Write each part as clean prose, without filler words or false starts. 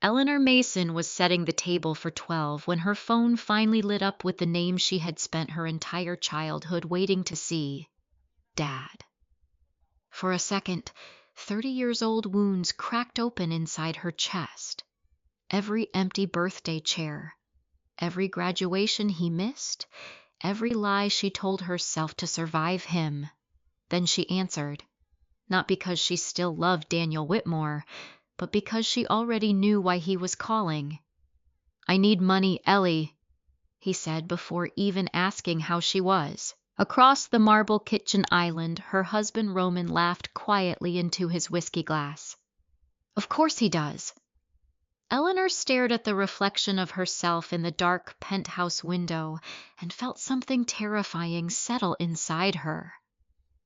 Eleanor Mason was setting the table for 12 when her phone finally lit up with the name she had spent her entire childhood waiting to see: Dad. For a second, 30 years old wounds cracked open inside her chest. Every empty birthday chair, every graduation he missed, every lie she told herself to survive him. Then she answered, not because she still loved Daniel Whitmore, but because she already knew why he was calling. "I need money, Ellie," he said before even asking how she was. Across the marble kitchen island, her husband Roman laughed quietly into his whiskey glass. "Of course he does." Eleanor stared at the reflection of herself in the dark penthouse window and felt something terrifying settle inside her.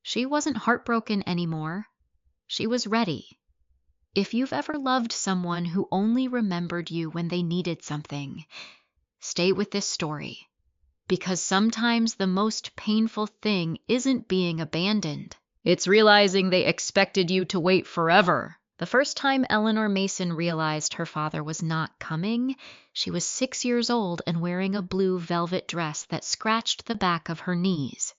She wasn't heartbroken anymore. She was ready. If you've ever loved someone who only remembered you when they needed something, stay with this story. Because sometimes the most painful thing isn't being abandoned. It's realizing they expected you to wait forever. The first time Eleanor Mason realized her father was not coming, she was 6 years old and wearing a blue velvet dress that scratched the back of her knees.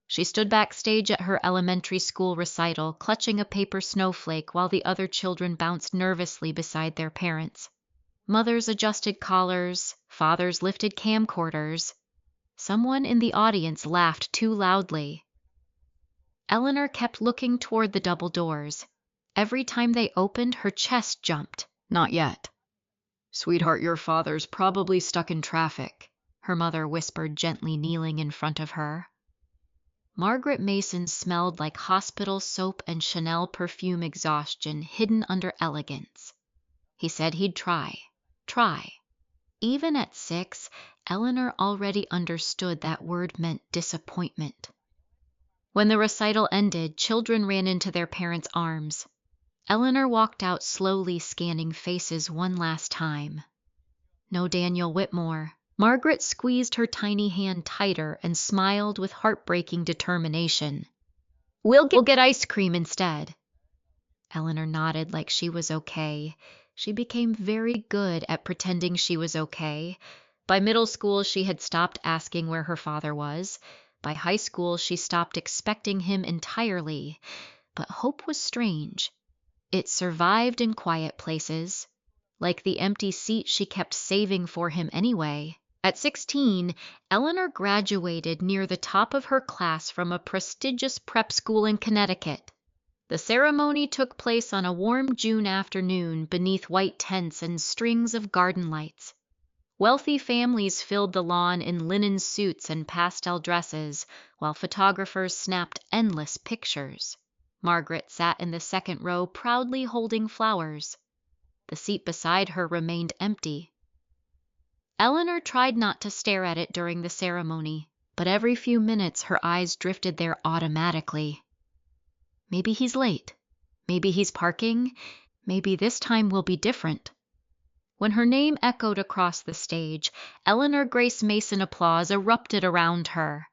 She stood backstage at her elementary school recital, clutching a paper snowflake while the other children bounced nervously beside their parents. Mothers adjusted collars, fathers lifted camcorders. Someone in the audience laughed too loudly. Eleanor kept looking toward the double doors. Every time they opened, her chest jumped. "Not yet." "Sweetheart, your father's probably stuck in traffic," her mother whispered gently, kneeling in front of her. Margaret Mason smelled like hospital soap and Chanel perfume exhaustion hidden under elegance. He said he'd try. Even at 6, Eleanor already understood that word meant disappointment. When the recital ended, children ran into their parents' arms. Eleanor walked out slowly, scanning faces one last time. No Daniel Whitmore. Margaret squeezed her tiny hand tighter and smiled with heartbreaking determination. We'll get ice cream instead." Eleanor nodded like she was okay. She became very good at pretending she was okay. By middle school, she had stopped asking where her father was. By high school, she stopped expecting him entirely. But hope was strange. It survived in quiet places, like the empty seat she kept saving for him anyway. At 16, Eleanor graduated near the top of her class from a prestigious prep school in Connecticut. The ceremony took place on a warm June afternoon beneath white tents and strings of garden lights. Wealthy families filled the lawn in linen suits and pastel dresses, while photographers snapped endless pictures. Margaret sat in the second row, proudly holding flowers. The seat beside her remained empty. Eleanor tried not to stare at it during the ceremony, but every few minutes her eyes drifted there automatically. Maybe he's late. Maybe he's parking. Maybe this time will be different. When her name echoed across the stage, Eleanor Grace Mason applause erupted around her.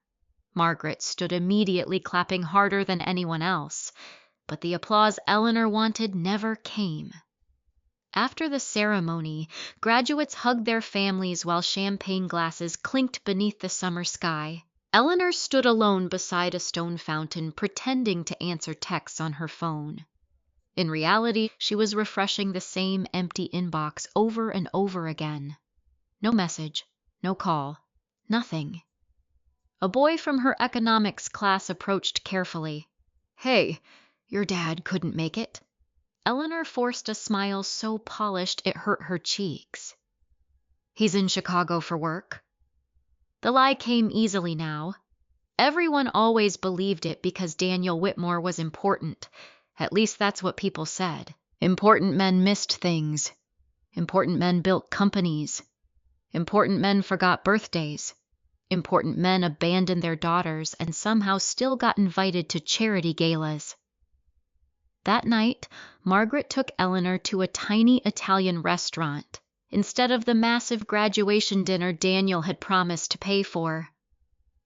Margaret stood immediately, clapping harder than anyone else, but the applause Eleanor wanted never came. After the ceremony, graduates hugged their families while champagne glasses clinked beneath the summer sky. Eleanor stood alone beside a stone fountain, pretending to answer texts on her phone. In reality, she was refreshing the same empty inbox over and over again. No message, no call, nothing. A boy from her economics class approached carefully. "Hey, your dad couldn't make it." Eleanor forced a smile so polished it hurt her cheeks. "He's in Chicago for work." The lie came easily now. Everyone always believed it because Daniel Whitmore was important. At least that's what people said. Important men missed things. Important men built companies. Important men forgot birthdays. Important men abandoned their daughters and somehow still got invited to charity galas. That night, Margaret took Eleanor to a tiny Italian restaurant instead of the massive graduation dinner Daniel had promised to pay for.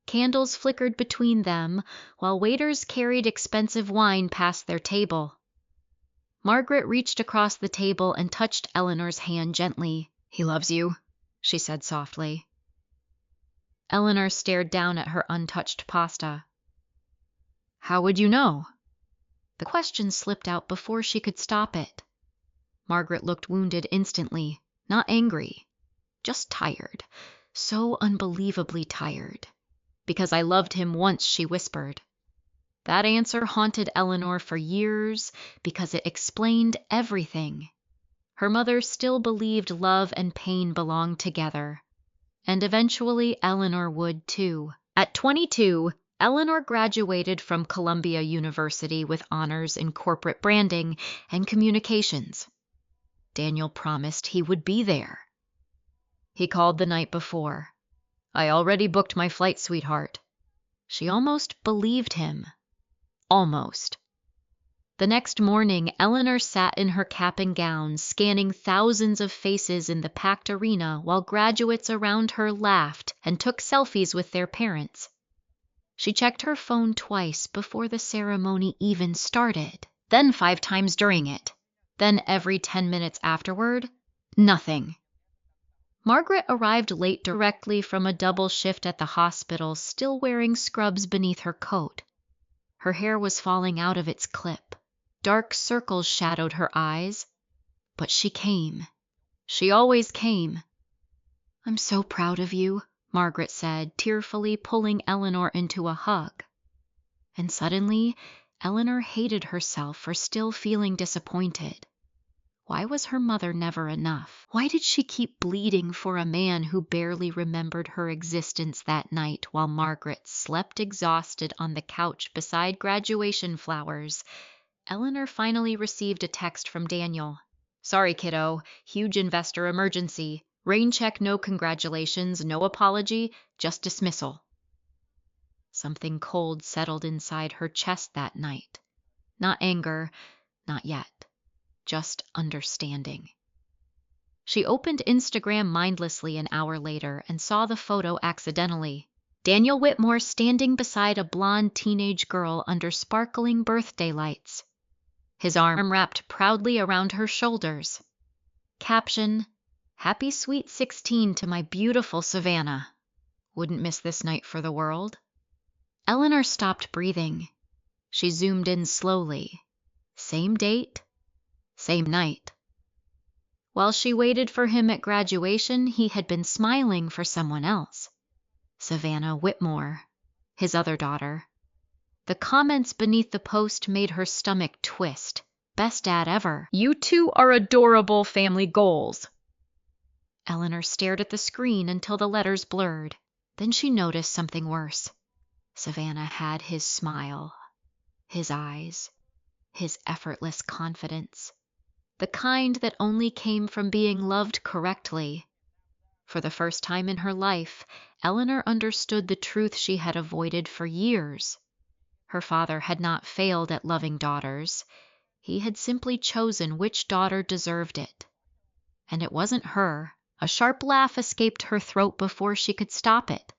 Candles flickered between them while waiters carried expensive wine past their table. Margaret reached across the table and touched Eleanor's hand gently. "He loves you," she said softly. Eleanor stared down at her untouched pasta. "How would you know?" The question slipped out before she could stop it. Margaret looked wounded instantly, not angry, just tired, so unbelievably tired. "Because I loved him once," she whispered. That answer haunted Eleanor for years because it explained everything. Her mother still believed love and pain belonged together, and eventually Eleanor would too. At 22, Eleanor graduated from Columbia University with honors in corporate branding and communications. Daniel promised he would be there. He called the night before. "I already booked my flight, sweetheart." She almost believed him. Almost. The next morning, Eleanor sat in her cap and gown, scanning thousands of faces in the packed arena while graduates around her laughed and took selfies with their parents. She checked her phone twice before the ceremony even started, then 5 times during it, then every 10 minutes afterward. Nothing. Margaret arrived late directly from a double shift at the hospital, still wearing scrubs beneath her coat. Her hair was falling out of its clip. Dark circles shadowed her eyes. But she came. She always came. "I'm so proud of you," Margaret said, tearfully pulling Eleanor into a hug. And suddenly, Eleanor hated herself for still feeling disappointed. Why was her mother never enough? Why did she keep bleeding for a man who barely remembered her existence that night while Margaret slept exhausted on the couch beside graduation flowers? Eleanor finally received a text from Daniel. "Sorry, kiddo. Huge investor emergency. Rain check, no congratulations, no apology, just dismissal." Something cold settled inside her chest that night. Not anger, not yet. Just understanding. She opened Instagram mindlessly an hour later and saw the photo accidentally. Daniel Whitmore standing beside a blonde teenage girl under sparkling birthday lights. His arm wrapped proudly around her shoulders. Caption: "Happy sweet 16 to my beautiful Savannah. Wouldn't miss this night for the world." Eleanor stopped breathing. She zoomed in slowly. Same date, same night. While she waited for him at graduation, he had been smiling for someone else. Savannah Whitmore, his other daughter. The comments beneath the post made her stomach twist. "Best dad ever." "You two are adorable family goals." Eleanor stared at the screen until the letters blurred. Then she noticed something worse. Savannah had his smile, his eyes, his effortless confidence. The kind that only came from being loved correctly. For the first time in her life, Eleanor understood the truth she had avoided for years. Her father had not failed at loving daughters. He had simply chosen which daughter deserved it. And it wasn't her. A sharp laugh escaped her throat before she could stop it.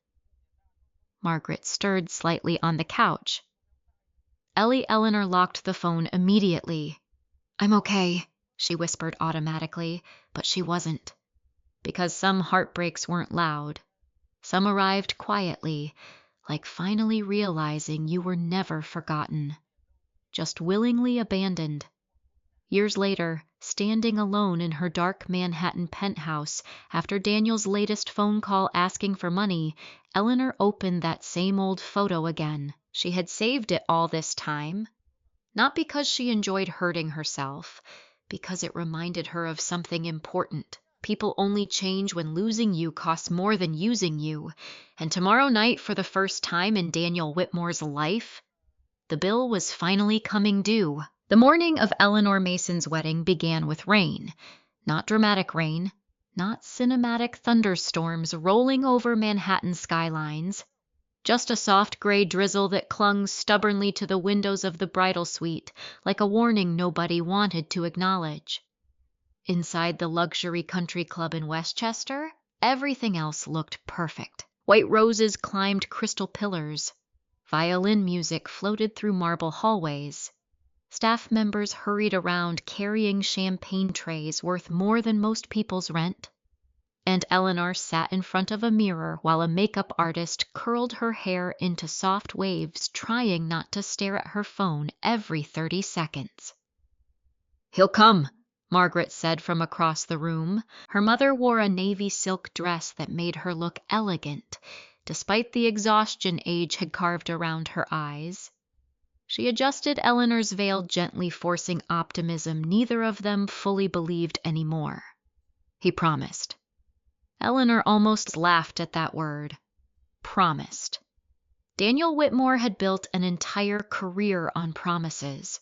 Margaret stirred slightly on the couch. Eleanor locked the phone immediately. "I'm okay," she whispered automatically, but she wasn't. Because some heartbreaks weren't loud. Some arrived quietly, like finally realizing you were never forgotten. Just willingly abandoned. Years later, standing alone in her dark Manhattan penthouse after Daniel's latest phone call asking for money, Eleanor opened that same old photo again. She had saved it all this time. Not because she enjoyed hurting herself, because it reminded her of something important. People only change when losing you costs more than using you. And tomorrow night, for the first time in Daniel Whitmore's life, the bill was finally coming due. The morning of Eleanor Mason's wedding began with rain. Not dramatic rain, not cinematic thunderstorms rolling over Manhattan skylines. Just a soft gray drizzle that clung stubbornly to the windows of the bridal suite, like a warning nobody wanted to acknowledge. Inside the luxury country club in Westchester, everything else looked perfect. White roses climbed crystal pillars. Violin music floated through marble hallways. Staff members hurried around carrying champagne trays worth more than most people's rent. And Eleanor sat in front of a mirror while a makeup artist curled her hair into soft waves, trying not to stare at her phone every 30 seconds. "He'll come," Margaret said from across the room. Her mother wore a navy silk dress that made her look elegant, despite the exhaustion age had carved around her eyes. She adjusted Eleanor's veil gently, forcing optimism neither of them fully believed anymore. He promised. Eleanor almost laughed at that word. Promised. Daniel Whitmore had built an entire career on promises.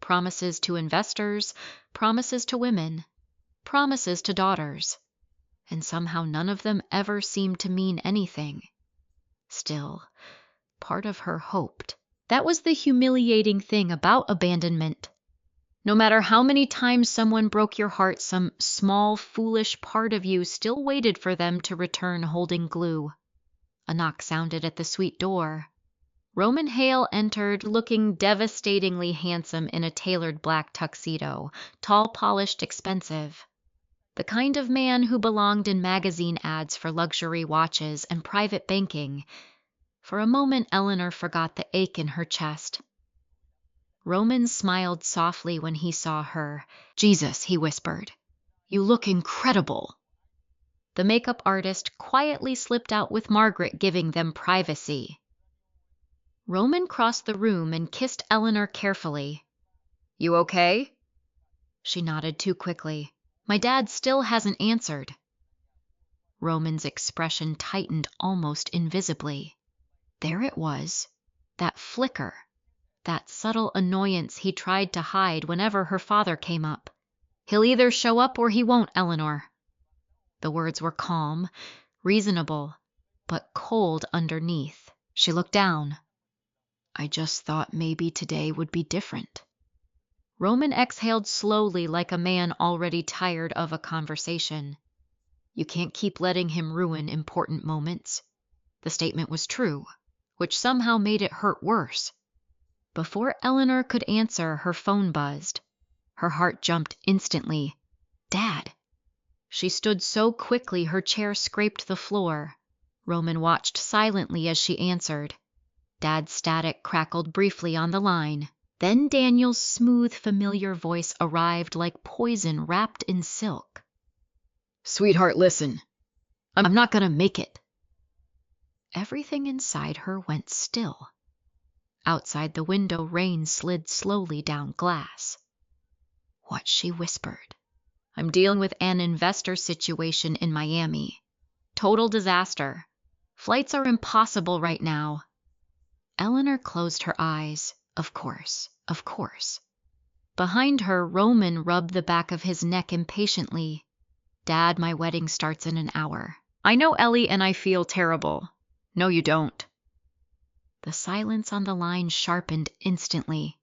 Promises to investors, promises to women, promises to daughters. And somehow none of them ever seemed to mean anything. Still, part of her hoped. That was the humiliating thing about abandonment. No matter how many times someone broke your heart, some small, foolish part of you still waited for them to return holding glue. A knock sounded at the suite door. Roman Hale entered, looking devastatingly handsome in a tailored black tuxedo, tall, polished, expensive. The kind of man who belonged in magazine ads for luxury watches and private banking. For a moment, Eleanor forgot the ache in her chest. Roman smiled softly when he saw her. "Jesus," he whispered, "you look incredible." The makeup artist quietly slipped out with Margaret, giving them privacy. Roman crossed the room and kissed Eleanor carefully. "You okay?" She nodded too quickly. "My dad still hasn't answered." Roman's expression tightened almost invisibly. There it was, that flicker. That subtle annoyance he tried to hide whenever her father came up. "He'll either show up or he won't, Eleanor." The words were calm, reasonable, but cold underneath. She looked down. "I just thought maybe today would be different." Roman exhaled slowly like a man already tired of a conversation. You can't keep letting him ruin important moments. The statement was true, which somehow made it hurt worse. Before Eleanor could answer, her phone buzzed. Her heart jumped instantly. Dad! She stood so quickly her chair scraped the floor. Roman watched silently as she answered. Dad's static crackled briefly on the line. Then Daniel's smooth, familiar voice arrived like poison wrapped in silk. "Sweetheart, listen. I'm not gonna make it." Everything inside her went still. Outside the window, rain slid slowly down glass. What she whispered. "I'm dealing with an investor situation in Miami. Total disaster. Flights are impossible right now." Eleanor closed her eyes. Of course, of course. Behind her, Roman rubbed the back of his neck impatiently. "Dad, my wedding starts in an hour. I know Ellie and I feel terrible." "No, you don't." The silence on the line sharpened instantly.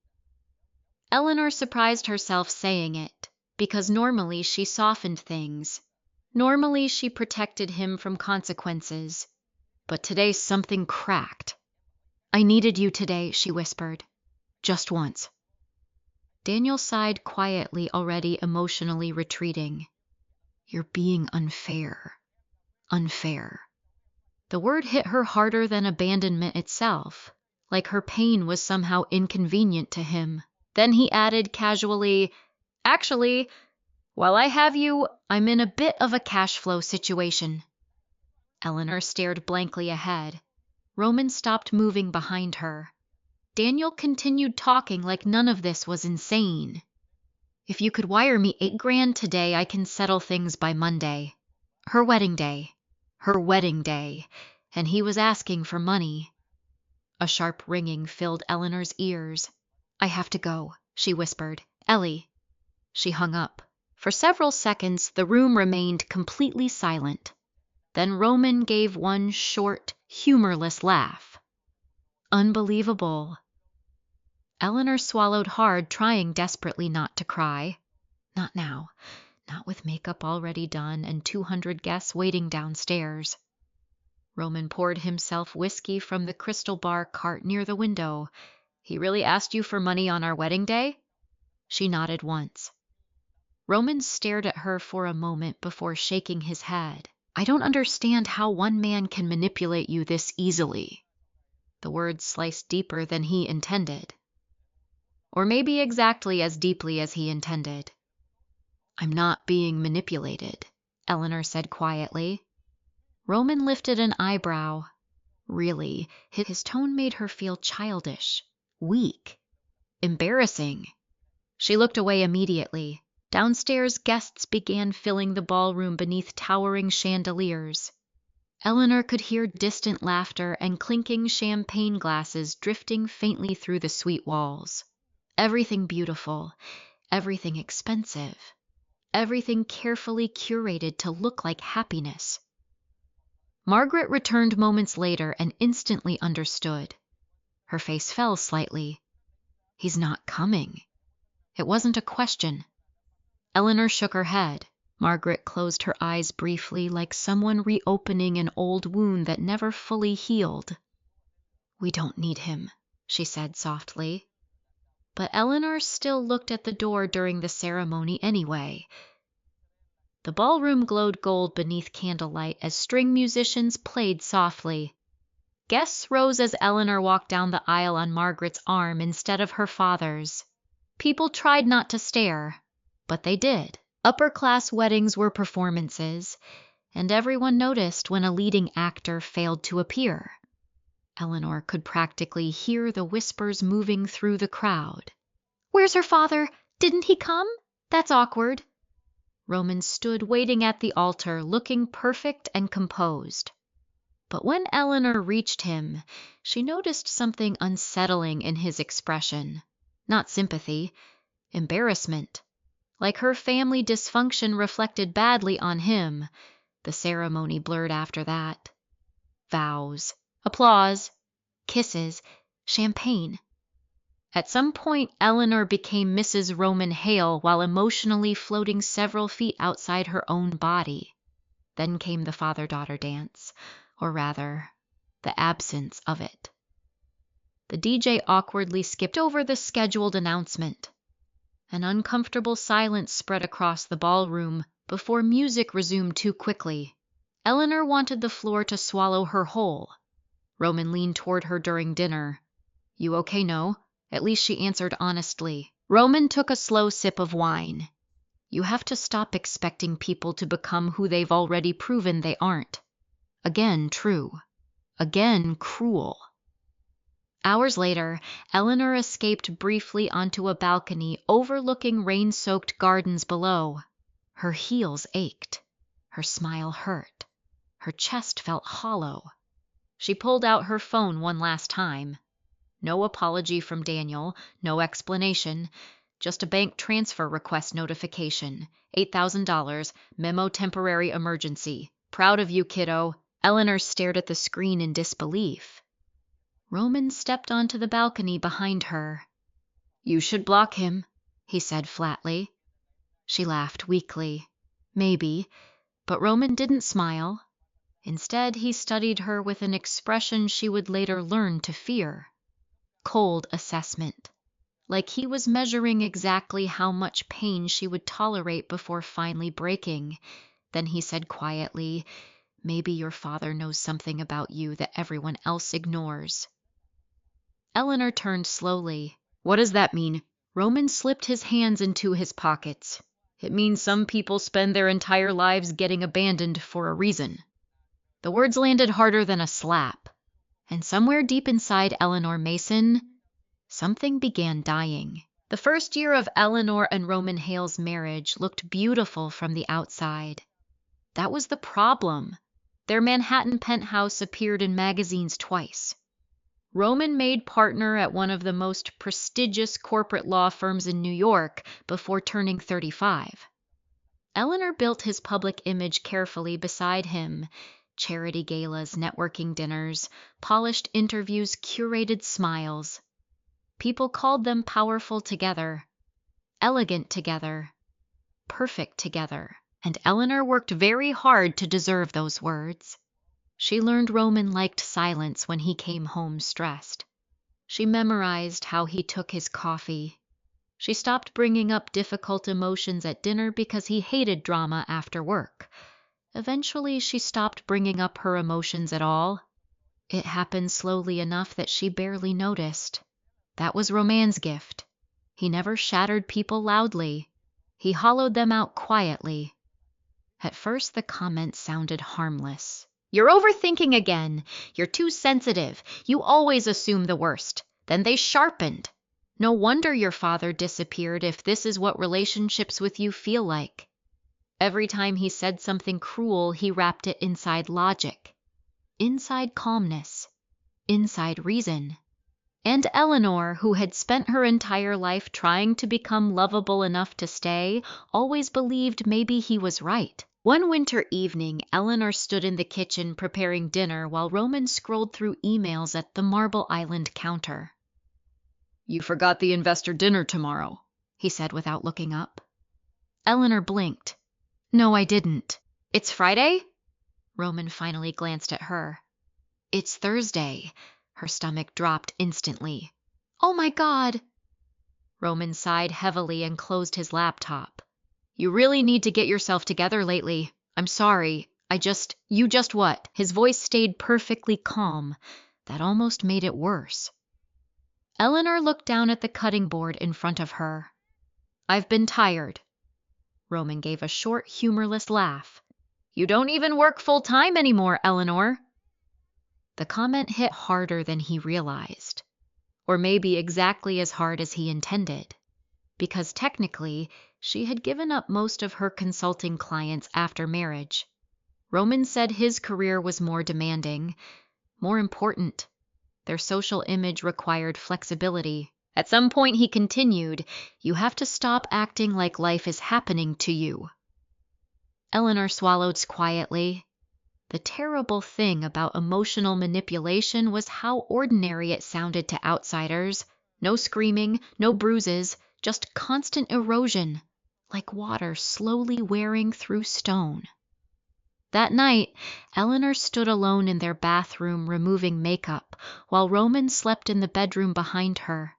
Eleanor surprised herself saying it, because normally she softened things. Normally she protected him from consequences. But today something cracked. "I needed you today," she whispered. "Just once." Daniel sighed quietly, already emotionally retreating. "You're being unfair. Unfair." The word hit her harder than abandonment itself, like her pain was somehow inconvenient to him. Then he added casually, "Actually, while I have you, I'm in a bit of a cash flow situation." Eleanor stared blankly ahead. Roman stopped moving behind her. Daniel continued talking like none of this was insane. "If you could wire me $8,000 today, I can settle things by Monday. Her wedding day. Her wedding day." And he was asking for money. A sharp ringing filled Eleanor's ears. "I have to go," she whispered. "Ellie." She hung up. For several seconds, the room remained completely silent. Then Roman gave one short, humorless laugh. Unbelievable. Eleanor swallowed hard, trying desperately not to cry. Not now. Not with makeup already done and 200 guests waiting downstairs. Roman poured himself whiskey from the crystal bar cart near the window. "He really asked you for money on our wedding day?" She nodded once. Roman stared at her for a moment before shaking his head. I don't understand how one man can manipulate you this easily. The words sliced deeper than he intended. Or maybe exactly as deeply as he intended. I'm not being manipulated, Eleanor said quietly. Roman lifted an eyebrow. Really, his tone made her feel childish, weak, embarrassing. She looked away immediately. Downstairs, guests began filling the ballroom beneath towering chandeliers. Eleanor could hear distant laughter and clinking champagne glasses drifting faintly through the suite walls. Everything beautiful, everything expensive, everything carefully curated to look like happiness. Margaret returned moments later and instantly understood. Her face fell slightly. He's not coming. It wasn't a question. Eleanor shook her head. Margaret closed her eyes briefly, like someone reopening an old wound that never fully healed. We don't need him, she said softly. But Eleanor still looked at the door during the ceremony anyway. The ballroom glowed gold beneath candlelight as string musicians played softly. Guests rose as Eleanor walked down the aisle on Margaret's arm instead of her father's. People tried not to stare, but they did. Upper-class weddings were performances, and everyone noticed when a leading actor failed to appear. Eleanor could practically hear the whispers moving through the crowd. Where's her father? Didn't he come? That's awkward. Roman stood waiting at the altar, looking perfect and composed. But when Eleanor reached him, she noticed something unsettling in his expression. Not sympathy, embarrassment. Like her family dysfunction reflected badly on him, the ceremony blurred after that. Vows, applause, kisses, champagne. At some point, Eleanor became Mrs. Roman Hale while emotionally floating several feet outside her own body. Then came the father-daughter dance, or rather, the absence of it. The DJ awkwardly skipped over the scheduled announcement. An uncomfortable silence spread across the ballroom before music resumed too quickly. Eleanor wanted the floor to swallow her whole. Roman leaned toward her during dinner. You okay, no? At least she answered honestly. Roman took a slow sip of wine. You have to stop expecting people to become who they've already proven they aren't. Again true. Again cruel. Hours later, Eleanor escaped briefly onto a balcony overlooking rain-soaked gardens below. Her heels ached. Her smile hurt. Her chest felt hollow. She pulled out her phone one last time. No apology from Daniel, no explanation, just a bank transfer request notification. $8,000, memo temporary emergency. Proud of you, kiddo. Eleanor stared at the screen in disbelief. Roman stepped onto the balcony behind her. You should block him, he said flatly. She laughed weakly. Maybe, but Roman didn't smile. Instead, he studied her with an expression she would later learn to fear. Cold assessment. Like he was measuring exactly how much pain she would tolerate before finally breaking. Then he said quietly, maybe your father knows something about you that everyone else ignores. Eleanor turned slowly. What does that mean? Roman slipped his hands into his pockets. It means some people spend their entire lives getting abandoned for a reason. The words landed harder than a slap. And somewhere deep inside Eleanor Mason, something began dying. The first year of Eleanor and Roman Hale's marriage looked beautiful from the outside. That was the problem. Their Manhattan penthouse appeared in magazines twice. Roman made partner at one of the most prestigious corporate law firms in New York before turning 35. Eleanor built his public image carefully beside him. Charity galas, networking dinners, polished interviews, curated smiles. People called them powerful together, elegant together, perfect together, and Eleanor worked very hard to deserve those words. She learned Roman liked silence when he came home stressed. She memorized how he took his coffee, She stopped bringing up difficult emotions at dinner because he hated drama after work. Eventually, she stopped bringing up her emotions at all. It happened slowly enough that she barely noticed. That was Roman's gift. He never shattered people loudly. He hollowed them out quietly. At first, the comments sounded harmless. "You're overthinking again. You're too sensitive. You always assume the worst." Then they sharpened. "No wonder your father disappeared if this is what relationships with you feel like." Every time he said something cruel, he wrapped it inside logic, inside calmness, inside reason. And Eleanor, who had spent her entire life trying to become lovable enough to stay, always believed maybe he was right. One winter evening, Eleanor stood in the kitchen preparing dinner while Roman scrolled through emails at the Marble Island counter. "You forgot the investor dinner tomorrow," he said without looking up. Eleanor blinked. "No, I didn't." "It's Friday?" Roman finally glanced at her. "It's Thursday." Her stomach dropped instantly. "Oh my God!" Roman sighed heavily and closed his laptop. "You really need to get yourself together lately. I'm sorry. You just what?" His voice stayed perfectly calm. That almost made it worse. Eleanor looked down at the cutting board in front of her. "I've been tired." Roman gave a short, humorless laugh. "You don't even work full time anymore, Eleanor." The comment hit harder than he realized, or maybe exactly as hard as he intended, because technically she had given up most of her consulting clients after marriage. Roman said his career was more demanding, more important. Their social image required flexibility. At some point, he continued, "You have to stop acting like life is happening to you." Eleanor swallowed quietly. The terrible thing about emotional manipulation was how ordinary it sounded to outsiders. No screaming, no bruises, just constant erosion, like water slowly wearing through stone. That night, Eleanor stood alone in their bathroom removing makeup, while Roman slept in the bedroom behind her.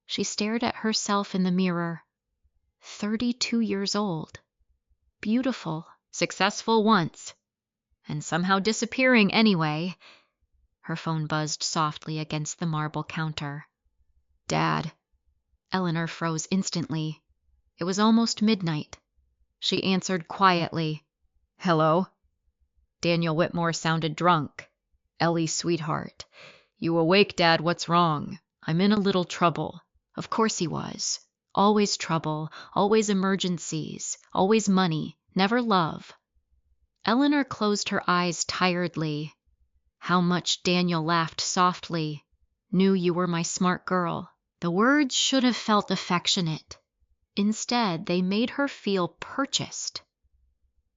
She stared at herself in the mirror. 32 years old. Beautiful, successful once, and somehow disappearing anyway. Her phone buzzed softly against the marble counter. "Dad." Eleanor froze instantly. It was almost midnight. She answered quietly. "Hello?" Daniel Whitmore sounded drunk. "Ellie, sweetheart." "You awake, Dad? What's wrong?" "I'm in a little trouble." Of course he was. Always trouble, always emergencies, always money, never love. Eleanor closed her eyes tiredly. How much Daniel laughed softly. "Knew you were my smart girl." The words should have felt affectionate. Instead, they made her feel purchased.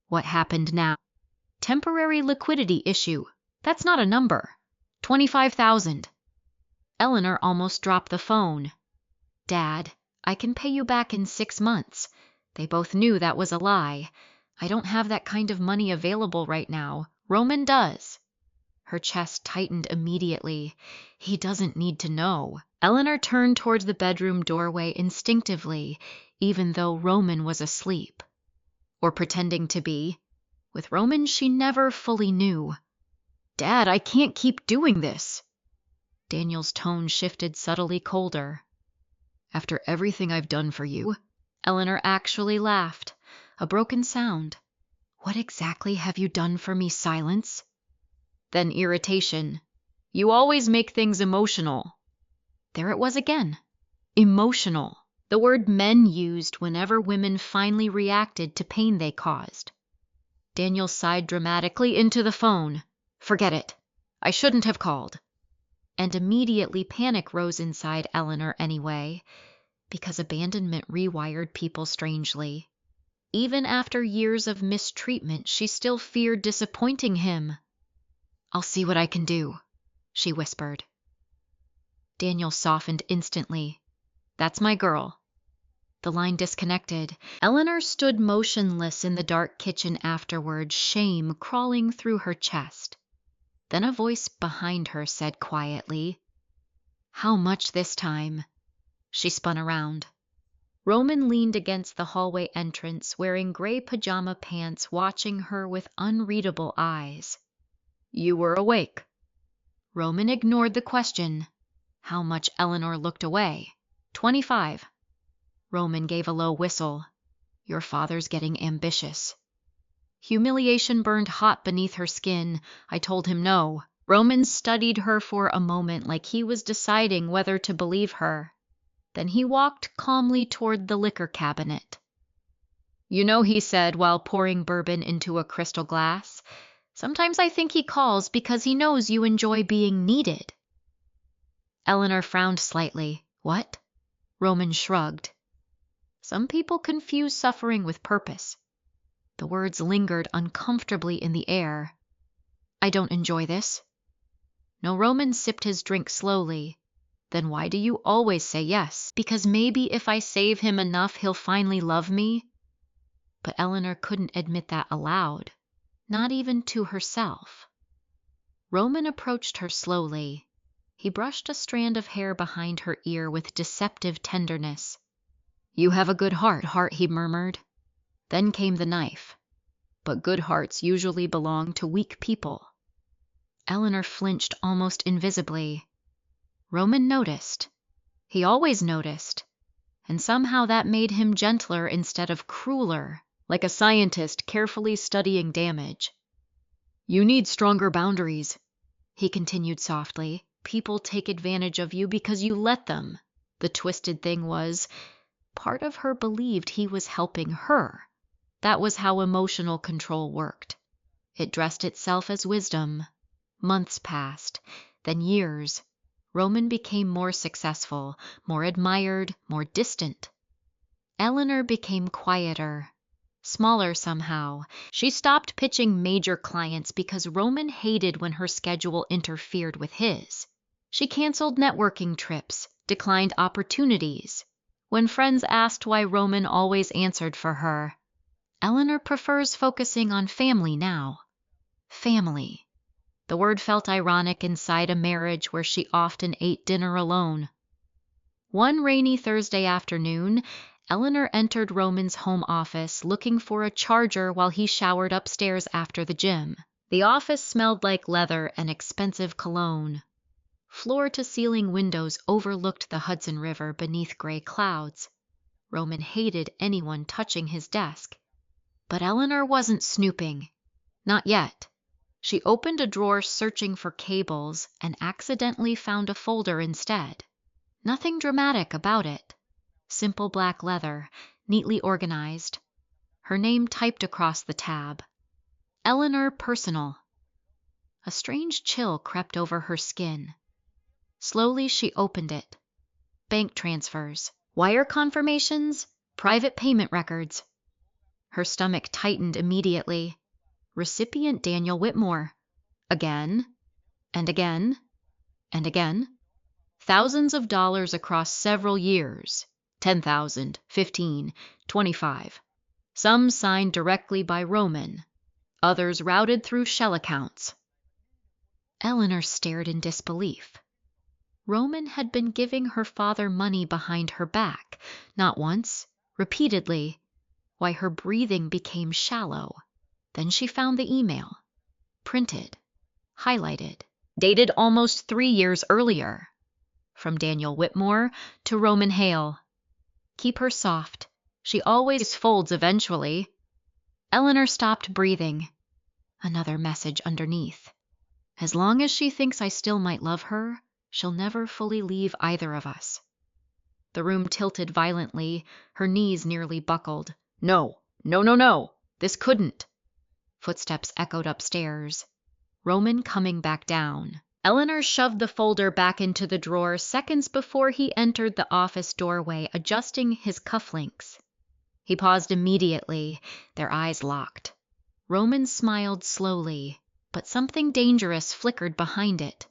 What happened now? "Temporary liquidity issue. That's not a number. 25,000. Eleanor almost dropped the phone. "Dad, I can pay you back in 6 months." They both knew that was a lie. "I don't have that kind of money available right now. Roman does." Her chest tightened immediately. He doesn't need to know. Eleanor turned towards the bedroom doorway instinctively, even though Roman was asleep. Or pretending to be. With Roman, she never fully knew. "Dad, I can't keep doing this." Daniel's tone shifted subtly colder. "After everything I've done for you?" Eleanor actually laughed. A broken sound. "What exactly have you done for me?" Silence. Then irritation. "You always make things emotional." There it was again. Emotional. The word men used whenever women finally reacted to pain they caused. Daniel sighed dramatically into the phone. "Forget it. I shouldn't have called." And immediately panic rose inside Eleanor anyway, because abandonment rewired people strangely. Even after years of mistreatment, she still feared disappointing him. "I'll see what I can do," she whispered. Daniel softened instantly. "That's my girl." The line disconnected. Eleanor stood motionless in the dark kitchen afterward, shame crawling through her chest. Then a voice behind her said quietly, "How much this time?" She spun around. Roman leaned against the hallway entrance, wearing gray pajama pants, watching her with unreadable eyes. "You were awake." Roman ignored the question. How much? Eleanor looked away. 25. Roman gave a low whistle. Your father's getting ambitious. Humiliation burned hot beneath her skin. I told him no. Roman studied her for a moment like he was deciding whether to believe her. Then he walked calmly toward the liquor cabinet. You know, he said while pouring bourbon into a crystal glass, sometimes I think he calls because he knows you enjoy being needed. Eleanor frowned slightly. What? Roman shrugged. Some people confuse suffering with purpose. The words lingered uncomfortably in the air. I don't enjoy this. No, Roman sipped his drink slowly. Then why do you always say yes? Because maybe if I save him enough, he'll finally love me? But Eleanor couldn't admit that aloud, not even to herself. Roman approached her slowly. He brushed a strand of hair behind her ear with deceptive tenderness. You have a good heart, he murmured. Then came the knife. But good hearts usually belong to weak people. Eleanor flinched almost invisibly. Roman noticed. He always noticed. And somehow that made him gentler instead of crueler, like a scientist carefully studying damage. You need stronger boundaries, he continued softly. People take advantage of you because you let them. The twisted thing was, part of her believed he was helping her. That was how emotional control worked. It dressed itself as wisdom. Months passed, then years. Roman became more successful, more admired, more distant. Eleanor became quieter, smaller somehow. She stopped pitching major clients because Roman hated when her schedule interfered with his. She canceled networking trips, declined opportunities. When friends asked why Roman always answered for her, Eleanor prefers focusing on family now. Family. The word felt ironic inside a marriage where she often ate dinner alone. One rainy Thursday afternoon, Eleanor entered Roman's home office looking for a charger while he showered upstairs after the gym. The office smelled like leather and expensive cologne. Floor-to-ceiling windows overlooked the Hudson River beneath gray clouds. Roman hated anyone touching his desk. But Eleanor wasn't snooping. Not yet. She opened a drawer searching for cables and accidentally found a folder instead. Nothing dramatic about it. Simple black leather, neatly organized. Her name typed across the tab. Eleanor Personal. A strange chill crept over her skin. Slowly she opened it. Bank transfers, wire confirmations, private payment records. Her stomach tightened immediately. Recipient Daniel Whitmore. Again, and again, and again. Thousands of dollars across several years. 10,000, 15, 25. Some signed directly by Roman. Others routed through shell accounts. Eleanor stared in disbelief. Roman had been giving her father money behind her back, not once, repeatedly. Why, her breathing became shallow. Then she found the email. Printed. Highlighted. Dated almost 3 years earlier. From Daniel Whitmore to Roman Hale. Keep her soft. She always folds eventually. Eleanor stopped breathing. Another message underneath. As long as she thinks I still might love her, she'll never fully leave either of us. The room tilted violently. Her knees nearly buckled. No, no, no, no. This couldn't. Footsteps echoed upstairs. Roman coming back down. Eleanor shoved the folder back into the drawer seconds before he entered the office doorway, adjusting his cufflinks. He paused immediately, their eyes locked. Roman smiled slowly, but something dangerous flickered behind it.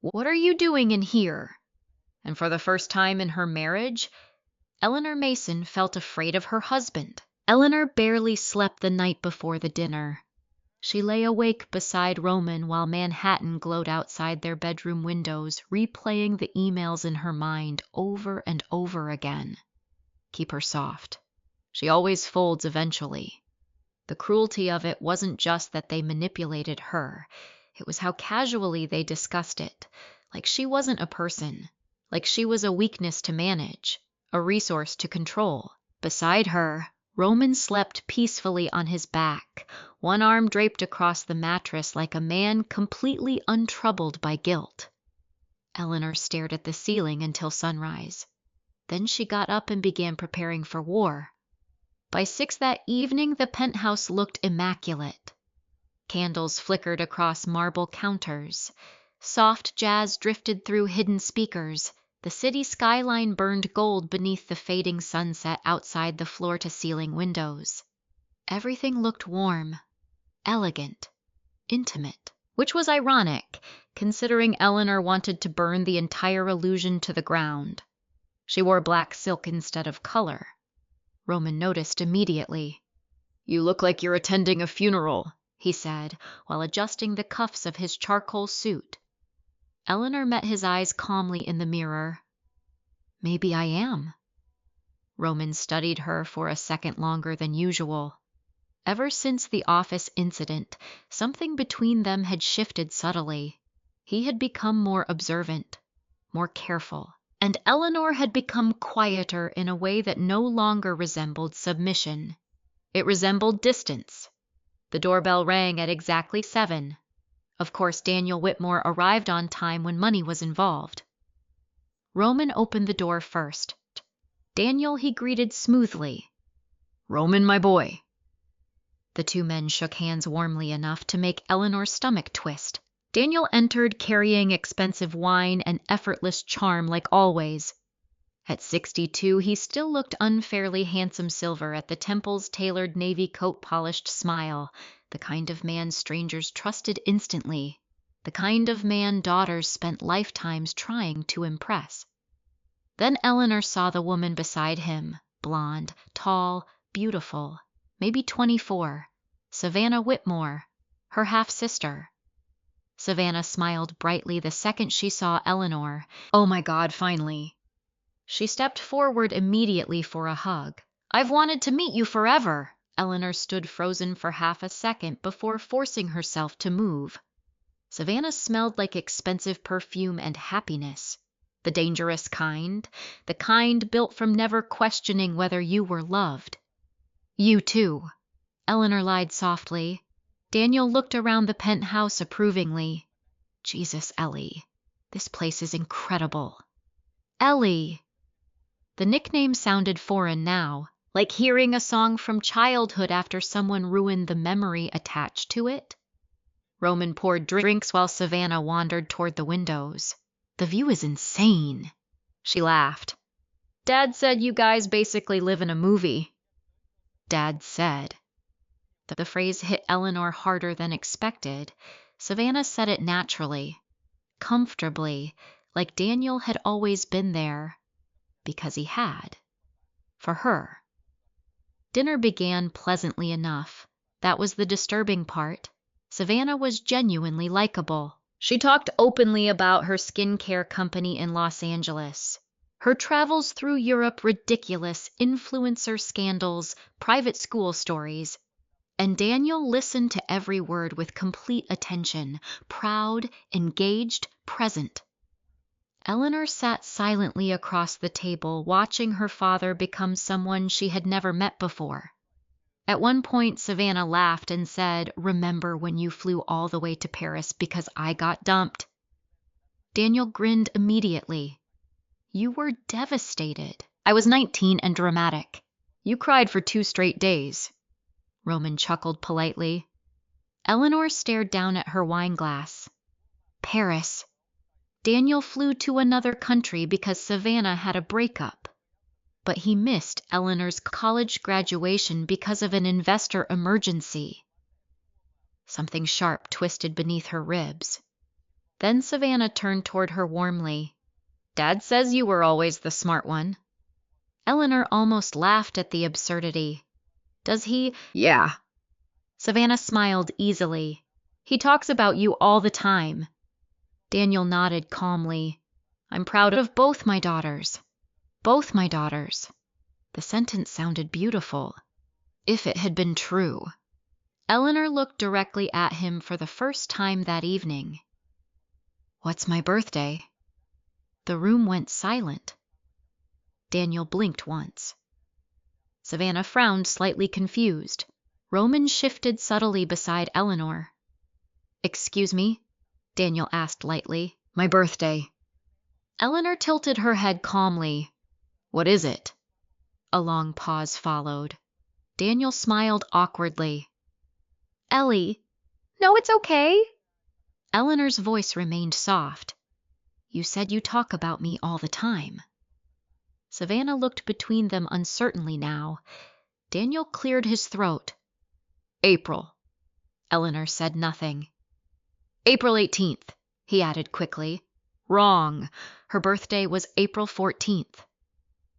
What are you doing in here? And for the first time in her marriage, Eleanor Mason felt afraid of her husband. Eleanor barely slept the night before the dinner. She lay awake beside Roman while Manhattan glowed outside their bedroom windows, replaying the emails in her mind over and over again. Keep her soft. She always folds eventually. The cruelty of it wasn't just that they manipulated her. It was how casually they discussed it, like she wasn't a person, like she was a weakness to manage, a resource to control. Beside her, Roman slept peacefully on his back, one arm draped across the mattress like a man completely untroubled by guilt. Eleanor stared at the ceiling until sunrise. Then she got up and began preparing for war. By 6 that evening, the penthouse looked immaculate. Candles flickered across marble counters. Soft jazz drifted through hidden speakers. The city skyline burned gold beneath the fading sunset outside the floor-to-ceiling windows. Everything looked warm, elegant, intimate, which was ironic, considering Eleanor wanted to burn the entire illusion to the ground. She wore black silk instead of color. Roman noticed immediately. "You look like you're attending a funeral," he said, while adjusting the cuffs of his charcoal suit. Eleanor met his eyes calmly in the mirror. "Maybe I am." Roman studied her for a second longer than usual. Ever since the office incident, something between them had shifted subtly. He had become more observant, more careful, and Eleanor had become quieter in a way that no longer resembled submission. It resembled distance. The doorbell rang at exactly 7. Of course, Daniel Whitmore arrived on time when money was involved. Roman opened the door first. Daniel he greeted smoothly. "Roman, my boy." The two men shook hands warmly enough to make Eleanor's stomach twist. Daniel entered carrying expensive wine and effortless charm like always. At 62, he still looked unfairly handsome silver at the temples tailored navy coat polished smile, the kind of man strangers trusted instantly, the kind of man daughters spent lifetimes trying to impress. Then Eleanor saw the woman beside him, blonde, tall, beautiful, maybe 24, Savannah Whitmore, her half-sister. Savannah smiled brightly the second she saw Eleanor. "Oh my God, finally." She stepped forward immediately for a hug. "I've wanted to meet you forever." Eleanor stood frozen for half a second before forcing herself to move. Savannah smelled like expensive perfume and happiness. The dangerous kind, the kind built from never questioning whether you were loved. "You too," Eleanor lied softly. Daniel looked around the penthouse approvingly. "Jesus, Ellie, this place is incredible." "Ellie." The nickname sounded foreign now, like hearing a song from childhood after someone ruined the memory attached to it. Roman poured drinks while Savannah wandered toward the windows. "The view is insane." She laughed. "Dad said you guys basically live in a movie." "Dad said." The phrase hit Eleanor harder than expected. Savannah said it naturally, comfortably, like Daniel had always been there, because he had. For her. Dinner began pleasantly enough. That was the disturbing part. Savannah was genuinely likable. She talked openly about her skincare company in Los Angeles, her travels through Europe, ridiculous influencer scandals, private school stories. And Daniel listened to every word with complete attention, proud, engaged, present. Eleanor sat silently across the table, watching her father become someone she had never met before. At one point, Savannah laughed and said, "Remember when you flew all the way to Paris because I got dumped?" Daniel grinned immediately. "You were devastated." "I was 19 and dramatic." "You cried for 2 straight days." Roman chuckled politely. Eleanor stared down at her wineglass. "Paris." Daniel flew to another country because Savannah had a breakup. But he missed Eleanor's college graduation because of an investor emergency. Something sharp twisted beneath her ribs. Then Savannah turned toward her warmly. "Dad says you were always the smart one." Eleanor almost laughed at the absurdity. "Does he?" "Yeah." Savannah smiled easily. "He talks about you all the time." Daniel nodded calmly. "I'm proud of both my daughters. Both my daughters." The sentence sounded beautiful, if it had been true. Eleanor looked directly at him for the first time that evening. "What's my birthday?" The room went silent. Daniel blinked once. Savannah frowned, slightly confused. Roman shifted subtly beside Eleanor. "Excuse me?" Daniel asked lightly. "My birthday." Eleanor tilted her head calmly. "What is it?" A long pause followed. Daniel smiled awkwardly. "Ellie." "No, it's okay." Eleanor's voice remained soft. "You said you talk about me all the time." Savannah looked between them uncertainly now. Daniel cleared his throat. "April." Eleanor said nothing. "April 18th, he added quickly. "Wrong. Her birthday was April 14th.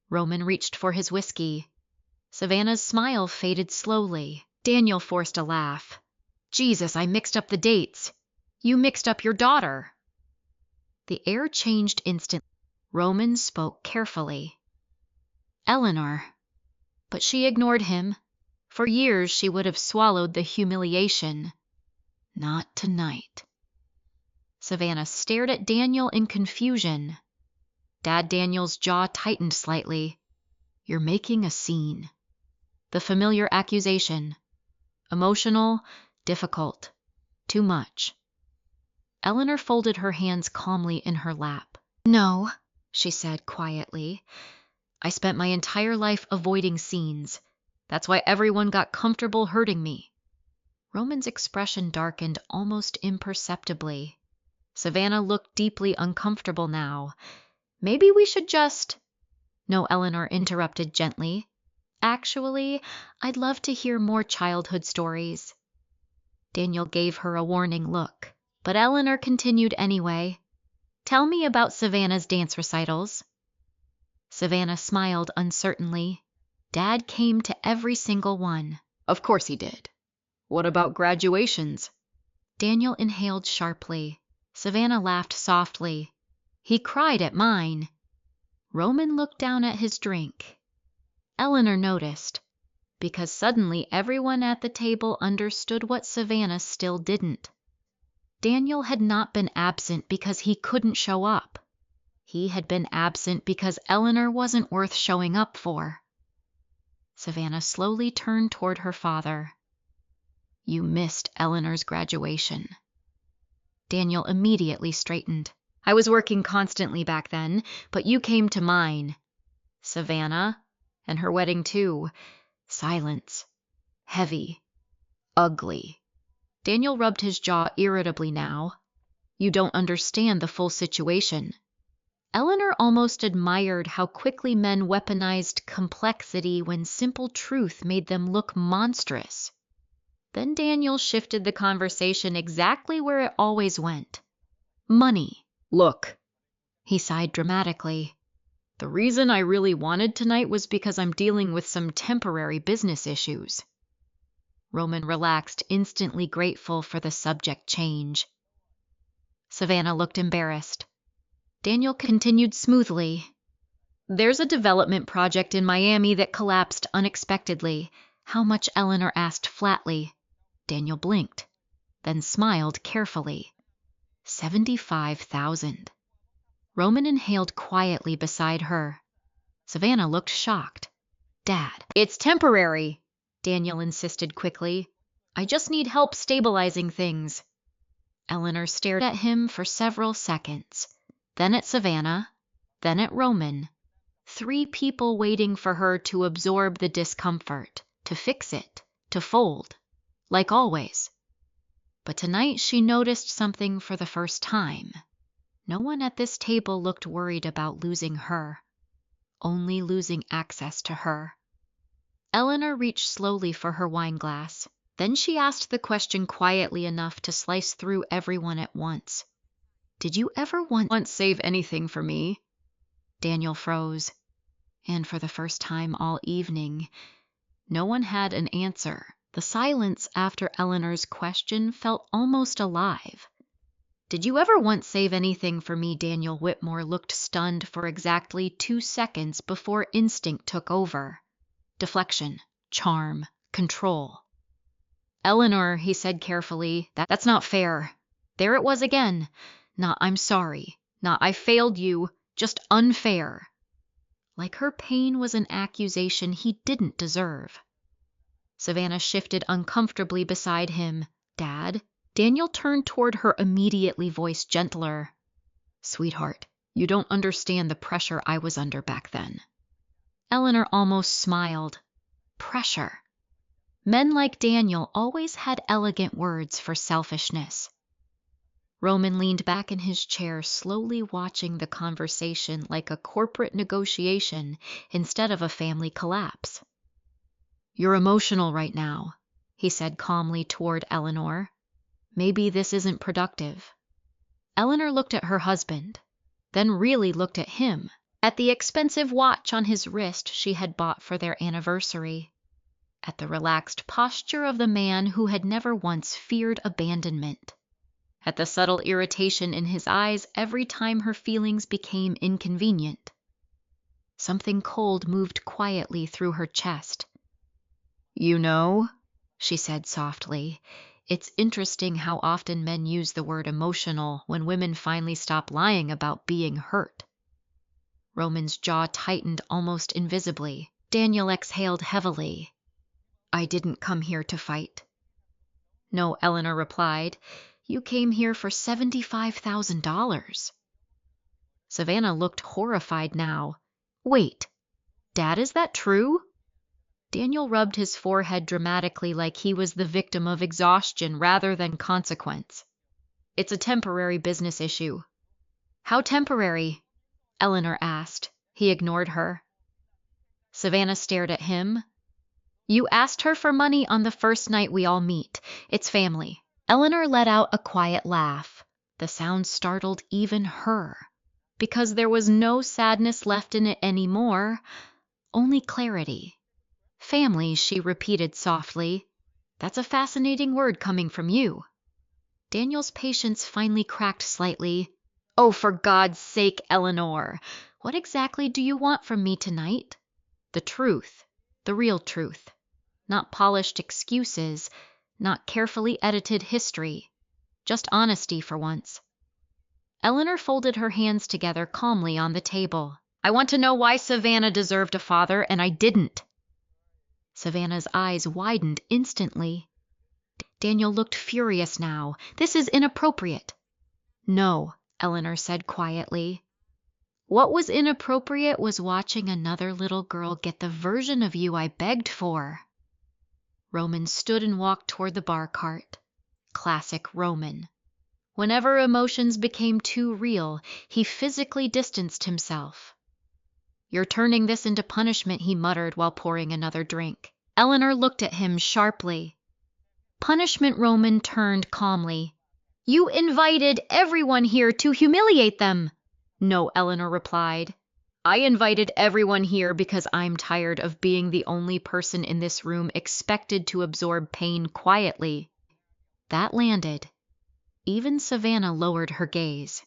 Roman reached for his whiskey. Savannah's smile faded slowly. Daniel forced a laugh. "Jesus, I mixed up the dates. You mixed up your daughter." The air changed instantly. Roman spoke carefully. "Eleanor." But she ignored him. For years she would have swallowed the humiliation. Not tonight. Savannah stared at Daniel in confusion. Dad Daniel's jaw tightened slightly. "You're making a scene." The familiar accusation. Emotional, difficult, too much. Eleanor folded her hands calmly in her lap. "No," she said quietly. "I spent my entire life avoiding scenes. That's why everyone got comfortable hurting me." Roman's expression darkened almost imperceptibly. Savannah looked deeply uncomfortable now. "Maybe we should just—" "No," Eleanor interrupted gently. "Actually, I'd love to hear more childhood stories." Daniel gave her a warning look, but Eleanor continued anyway. "Tell me about Savannah's dance recitals." Savannah smiled uncertainly. "Dad came to every single one." "Of course he did. What about graduations?" Daniel inhaled sharply. Savannah laughed softly. "He cried at mine." Roman looked down at his drink. Eleanor noticed, because suddenly everyone at the table understood what Savannah still didn't. Daniel had not been absent because he couldn't show up. He had been absent because Eleanor wasn't worth showing up for. Savannah slowly turned toward her father. "You missed Eleanor's graduation." Daniel immediately straightened. "I was working constantly back then, but you came to mine." "Savannah? And her wedding too." Silence. Heavy. Ugly. Daniel rubbed his jaw irritably now. "You don't understand the full situation." Eleanor almost admired how quickly men weaponized complexity when simple truth made them look monstrous. Then Daniel shifted the conversation exactly where it always went. Money. "Look," he sighed dramatically. "The reason I really wanted tonight was because I'm dealing with some temporary business issues." Roman relaxed, instantly grateful for the subject change. Savannah looked embarrassed. Daniel continued smoothly. "There's a development project in Miami that collapsed unexpectedly." "How much?" Eleanor asked flatly. Daniel blinked, then smiled carefully. 75,000. Roman inhaled quietly beside her. Savannah looked shocked. "Dad." "It's temporary," Daniel insisted quickly. "I just need help stabilizing things." Eleanor stared at him for several seconds, then at Savannah, then at Roman. 3 people waiting for her to absorb the discomfort, to fix it, to fold, like always. But tonight she noticed something for the first time. No one at this table looked worried about losing her, only losing access to her. Eleanor reached slowly for her wineglass. Then she asked the question quietly enough to slice through everyone at once. "Did you ever once save anything for me?" Daniel froze. And for the first time all evening, no one had an answer. The silence after Eleanor's question felt almost alive. "Did you ever once save anything for me?" Daniel Whitmore looked stunned for exactly 2 seconds before instinct took over. Deflection, charm, control. Eleanor, he said carefully, that's not fair. There it was again. Not I'm sorry. Not I failed you. Just unfair. Like her pain was an accusation he didn't deserve. Savannah shifted uncomfortably beside him. Dad? Daniel turned toward her immediately, voice gentler. Sweetheart, you don't understand the pressure I was under back then. Eleanor almost smiled. Pressure. Men like Daniel always had elegant words for selfishness. Roman leaned back in his chair, slowly watching the conversation like a corporate negotiation instead of a family collapse. You're emotional right now, he said calmly toward Eleanor. Maybe this isn't productive. Eleanor looked at her husband, then really looked at him, at the expensive watch on his wrist she had bought for their anniversary, at the relaxed posture of the man who had never once feared abandonment, at the subtle irritation in his eyes every time her feelings became inconvenient. Something cold moved quietly through her chest. You know, she said softly, it's interesting how often men use the word emotional when women finally stop lying about being hurt. Roman's jaw tightened almost invisibly. Daniel exhaled heavily. I didn't come here to fight. No, Eleanor replied. You came here for $75,000. Savannah looked horrified now. Wait, Dad, is that true? Daniel rubbed his forehead dramatically like he was the victim of exhaustion rather than consequence. It's a temporary business issue. How temporary? Eleanor asked. He ignored her. Savannah stared at him. You asked her for money on the first night we all meet. It's family. Eleanor let out a quiet laugh. The sound startled even her, because there was no sadness left in it anymore, only clarity. Family, she repeated softly. That's a fascinating word coming from you. Daniel's patience finally cracked slightly. Oh, for God's sake, Eleanor, what exactly do you want from me tonight? The truth, the real truth. Not polished excuses, not carefully edited history. Just honesty for once. Eleanor folded her hands together calmly on the table. I want to know why Savannah deserved a father and I didn't. Savannah's eyes widened instantly. Daniel looked furious now. This is inappropriate. No, Eleanor said quietly. What was inappropriate was watching another little girl get the version of you I begged for. Roman stood and walked toward the bar cart. Classic Roman. Whenever emotions became too real, he physically distanced himself. You're turning this into punishment, he muttered while pouring another drink. Eleanor looked at him sharply. Punishment, Roman turned calmly. You invited everyone here to humiliate them. No, Eleanor replied. I invited everyone here because I'm tired of being the only person in this room expected to absorb pain quietly. That landed. Even Savannah lowered her gaze.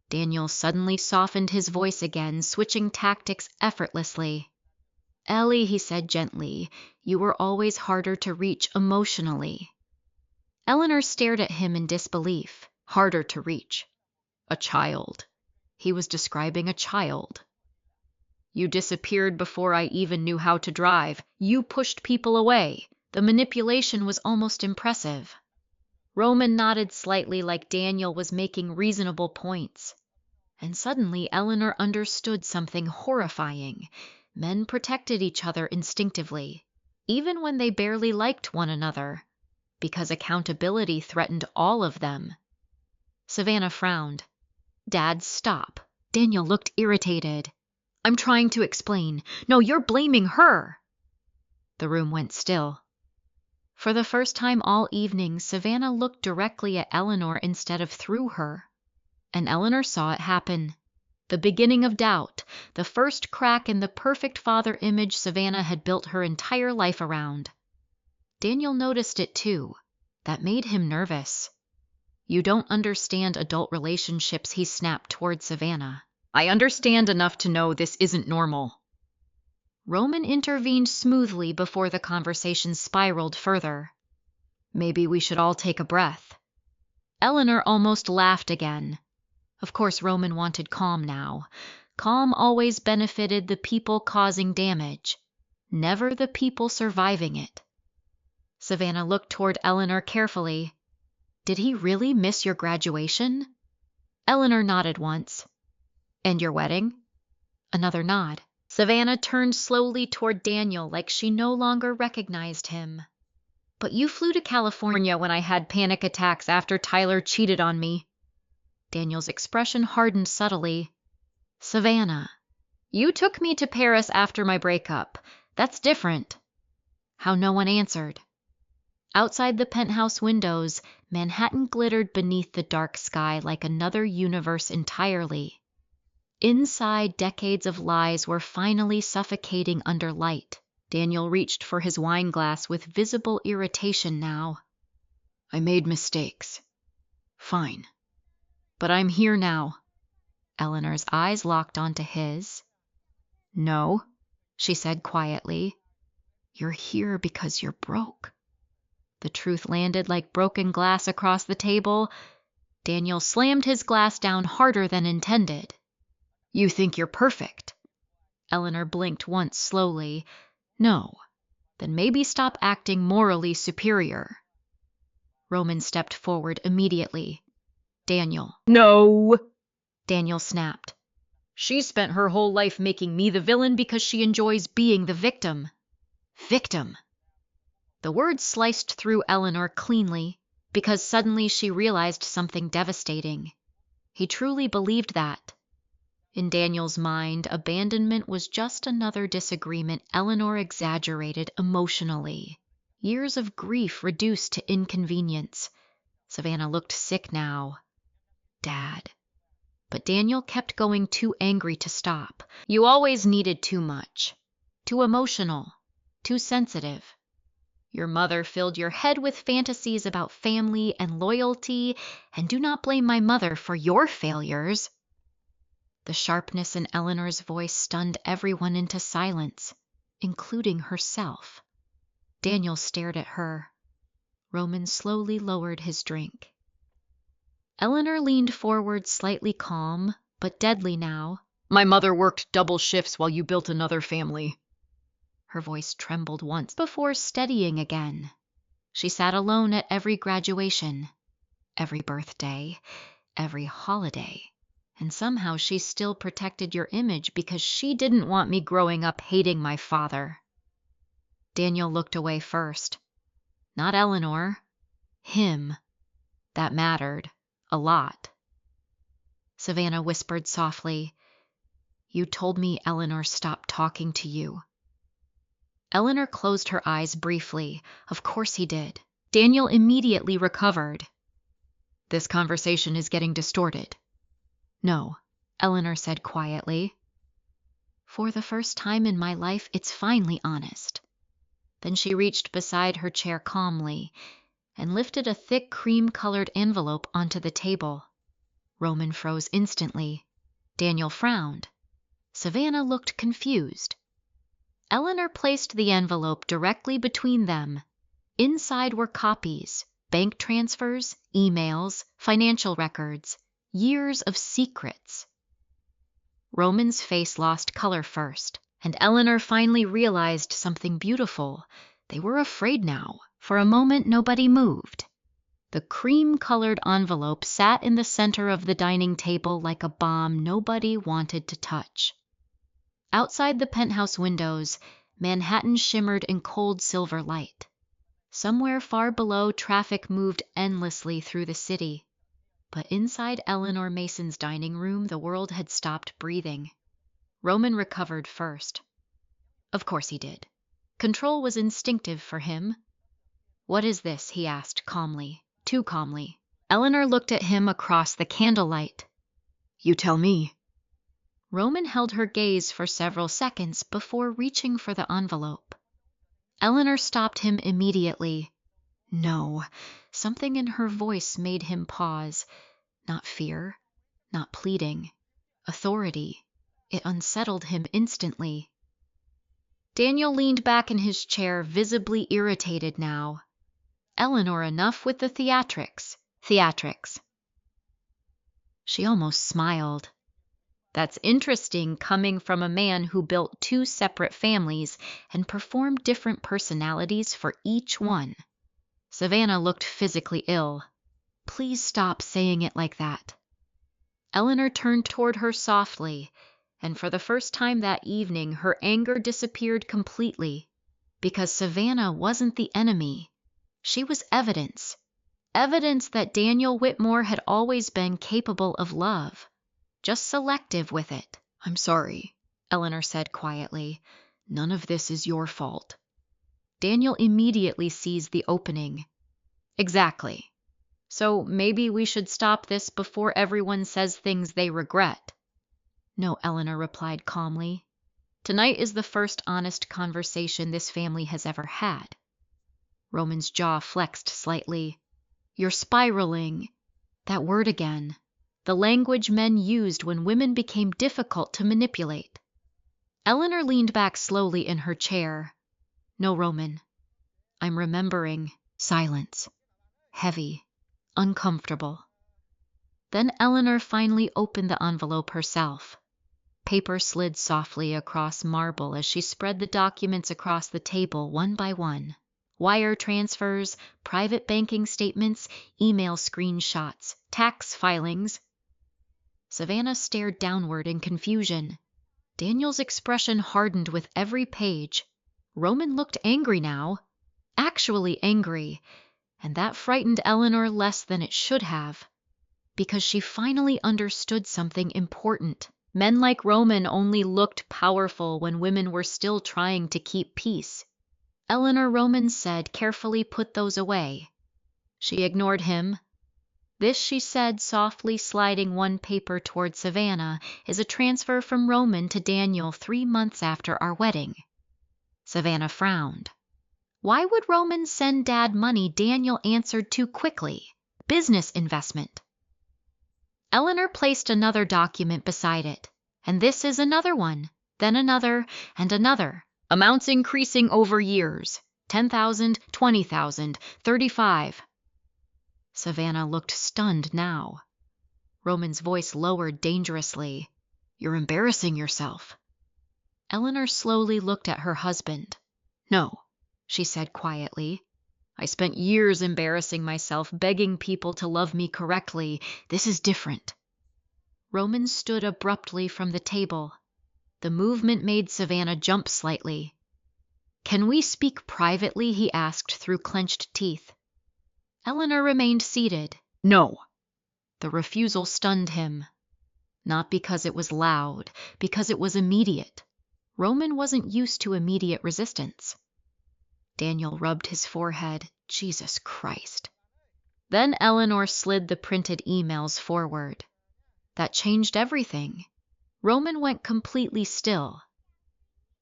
Daniel suddenly softened his voice again, switching tactics effortlessly. Ellie, he said gently, you were always harder to reach emotionally. Eleanor stared at him in disbelief. Harder to reach. A child. He was describing a child. You disappeared before I even knew how to drive. You pushed people away. The manipulation was almost impressive. Roman nodded slightly like Daniel was making reasonable points. And suddenly Eleanor understood something horrifying. Men protected each other instinctively, even when they barely liked one another, because accountability threatened all of them. Savannah frowned. Dad, stop. Daniel looked irritated. I'm trying to explain. No, you're blaming her. The room went still. For the first time all evening, Savannah looked directly at Eleanor instead of through her. And Eleanor saw it happen. The beginning of doubt, the first crack in the perfect father image Savannah had built her entire life around. Daniel noticed it too. That made him nervous. You don't understand adult relationships, he snapped toward Savannah. I understand enough to know this isn't normal. Roman intervened smoothly before the conversation spiraled further. Maybe we should all take a breath. Eleanor almost laughed again. Of course, Roman wanted calm now. Calm always benefited the people causing damage, never the people surviving it. Savannah looked toward Eleanor carefully. Did he really miss your graduation? Eleanor nodded once. And your wedding? Another nod. Savannah turned slowly toward Daniel like she no longer recognized him. But you flew to California when I had panic attacks after Tyler cheated on me. Daniel's expression hardened subtly. Savannah, you took me to Paris after my breakup. That's different. How no one answered. Outside the penthouse windows, Manhattan glittered beneath the dark sky like another universe entirely. Inside, decades of lies were finally suffocating under light. Daniel reached for his wine glass with visible irritation now. I made mistakes. Fine. But I'm here now. Eleanor's eyes locked onto his. No, she said quietly. You're here because you're broke. The truth landed like broken glass across the table. Daniel slammed his glass down harder than intended. You think you're perfect. Eleanor blinked once slowly. No. Then maybe stop acting morally superior. Roman stepped forward immediately. Daniel. No! Daniel snapped. She spent her whole life making me the villain because she enjoys being the victim. Victim. The words sliced through Eleanor cleanly because suddenly she realized something devastating. He truly believed that. In Daniel's mind, abandonment was just another disagreement Eleanor exaggerated emotionally. Years of grief reduced to inconvenience. Savannah looked sick now. Dad. But Daniel kept going, too angry to stop. You always needed too much. Too emotional. Too sensitive. Your mother filled your head with fantasies about family and loyalty, and do not blame my mother for your failures. The sharpness in Eleanor's voice stunned everyone into silence, including herself. Daniel stared at her. Roman slowly lowered his drink. Eleanor leaned forward, slightly calm, but deadly now. My mother worked double shifts while you built another family. Her voice trembled once before steadying again. She sat alone at every graduation, every birthday, every holiday. And somehow she still protected your image because she didn't want me growing up hating my father. Daniel looked away first. Not Eleanor. Him. That mattered. A lot. Savannah whispered softly. You told me Eleanor stopped talking to you. Eleanor closed her eyes briefly. Of course he did. Daniel immediately recovered. This conversation is getting distorted. No, Eleanor said quietly. For the first time in my life, it's finally honest. Then she reached beside her chair calmly and lifted a thick cream-colored envelope onto the table. Roman froze instantly. Daniel frowned. Savannah looked confused. Eleanor placed the envelope directly between them. Inside were copies, bank transfers, emails, financial records. Years of secrets. Roman's face lost color first, and Eleanor finally realized something beautiful. They were afraid now. For a moment, nobody moved. The cream-colored envelope sat in the center of the dining table like a bomb nobody wanted to touch. Outside the penthouse windows, Manhattan shimmered in cold silver light. Somewhere far below, traffic moved endlessly through the city. But inside Eleanor Mason's dining room, the world had stopped breathing. Roman recovered first. Of course he did. Control was instinctive for him. What is this? He asked calmly, too calmly. Eleanor looked at him across the candlelight. You tell me. Roman held her gaze for several seconds before reaching for the envelope. Eleanor stopped him immediately. No. Something in her voice made him pause. Not fear, not pleading. Authority. It unsettled him instantly. Daniel leaned back in his chair, visibly irritated now. Eleanor, enough with the theatrics. Theatrics. She almost smiled. That's interesting coming from a man who built 2 separate families and performed different personalities for each one. Savannah looked physically ill. Please stop saying it like that. Eleanor turned toward her softly, and for the first time that evening her anger disappeared completely, because Savannah wasn't the enemy. She was evidence. Evidence that Daniel Whitmore had always been capable of love, just selective with it. "I'm sorry," Eleanor said quietly. "None of this is your fault." Daniel immediately seized the opening. "Exactly. So maybe we should stop this before everyone says things they regret." "No," Eleanor replied calmly. "Tonight is the first honest conversation this family has ever had." Roman's jaw flexed slightly. "You're spiraling." That word again. The language men used when women became difficult to manipulate. Eleanor leaned back slowly in her chair. "No, Roman. I'm remembering." Silence. Heavy. Uncomfortable. Then Eleanor finally opened the envelope herself. Paper slid softly across marble as she spread the documents across the table one by one. Wire transfers, private banking statements, email screenshots, tax filings. Savannah stared downward in confusion. Daniel's expression hardened with every page. Roman looked angry now. Actually angry. And that frightened Eleanor less than it should have, because she finally understood something important. Men like Roman only looked powerful when women were still trying to keep peace. "Eleanor," Roman said, "carefully put those away." She ignored him. "This," she said, softly sliding one paper toward Savannah, "is a transfer from Roman to Daniel 3 months after our wedding." Savannah frowned. Why would Roman send Dad money? Daniel answered too quickly. "Business investment." Eleanor placed another document beside it. "And this is another one, then another, and another. Amounts increasing over years. 10,000, 20,000, 35. Savannah looked stunned now. Roman's voice lowered dangerously. "You're embarrassing yourself." Eleanor slowly looked at her husband. "No," she said quietly. "I spent years embarrassing myself, begging people to love me correctly. This is different." Roman stood abruptly from the table. The movement made Savannah jump slightly. "Can we speak privately?" he asked through clenched teeth. Eleanor remained seated. "No." The refusal stunned him. Not because it was loud, because it was immediate. Roman wasn't used to immediate resistance. Daniel rubbed his forehead. Jesus Christ. Then Eleanor slid the printed emails forward. That changed everything. Roman went completely still.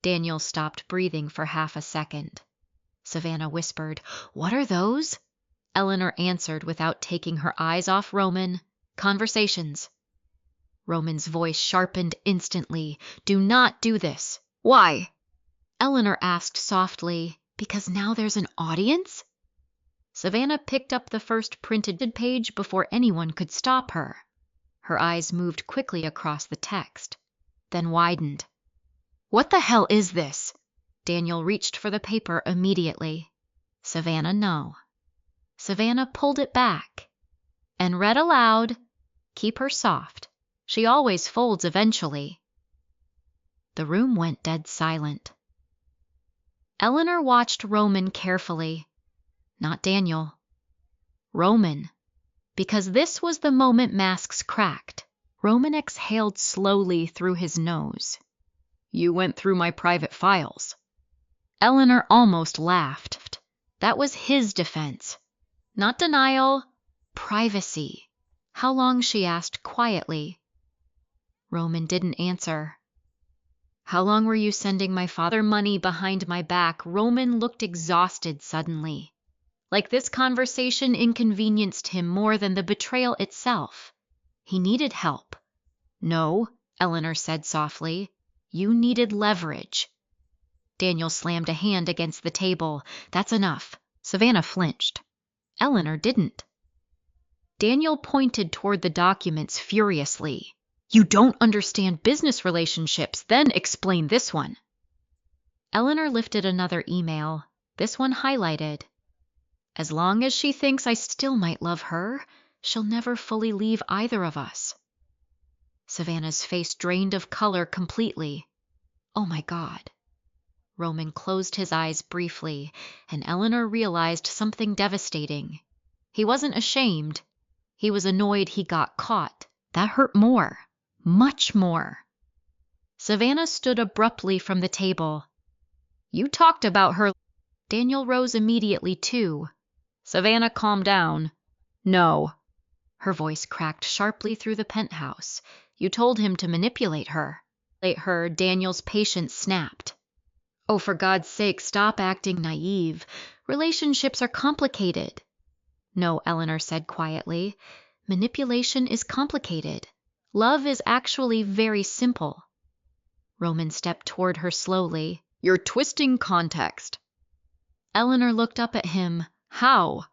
Daniel stopped breathing for half a second. Savannah whispered, "What are those?" Eleanor answered without taking her eyes off Roman. "Conversations." Roman's voice sharpened instantly. "Do not do this." "Why?" Eleanor asked softly. "Because now there's an audience?" Savannah picked up the first printed page before anyone could stop her. Her eyes moved quickly across the text, then widened. "What the hell is this?" Daniel reached for the paper immediately. "Savannah, no." Savannah pulled it back and read aloud, "Keep her soft. She always folds eventually." The room went dead silent. Eleanor watched Roman carefully. Not Daniel. Roman. Because this was the moment masks cracked. Roman exhaled slowly through his nose. "You went through my private files." Eleanor almost laughed. That was his defense. Not denial. Privacy. "How long?" she asked quietly. Roman didn't answer. "How long were you sending my father money behind my back?" Roman looked exhausted suddenly. Like this conversation inconvenienced him more than the betrayal itself. He needed help. "No," Eleanor said softly. "You needed leverage." Daniel slammed a hand against the table. That's enough. Savannah flinched. Eleanor didn't. Daniel pointed toward the documents furiously. You don't understand business relationships, then explain this one. Eleanor lifted another email, this one highlighted. As long as she thinks I still might love her, she'll never fully leave either of us. Savannah's face drained of color completely. Oh my God. Roman closed his eyes briefly, and Eleanor realized something devastating. He wasn't ashamed. He was annoyed he got caught. That hurt more. Much more. Savannah stood abruptly from the table. You talked about her. Daniel rose immediately, too. Savannah, calm down. No. Her voice cracked sharply through the penthouse. You told him to manipulate her. Daniel's patience snapped. Oh, for God's sake, stop acting naive. Relationships are complicated. No, Eleanor said quietly. Manipulation is complicated. Love is actually very simple. Roman stepped toward her slowly. You're twisting context. Eleanor looked up at him. How?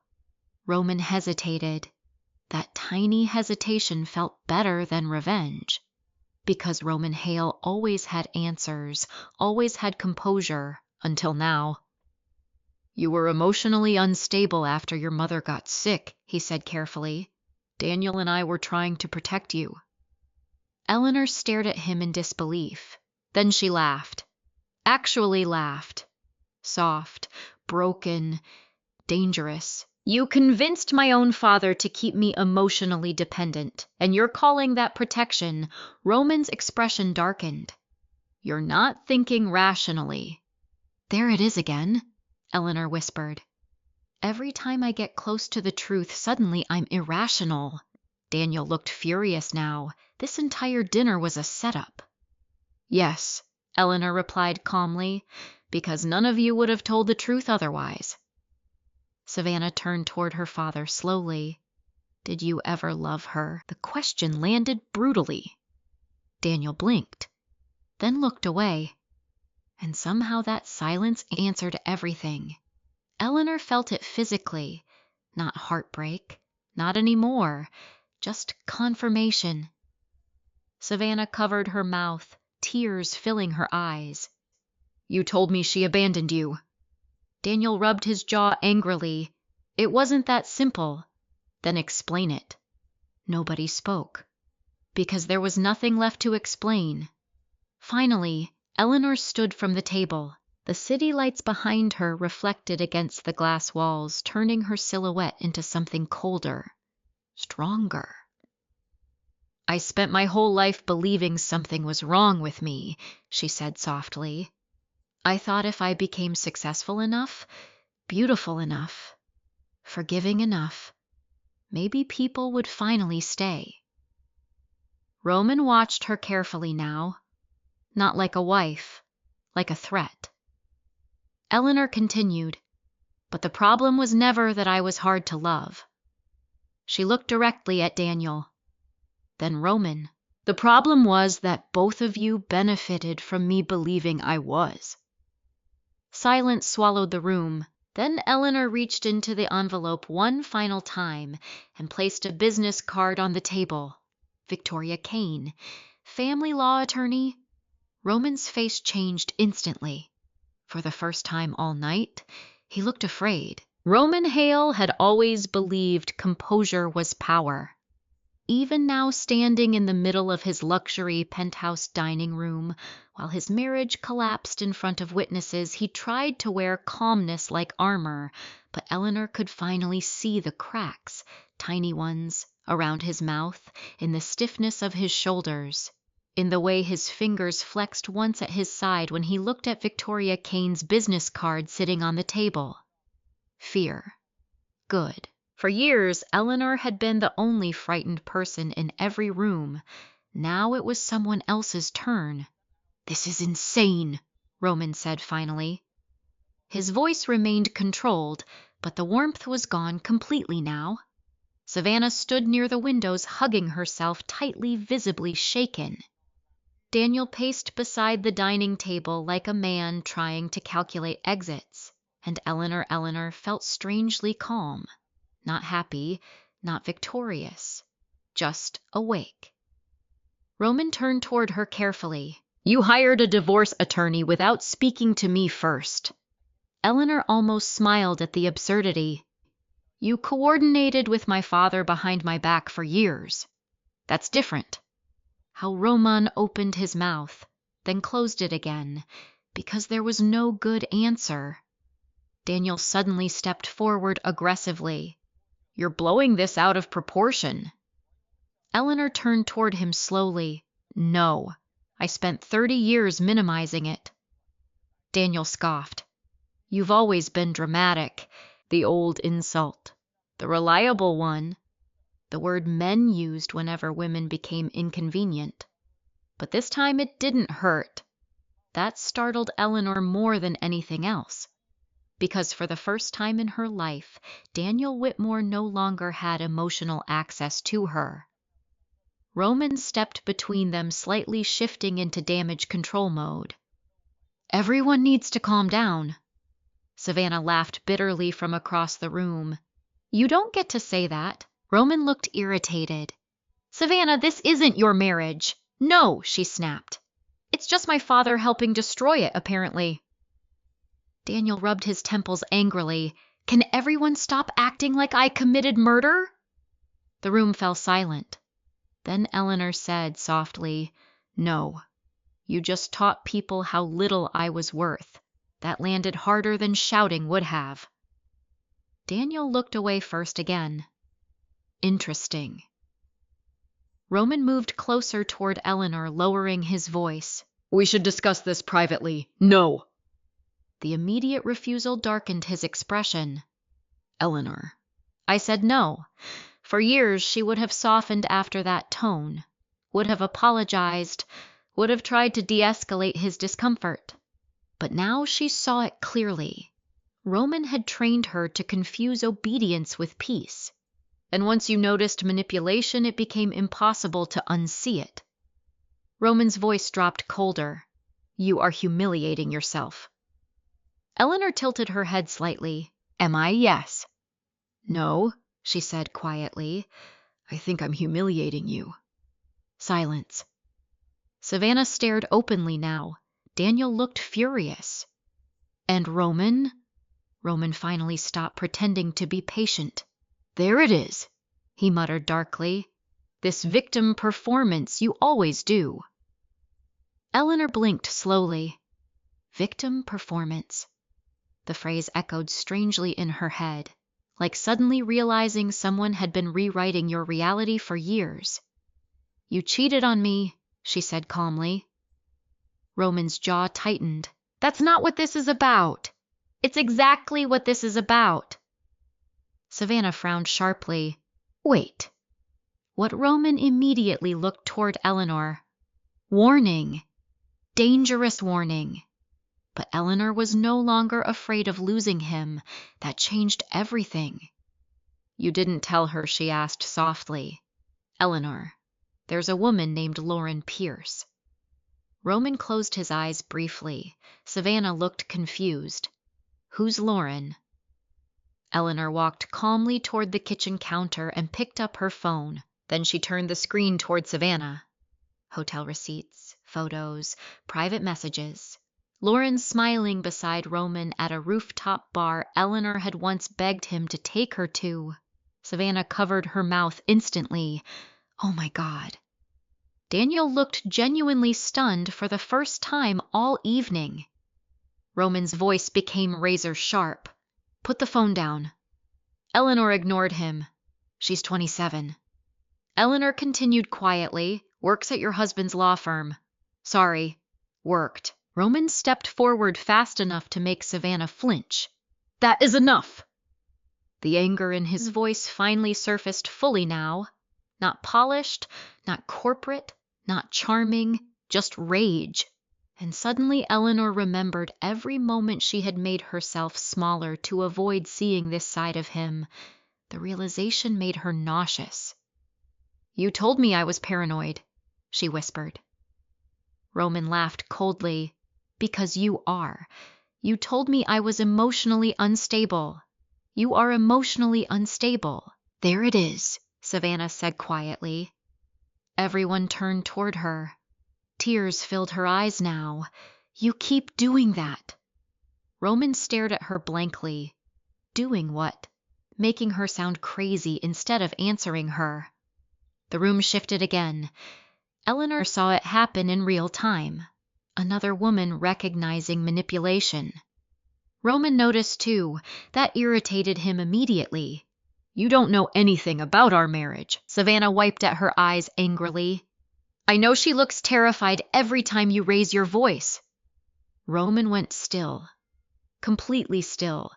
Roman hesitated. That tiny hesitation felt better than revenge. Because Roman Hale always had answers, always had composure, until now. You were emotionally unstable after your mother got sick, he said carefully. Daniel and I were trying to protect you. Eleanor stared at him in disbelief. Then she laughed. Actually laughed. Soft, broken, dangerous. You convinced my own father to keep me emotionally dependent, and you're calling that protection. Roman's expression darkened. You're not thinking rationally. There it is again, Eleanor whispered. Every time I get close to the truth, suddenly I'm irrational. Daniel looked furious now. This entire dinner was a setup. Yes, Eleanor replied calmly, because none of you would have told the truth otherwise. Savannah turned toward her father slowly. Did you ever love her? The question landed brutally. Daniel blinked, then looked away. And somehow that silence answered everything. Eleanor felt it physically, not heartbreak, not anymore, just confirmation. Savannah covered her mouth, tears filling her eyes. You told me she abandoned you. Daniel rubbed his jaw angrily. It wasn't that simple. Then explain it. Nobody spoke, because there was nothing left to explain. Finally, Eleanor stood from the table. The city lights behind her reflected against the glass walls, turning her silhouette into something colder, stronger. I spent my whole life believing something was wrong with me, she said softly. I thought if I became successful enough, beautiful enough, forgiving enough, maybe people would finally stay. Roman watched her carefully now, not like a wife, like a threat. Eleanor continued, but the problem was never that I was hard to love. She looked directly at Daniel. Then Roman, the problem was that both of you benefited from me believing I was. Silence swallowed the room. Then Eleanor reached into the envelope one final time and placed a business card on the table. Victoria Kane, family law attorney. Roman's face changed instantly. For the first time all night, he looked afraid. Roman Hale had always believed composure was power. Even now, standing in the middle of his luxury penthouse dining room, while his marriage collapsed in front of witnesses, he tried to wear calmness like armor, but Eleanor could finally see the cracks, tiny ones, around his mouth, in the stiffness of his shoulders, in the way his fingers flexed once at his side when he looked at Victoria Kane's business card sitting on the table. Fear. Good. For years, Eleanor had been the only frightened person in every room. Now it was someone else's turn. This is insane, Roman said finally. His voice remained controlled, but the warmth was gone completely now. Savannah stood near the windows, hugging herself tightly, visibly shaken. Daniel paced beside the dining table like a man trying to calculate exits, and Eleanor felt strangely calm, not happy, not victorious, just awake. Roman turned toward her carefully. "You hired a divorce attorney without speaking to me first." Eleanor almost smiled at the absurdity. "You coordinated with my father behind my back for years. That's different." How Roman opened his mouth, then closed it again, because there was no good answer. Daniel suddenly stepped forward aggressively. "You're blowing this out of proportion." Eleanor turned toward him slowly. "No, I spent 30 years minimizing it." Daniel scoffed. "You've always been dramatic." The old insult. The reliable one. The word men used whenever women became inconvenient. But this time it didn't hurt. That startled Eleanor more than anything else, because for the first time in her life, Daniel Whitmore no longer had emotional access to her. Roman stepped between them, slightly shifting into damage control mode. "Everyone needs to calm down." Savannah laughed bitterly from across the room. "You don't get to say that." Roman looked irritated. "Savannah, this isn't your marriage." "No," she snapped. "It's just my father helping destroy it, apparently." Daniel rubbed his temples angrily. "Can everyone stop acting like I committed murder?" The room fell silent. Then Eleanor said softly, "No, you just taught people how little I was worth. That landed harder than shouting would have." Daniel looked away first again. "Interesting." Roman moved closer toward Eleanor, lowering his voice. "We should discuss this privately." "No." The immediate refusal darkened his expression. "Eleanor." I said no. For years she would have softened after that tone, would have apologized, would have tried to de-escalate his discomfort. But now she saw it clearly. Roman had trained her to confuse obedience with peace. And once you noticed manipulation, it became impossible to unsee it. Roman's voice dropped colder. "You are humiliating yourself." Eleanor tilted her head slightly. "Am I?" "Yes." "No," she said quietly. "I think I'm humiliating you." Silence. Savannah stared openly now. Daniel looked furious. "And Roman?" Roman finally stopped pretending to be patient. "There it is," he muttered darkly. "This victim performance you always do." Eleanor blinked slowly. Victim performance. The phrase echoed strangely in her head, like suddenly realizing someone had been rewriting your reality for years. "You cheated on me," she said calmly. Roman's jaw tightened. "That's not what this is about." "It's exactly what this is about." Savannah frowned sharply. "Wait." What Roman immediately looked toward Eleanor. Warning. Dangerous warning. But Eleanor was no longer afraid of losing him. That changed everything. "You didn't tell her," she asked softly. "Eleanor, there's a woman named Lauren Pierce." Roman closed his eyes briefly. Savannah looked confused. "Who's Lauren?" Eleanor walked calmly toward the kitchen counter and picked up her phone. Then she turned the screen toward Savannah. Hotel receipts, photos, private messages. Lauren smiling beside Roman at a rooftop bar Eleanor had once begged him to take her to. Savannah covered her mouth instantly. Oh my God. Daniel looked genuinely stunned for the first time all evening. Roman's voice became razor sharp. "Put the phone down." Eleanor ignored him. "She's 27. Eleanor continued quietly. "Works at your husband's law firm." "Sorry." "Worked." Roman stepped forward fast enough to make Savannah flinch. "That is enough." The anger in his voice finally surfaced fully now. Not polished, not corporate, not charming, just rage. And suddenly Eleanor remembered every moment she had made herself smaller to avoid seeing this side of him. The realization made her nauseous. "You told me I was paranoid," she whispered. Roman laughed coldly. Because you are. You told me I was emotionally unstable. You are emotionally unstable. There it is, Savannah said quietly. Everyone turned toward her. Tears filled her eyes now. You keep doing that. Roman stared at her blankly. Doing what? Making her sound crazy instead of answering her. The room shifted again. Eleanor saw it happen in real time. Another woman recognizing manipulation. Roman noticed too. That irritated him immediately. You don't know anything about our marriage. Savannah wiped at her eyes angrily. I know she looks terrified every time you raise your voice. Roman went still. Completely still.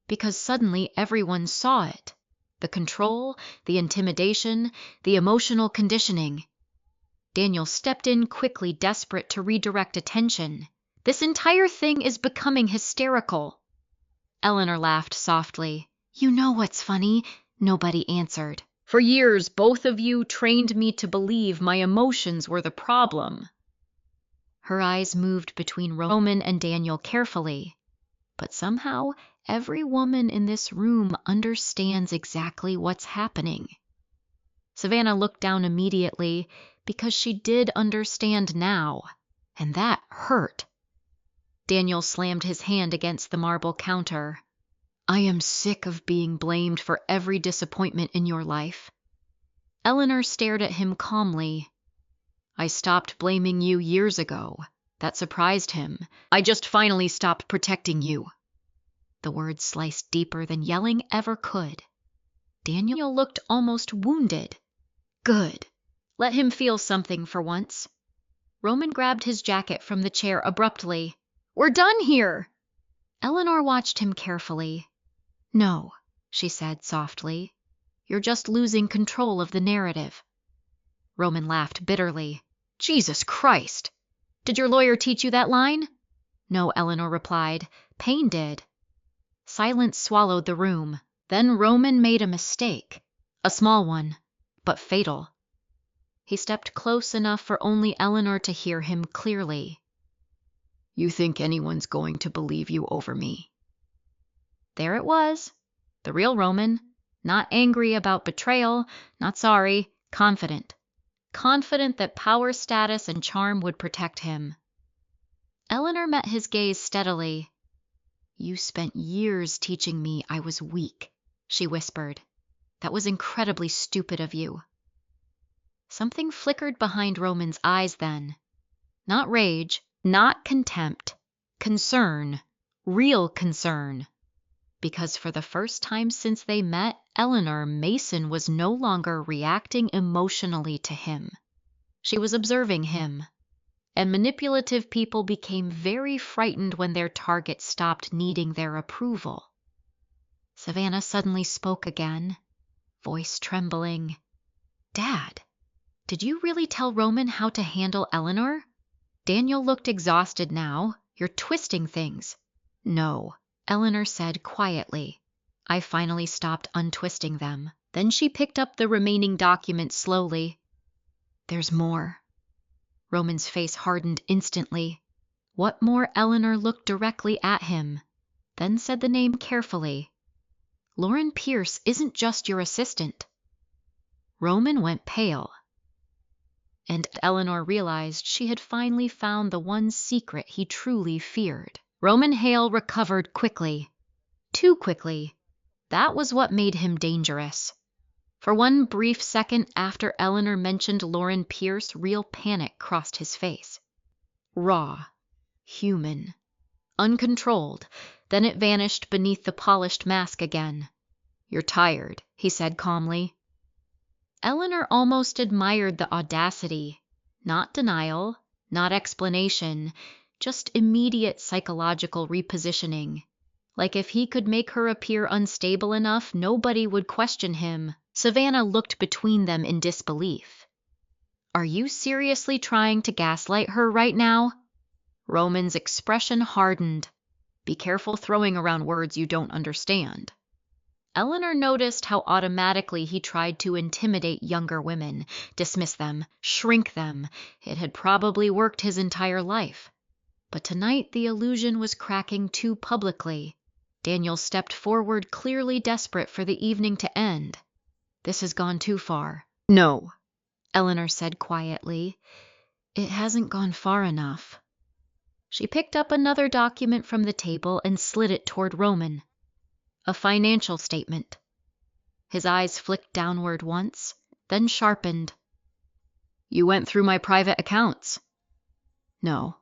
Because suddenly everyone saw it. The control, the intimidation, the emotional conditioning. Daniel stepped in quickly, desperate to redirect attention. This entire thing is becoming hysterical. Eleanor laughed softly. You know what's funny? Nobody answered. For years, both of you trained me to believe my emotions were the problem. Her eyes moved between Roman and Daniel carefully. But somehow, every woman in this room understands exactly what's happening. Savannah looked down immediately because she did understand now, and that hurt. Daniel slammed his hand against the marble counter. I am sick of being blamed for every disappointment in your life. Eleanor stared at him calmly. I stopped blaming you years ago. That surprised him. I just finally stopped protecting you. The words sliced deeper than yelling ever could. Daniel looked almost wounded. Good. Let him feel something for once. Roman grabbed his jacket from the chair abruptly. We're done here! Eleanor watched him carefully. No, she said softly. You're just losing control of the narrative. Roman laughed bitterly. Jesus Christ! Did your lawyer teach you that line? No, Eleanor replied. Pain did. Silence swallowed the room. Then Roman made a mistake. A small one, but fatal. He stepped close enough for only Eleanor to hear him clearly. You think anyone's going to believe you over me? There it was. The real Roman. Not angry about betrayal, not sorry, confident. Confident that power, status, and charm would protect him. Eleanor met his gaze steadily. You spent years teaching me I was weak, she whispered. That was incredibly stupid of you. Something flickered behind Roman's eyes then. Not rage, not contempt. Concern. Real concern. Because for the first time since they met, Eleanor Mason was no longer reacting emotionally to him. She was observing him. And manipulative people became very frightened when their target stopped needing their approval. Savannah suddenly spoke again, voice trembling. Dad, did you really tell Roman how to handle Eleanor? Daniel looked exhausted now. You're twisting things. No, Eleanor said quietly. I finally stopped untwisting them. Then she picked up the remaining documents slowly. There's more. Roman's face hardened instantly. What more? Eleanor looked directly at him, then said the name carefully. Lauren Pierce isn't just your assistant. Roman went pale. And Eleanor realized she had finally found the one secret he truly feared. Roman Hale recovered quickly. Too quickly. That was what made him dangerous. For one brief second after Eleanor mentioned Lauren Pierce, real panic crossed his face. Raw. Human. Uncontrolled. Then it vanished beneath the polished mask again. You're tired, he said calmly. Eleanor almost admired the audacity. Not denial, not explanation, just immediate psychological repositioning. Like if he could make her appear unstable enough, nobody would question him. Savannah looked between them in disbelief. Are you seriously trying to gaslight her right now? Roman's expression hardened. Be careful throwing around words you don't understand. Eleanor noticed how automatically he tried to intimidate younger women, dismiss them, shrink them. It had probably worked his entire life. But tonight the illusion was cracking too publicly. Daniel stepped forward, clearly desperate for the evening to end. "This has gone too far." "No," Eleanor said quietly. "It hasn't gone far enough." She picked up another document from the table and slid it toward Roman. A financial statement. His eyes flicked downward once, then sharpened. "You went through my private accounts." "No,"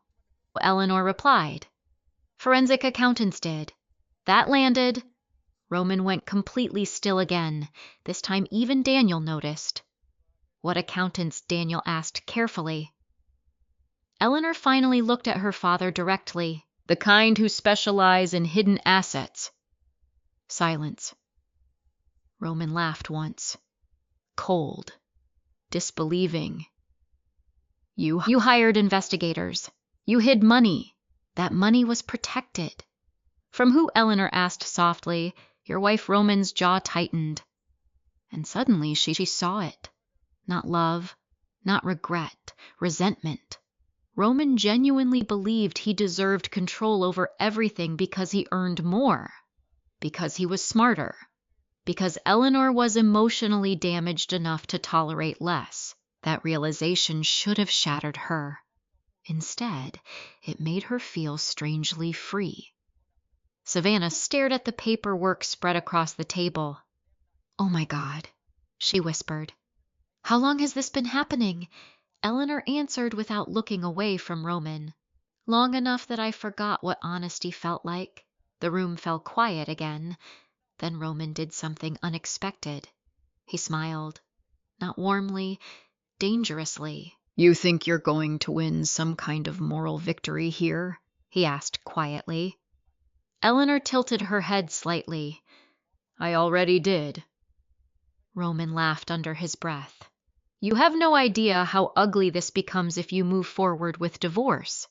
Eleanor replied. "Forensic accountants did. That landed." Roman went completely still again. This time even Daniel noticed. "What accountants?" Daniel asked carefully. Eleanor finally looked at her father directly. "The kind who specialize in hidden assets." Silence. Roman laughed once. Cold. Disbelieving. You hired investigators. You hid money. That money was protected." "From who?" Eleanor asked softly. Your wife Roman's jaw tightened. And suddenly she saw it. Not love, not regret, resentment. Roman genuinely believed he deserved control over everything because he earned more, because he was smarter, because Eleanor was emotionally damaged enough to tolerate less. That realization should have shattered her. Instead, it made her feel strangely free. Savannah stared at the paperwork spread across the table. "Oh my God," she whispered. "How long has this been happening?" Eleanor answered without looking away from Roman. "Long enough that I forgot what honesty felt like." The room fell quiet again. Then Roman did something unexpected. He smiled. Not warmly, dangerously. "You think you're going to win some kind of moral victory here?" he asked quietly. Eleanor tilted her head slightly. "I already did." Roman laughed under his breath. "You have no idea how ugly this becomes if you move forward with divorce."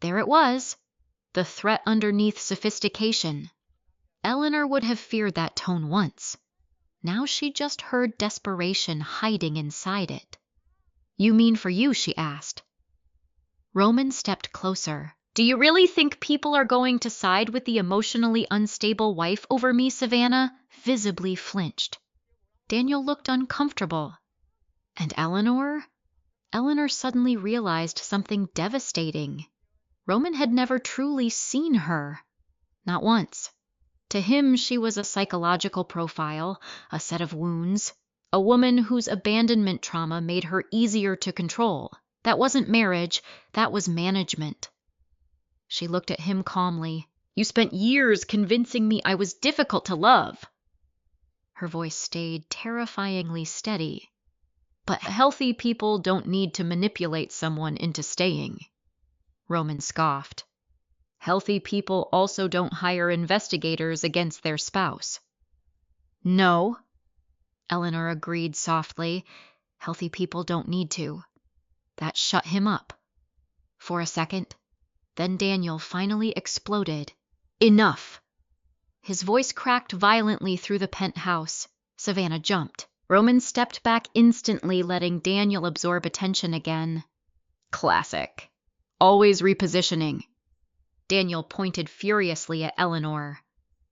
There it was, the threat underneath sophistication. Eleanor would have feared that tone once. Now she just heard desperation hiding inside it. "You mean for you?" she asked. Roman stepped closer. "Do you really think people are going to side with the emotionally unstable wife over me?" Savannah visibly flinched. Daniel looked uncomfortable. And Eleanor? Eleanor suddenly realized something devastating. Roman had never truly seen her. Not once. To him, she was a psychological profile, a set of wounds, a woman whose abandonment trauma made her easier to control. That wasn't marriage, that was management. She looked at him calmly. "You spent years convincing me I was difficult to love." Her voice stayed terrifyingly steady. "But healthy people don't need to manipulate someone into staying." Roman scoffed. "Healthy people also don't hire investigators against their spouse." "No," Eleanor agreed softly. "Healthy people don't need to." That shut him up. For a second. Then Daniel finally exploded. "Enough!" His voice cracked violently through the penthouse. Savannah jumped. Roman stepped back instantly, letting Daniel absorb attention again. Classic. Always repositioning. Daniel pointed furiously at Eleanor.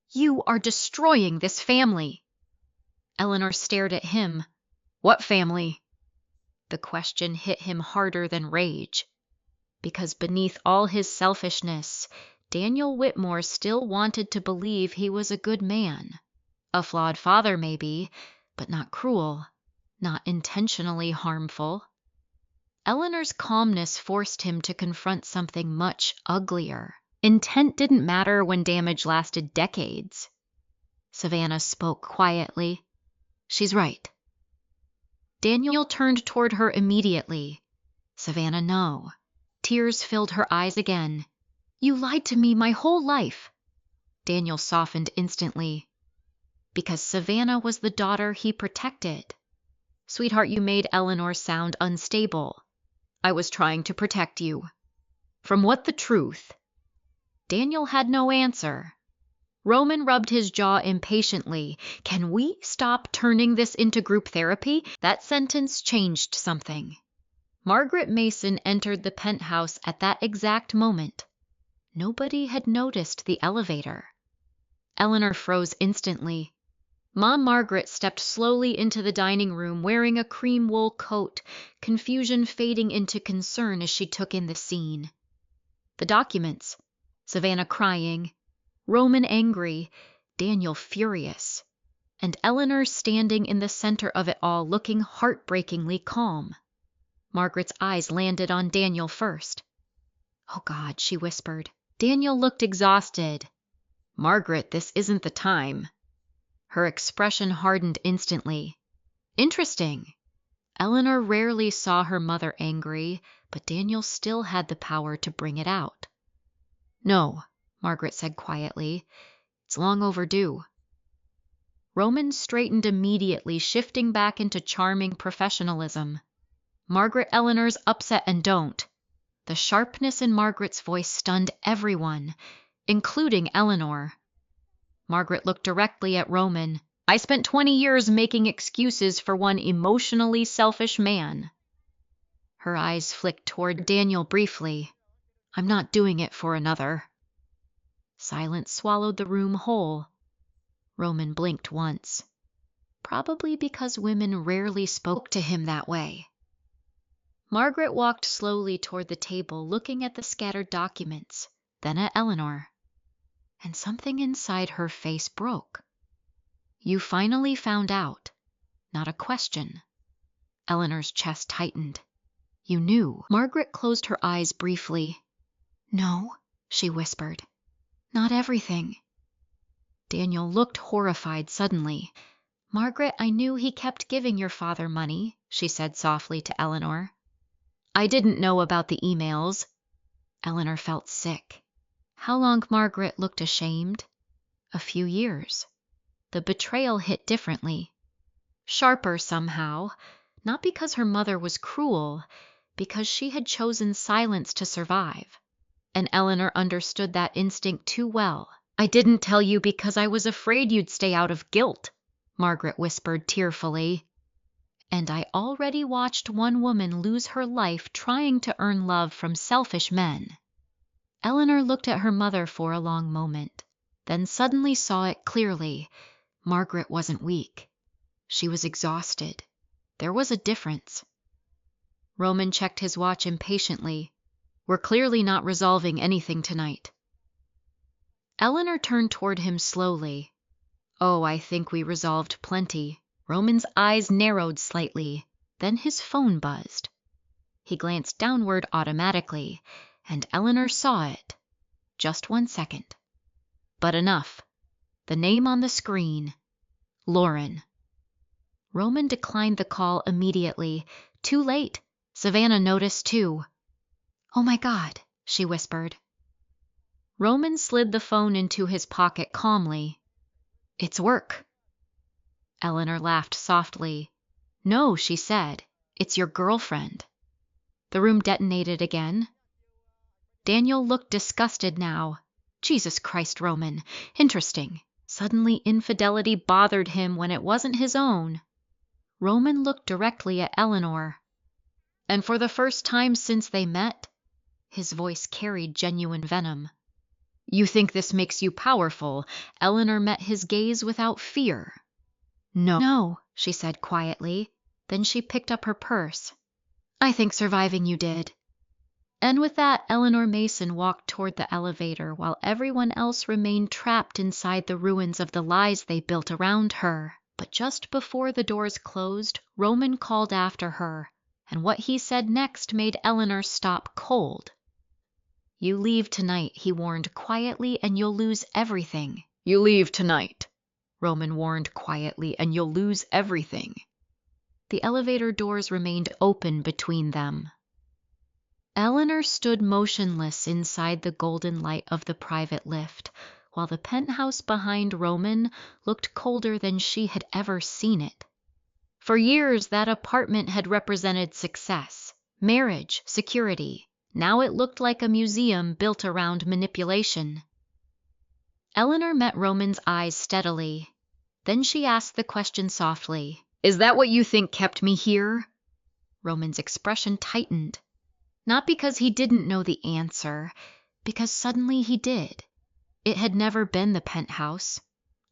"You are destroying this family." Eleanor stared at him. "What family?" The question hit him harder than rage. Because beneath all his selfishness, Daniel Whitmore still wanted to believe he was a good man. A flawed father, maybe, but not cruel, not intentionally harmful. Eleanor's calmness forced him to confront something much uglier. Intent didn't matter when damage lasted decades. Savannah spoke quietly. "She's right." Daniel turned toward her immediately. "Savannah, no." Tears filled her eyes again. "You lied to me my whole life." Daniel softened instantly. Because Savannah was the daughter he protected. "Sweetheart, you made Eleanor sound unstable." "I was trying to protect you." "From what? The truth?" Daniel had no answer. Roman rubbed his jaw impatiently. Can we stop turning this into group therapy? That sentence changed something. Margaret Mason entered the penthouse at that exact moment. Nobody had noticed the elevator. Eleanor froze instantly. Mom Margaret stepped slowly into the dining room wearing a cream wool coat, confusion fading into concern as she took in the scene. The documents, Savannah crying, Roman angry, Daniel furious, and Eleanor standing in the center of it all looking heartbreakingly calm. Margaret's eyes landed on Daniel first. "Oh God," she whispered. Daniel looked exhausted. "Margaret, this isn't the time." Her expression hardened instantly. Interesting. Eleanor rarely saw her mother angry, but Daniel still had the power to bring it out. "No," Margaret said quietly. "It's long overdue." Roman straightened immediately, shifting back into charming professionalism. "Margaret Eleanor's upset and don't." The sharpness in Margaret's voice stunned everyone, including Eleanor. Margaret looked directly at Roman. "I spent 20 years making excuses for one emotionally selfish man." Her eyes flicked toward Daniel briefly. "I'm not doing it for another." Silence swallowed the room whole. Roman blinked once. Probably because women rarely spoke to him that way. Margaret walked slowly toward the table, looking at the scattered documents, then at Eleanor. And something inside her face broke. "You finally found out." Not a question. Eleanor's chest tightened. "You knew." Margaret closed her eyes briefly. "No," she whispered. "Not everything." Daniel looked horrified suddenly. "Margaret, I knew he kept giving your father money," she said softly to Eleanor. "I didn't know about the emails." Eleanor felt sick. How long? Margaret looked ashamed. A few years. The betrayal hit differently. Sharper somehow, not because her mother was cruel, because she had chosen silence to survive. And Eleanor understood that instinct too well. "I didn't tell you because I was afraid you'd stay out of guilt," Margaret whispered tearfully. "And I already watched one woman lose her life trying to earn love from selfish men." Eleanor looked at her mother for a long moment, then suddenly saw it clearly. Margaret wasn't weak. She was exhausted. There was a difference. Roman checked his watch impatiently. "We're clearly not resolving anything tonight." Eleanor turned toward him slowly. "Oh, I think we resolved plenty." Roman's eyes narrowed slightly. Then his phone buzzed. He glanced downward automatically, and Eleanor saw it. Just 1 second. But enough. The name on the screen. Lauren. Roman declined the call immediately. Too late. Savannah noticed too. "Oh my God," she whispered. Roman slid the phone into his pocket calmly. "It's work." Eleanor laughed softly. "No," she said. "It's your girlfriend." The room detonated again. Daniel looked disgusted now. Jesus Christ, Roman. Interesting. Suddenly infidelity bothered him when it wasn't his own. Roman looked directly at Eleanor. And for the first time since they met, his voice carried genuine venom. "You think this makes you powerful?" Eleanor met his gaze without fear. No, she said quietly. Then she picked up her purse. "I think surviving you did." And with that, Eleanor Mason walked toward the elevator while everyone else remained trapped inside the ruins of the lies they built around her. But just before the doors closed, Roman called after her, and what he said next made Eleanor stop cold. "You leave tonight," he warned quietly, "and you'll lose everything." "You leave tonight," Roman warned quietly, "and you'll lose everything." The elevator doors remained open between them. Eleanor stood motionless inside the golden light of the private lift, while the penthouse behind Roman looked colder than she had ever seen it. For years, that apartment had represented success, marriage, security. Now it looked like a museum built around manipulation. Eleanor met Roman's eyes steadily. Then she asked the question softly. "Is that what you think kept me here?" Roman's expression tightened. Not because he didn't know the answer, because suddenly he did. It had never been the penthouse,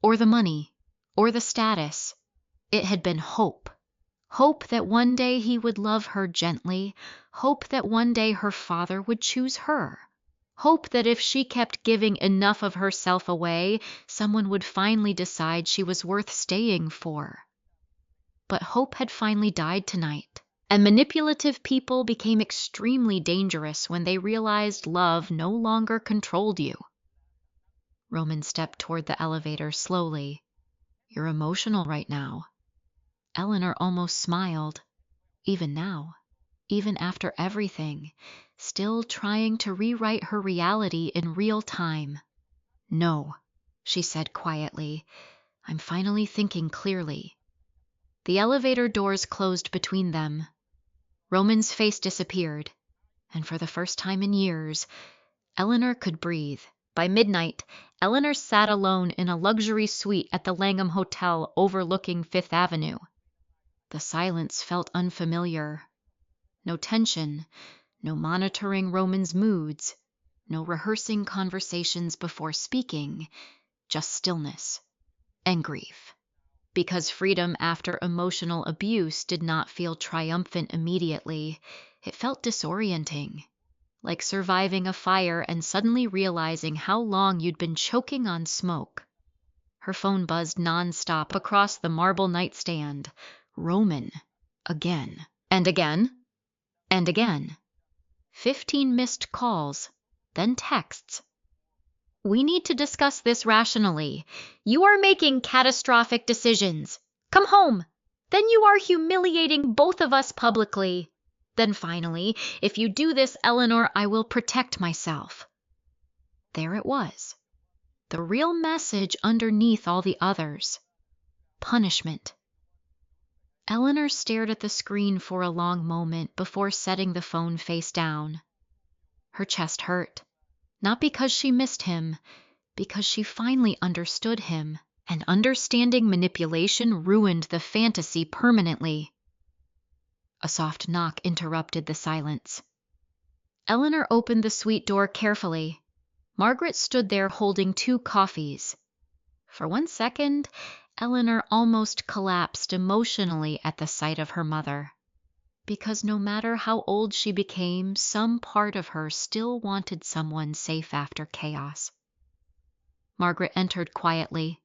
or the money, or the status. It had been hope. Hope that one day he would love her gently. Hope that one day her father would choose her. Hope that if she kept giving enough of herself away, someone would finally decide she was worth staying for. But hope had finally died tonight, and manipulative people became extremely dangerous when they realized love no longer controlled you. Roman stepped toward the elevator slowly. "You're emotional right now." Eleanor almost smiled. Even now, even after everything, still trying to rewrite her reality in real time. "No," she said quietly. "I'm finally thinking clearly." The elevator doors closed between them. Roman's face disappeared, and for the first time in years, Eleanor could breathe. By midnight, Eleanor sat alone in a luxury suite at the Langham Hotel overlooking Fifth Avenue. The silence felt unfamiliar. No tension, no monitoring Roman's moods, no rehearsing conversations before speaking, just stillness and grief. Because freedom after emotional abuse did not feel triumphant immediately, it felt disorienting, like surviving a fire and suddenly realizing how long you'd been choking on smoke. Her phone buzzed nonstop across the marble nightstand. Roman. Again. And again. And again. 15 missed calls, then texts. "We need to discuss this rationally. You are making catastrophic decisions. Come home. Then you are humiliating both of us publicly. Then finally, if you do this, Eleanor, I will protect myself." There it was. The real message underneath all the others. Punishment. Eleanor stared at the screen for a long moment before setting the phone face down. Her chest hurt, not because she missed him, because she finally understood him, and understanding manipulation ruined the fantasy permanently. A soft knock interrupted the silence. Eleanor opened the suite door carefully. Margaret stood there holding 2 coffees. For one second, Eleanor almost collapsed emotionally at the sight of her mother. Because no matter how old she became, some part of her still wanted someone safe after chaos. Margaret entered quietly.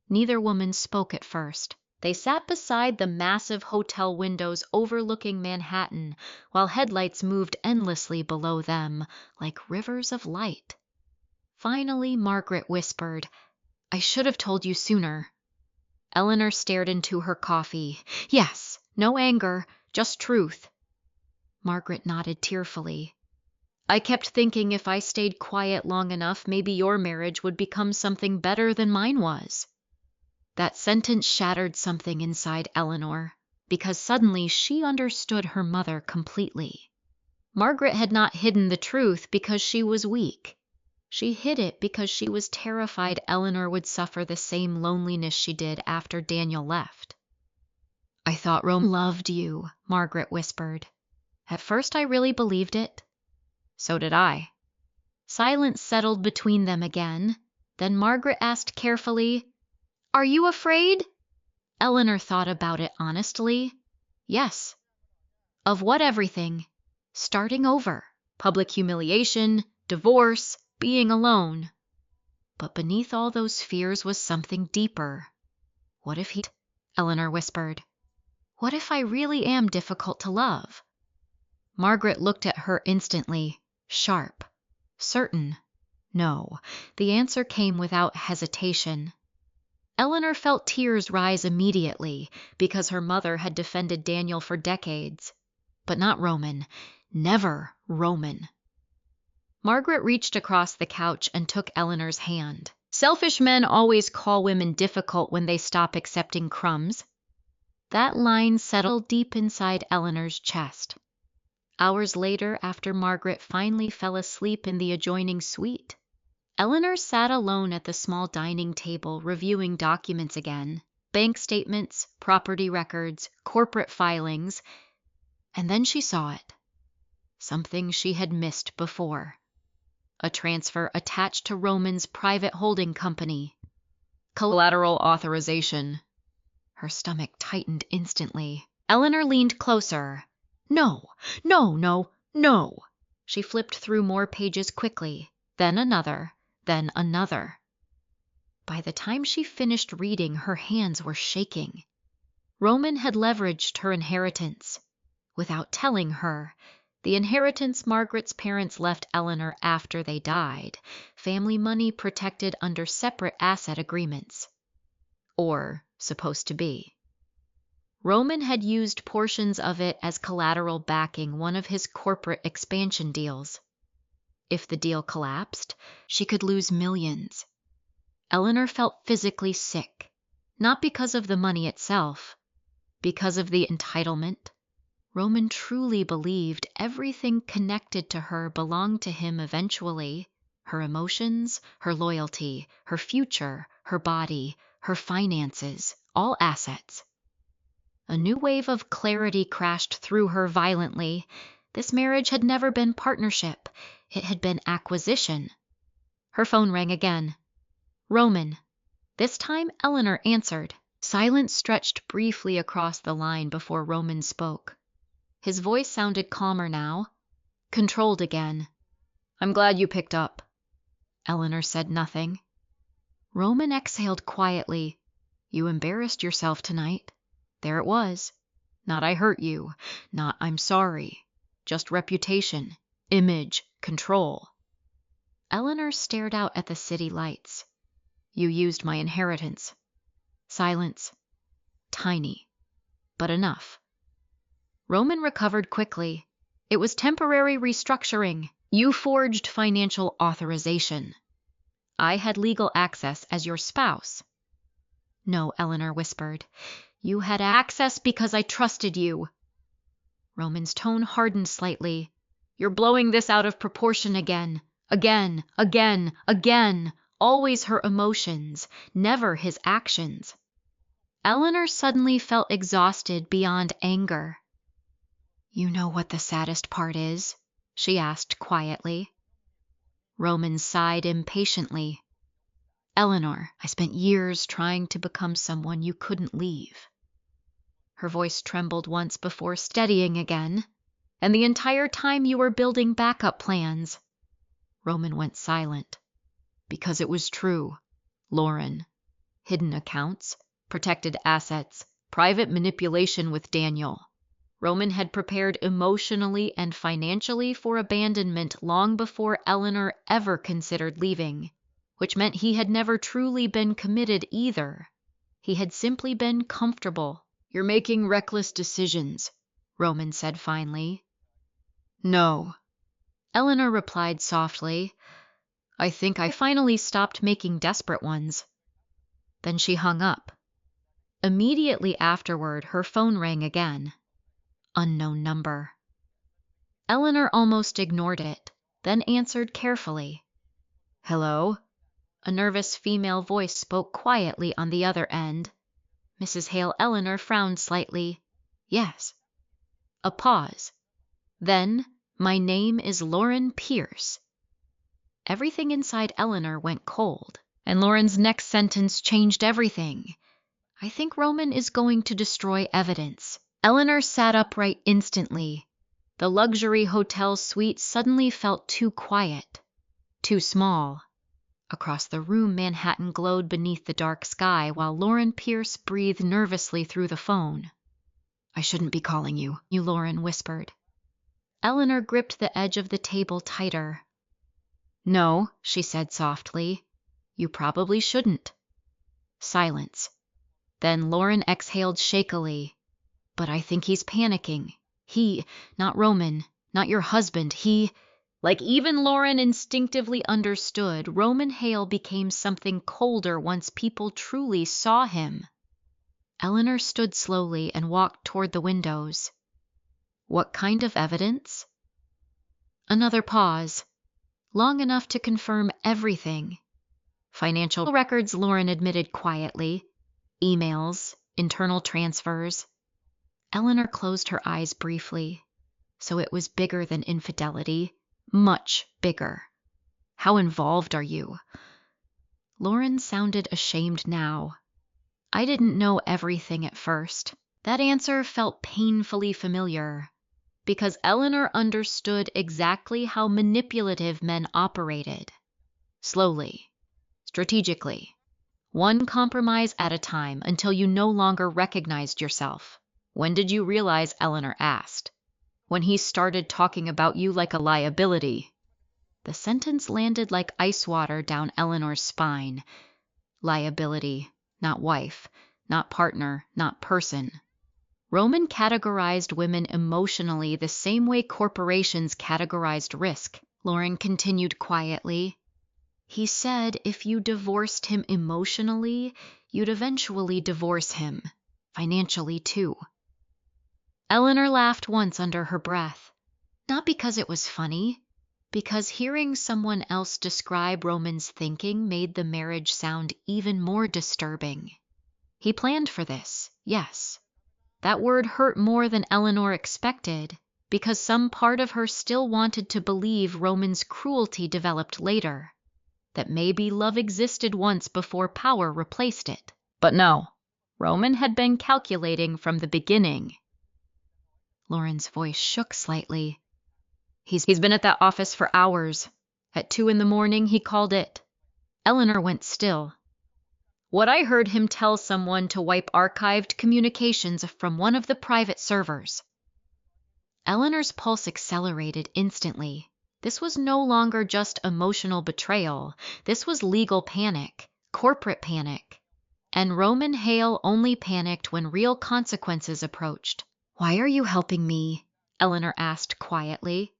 Neither woman spoke at first. They sat beside the massive hotel windows overlooking Manhattan, while headlights moved endlessly below them, like rivers of light. Finally, Margaret whispered, "I should have told you sooner." Eleanor stared into her coffee. "Yes, no anger, just truth." Margaret nodded tearfully. "I kept thinking if I stayed quiet long enough, maybe your marriage would become something better than mine was." That sentence shattered something inside Eleanor, because suddenly she understood her mother completely. Margaret had not hidden the truth because she was weak. She hid it because she was terrified Eleanor would suffer the same loneliness she did after Daniel left. "I thought Rome loved you," Margaret whispered. "At first I really believed it." "So did I." Silence settled between them again. Then Margaret asked carefully, "Are you afraid?" Eleanor thought about it honestly. Yes. Of what everything? Starting over. Public humiliation, divorce, being alone. But beneath all those fears was something deeper. "What if he..." Eleanor whispered. "What if I really am difficult to love?" Margaret looked at her instantly, sharp, certain. No, the answer came without hesitation. Eleanor felt tears rise immediately because her mother had defended Daniel for decades. But not Roman. Never Roman. Margaret reached across the couch and took Eleanor's hand. "Selfish men always call women difficult when they stop accepting crumbs." That line settled deep inside Eleanor's chest. Hours later, after Margaret finally fell asleep in the adjoining suite, Eleanor sat alone at the small dining table reviewing documents again, bank statements, property records, corporate filings, and then she saw it. Something she had missed before. A transfer attached to Roman's private holding company. Collateral authorization. Her stomach tightened instantly. Eleanor leaned closer. No, no, no, no. She flipped through more pages quickly, then another, then another. By the time she finished reading, her hands were shaking. Roman had leveraged her inheritance. Without telling her, the inheritance Margaret's parents left Eleanor after they died, family money protected under separate asset agreements. Or supposed to be. Roman had used portions of it as collateral backing one of his corporate expansion deals. If the deal collapsed, she could lose millions. Eleanor felt physically sick, not because of the money itself, because of the entitlement. Roman truly believed everything connected to her belonged to him eventually. Her emotions, her loyalty, her future, her body, her finances, all assets. A new wave of clarity crashed through her violently. This marriage had never been partnership. It had been acquisition. Her phone rang again. Roman. This time Eleanor answered. Silence stretched briefly across the line before Roman spoke. His voice sounded calmer now, controlled again. I'm glad you picked up. Eleanor said nothing. Roman exhaled quietly. You embarrassed yourself tonight. There it was. Not I hurt you, not I'm sorry. Just reputation, image, control. Eleanor stared out at the city lights. You used my inheritance. Silence. Tiny, but enough. Roman recovered quickly. It was temporary restructuring. You forged financial authorization. I had legal access as your spouse. No, Eleanor whispered. You had access because I trusted you. Roman's tone hardened slightly. You're blowing this out of proportion again. Again, again, again. Always her emotions, never his actions. Eleanor suddenly felt exhausted beyond anger. You know what the saddest part is? She asked quietly. Roman sighed impatiently. Eleanor, I spent years trying to become someone you couldn't leave. Her voice trembled once before steadying again. And the entire time you were building backup plans. Roman went silent. Because it was true. Lauren. Hidden accounts, protected assets, private manipulation with Daniel. Roman had prepared emotionally and financially for abandonment long before Eleanor ever considered leaving, which meant he had never truly been committed either. He had simply been comfortable. You're making reckless decisions, Roman said finally. No. Eleanor replied softly. I think I finally stopped making desperate ones. Then she hung up. Immediately afterward, her phone rang again. Unknown number. Eleanor almost ignored it, then answered carefully. Hello? A nervous female voice spoke quietly on the other end. Mrs. Hale Eleanor frowned slightly. Yes. A pause. Then, my name is Lauren Pierce. Everything inside Eleanor went cold, and Lauren's next sentence changed everything. I think Roman is going to destroy evidence. Eleanor sat upright instantly. The luxury hotel suite suddenly felt too quiet, too small. Across the room, Manhattan glowed beneath the dark sky while Lauren Pierce breathed nervously through the phone. I shouldn't be calling you, Lauren whispered. Eleanor gripped the edge of the table tighter. No, she said softly. You probably shouldn't. Silence. Then Lauren exhaled shakily. But I think he's panicking. He, not Roman, not your husband, he... Like even Lauren instinctively understood, Roman Hale became something colder once people truly saw him. Eleanor stood slowly and walked toward the windows. What kind of evidence? Another pause. long enough to confirm everything. Financial records, Lauren admitted quietly. Emails, internal transfers. Eleanor closed her eyes briefly. So it was bigger than infidelity. Much bigger. How involved are you? Lauren sounded ashamed now. I didn't know everything at first. That answer felt painfully familiar, because Eleanor understood exactly how manipulative men operated. Slowly, strategically, one compromise at a time until you no longer recognized yourself. When did you realize? Eleanor asked. When he started talking about you like a liability. The sentence landed like ice water down Eleanor's spine. Liability, not wife, not partner, not person. Roman categorized women emotionally the same way corporations categorized risk. Lauren continued quietly. He said if you divorced him emotionally, you'd eventually divorce him, financially too. Eleanor laughed once under her breath, not because it was funny, because hearing someone else describe Roman's thinking made the marriage sound even more disturbing. He planned for this, yes. That word hurt more than Eleanor expected, because some part of her still wanted to believe Roman's cruelty developed later, that maybe love existed once before power replaced it. But no, Roman had been calculating from the beginning. Lauren's voice shook slightly. He's been at that office for hours. At 2 a.m, he called it. Eleanor went still. What I heard him tell someone to wipe archived communications from one of the private servers. Eleanor's pulse accelerated instantly. This was no longer just emotional betrayal. This was legal panic, corporate panic. And Roman Hale only panicked when real consequences approached. Why are you helping me? Eleanor asked quietly.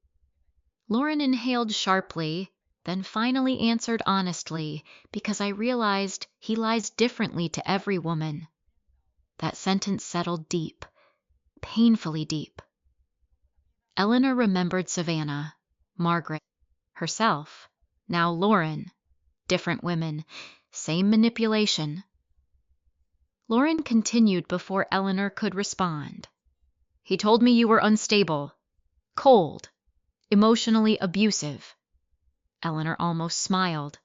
Lauren inhaled sharply, then finally answered honestly, because I realized he lies differently to every woman. That sentence settled deep, painfully deep. Eleanor remembered Savannah, Margaret, herself, now Lauren. Different women, same manipulation. Lauren continued before Eleanor could respond. He told me you were unstable, cold, emotionally abusive. Eleanor almost smiled.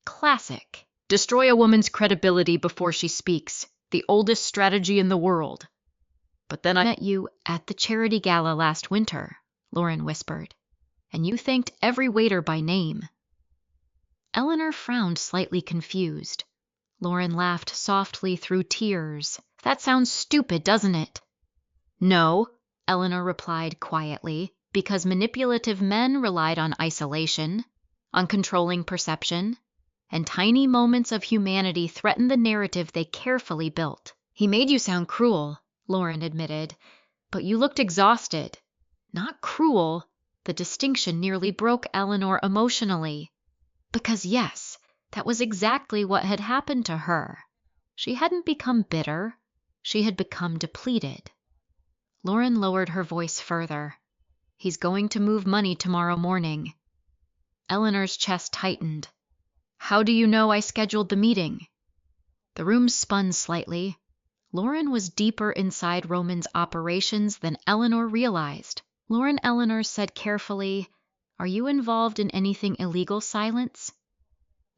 Classic. Destroy a woman's credibility before she speaks. The oldest strategy in the world. But then I met you at the charity gala last winter, Lauren whispered, and you thanked every waiter by name. Eleanor frowned, slightly confused. Lauren laughed softly through tears. That sounds stupid, doesn't it? No, Eleanor replied quietly, because manipulative men relied on isolation, on controlling perception, and tiny moments of humanity threatened the narrative they carefully built. He made you sound cruel, Lauren admitted, but you looked exhausted. Not cruel. The distinction nearly broke Eleanor emotionally. Because yes, that was exactly what had happened to her. She hadn't become bitter. She had become depleted. Lauren lowered her voice further. He's going to move money tomorrow morning. Eleanor's chest tightened. How do you know I scheduled the meeting? The room spun slightly. Lauren was deeper inside Roman's operations than Eleanor realized. Eleanor said carefully, Are you involved in anything illegal, Silence?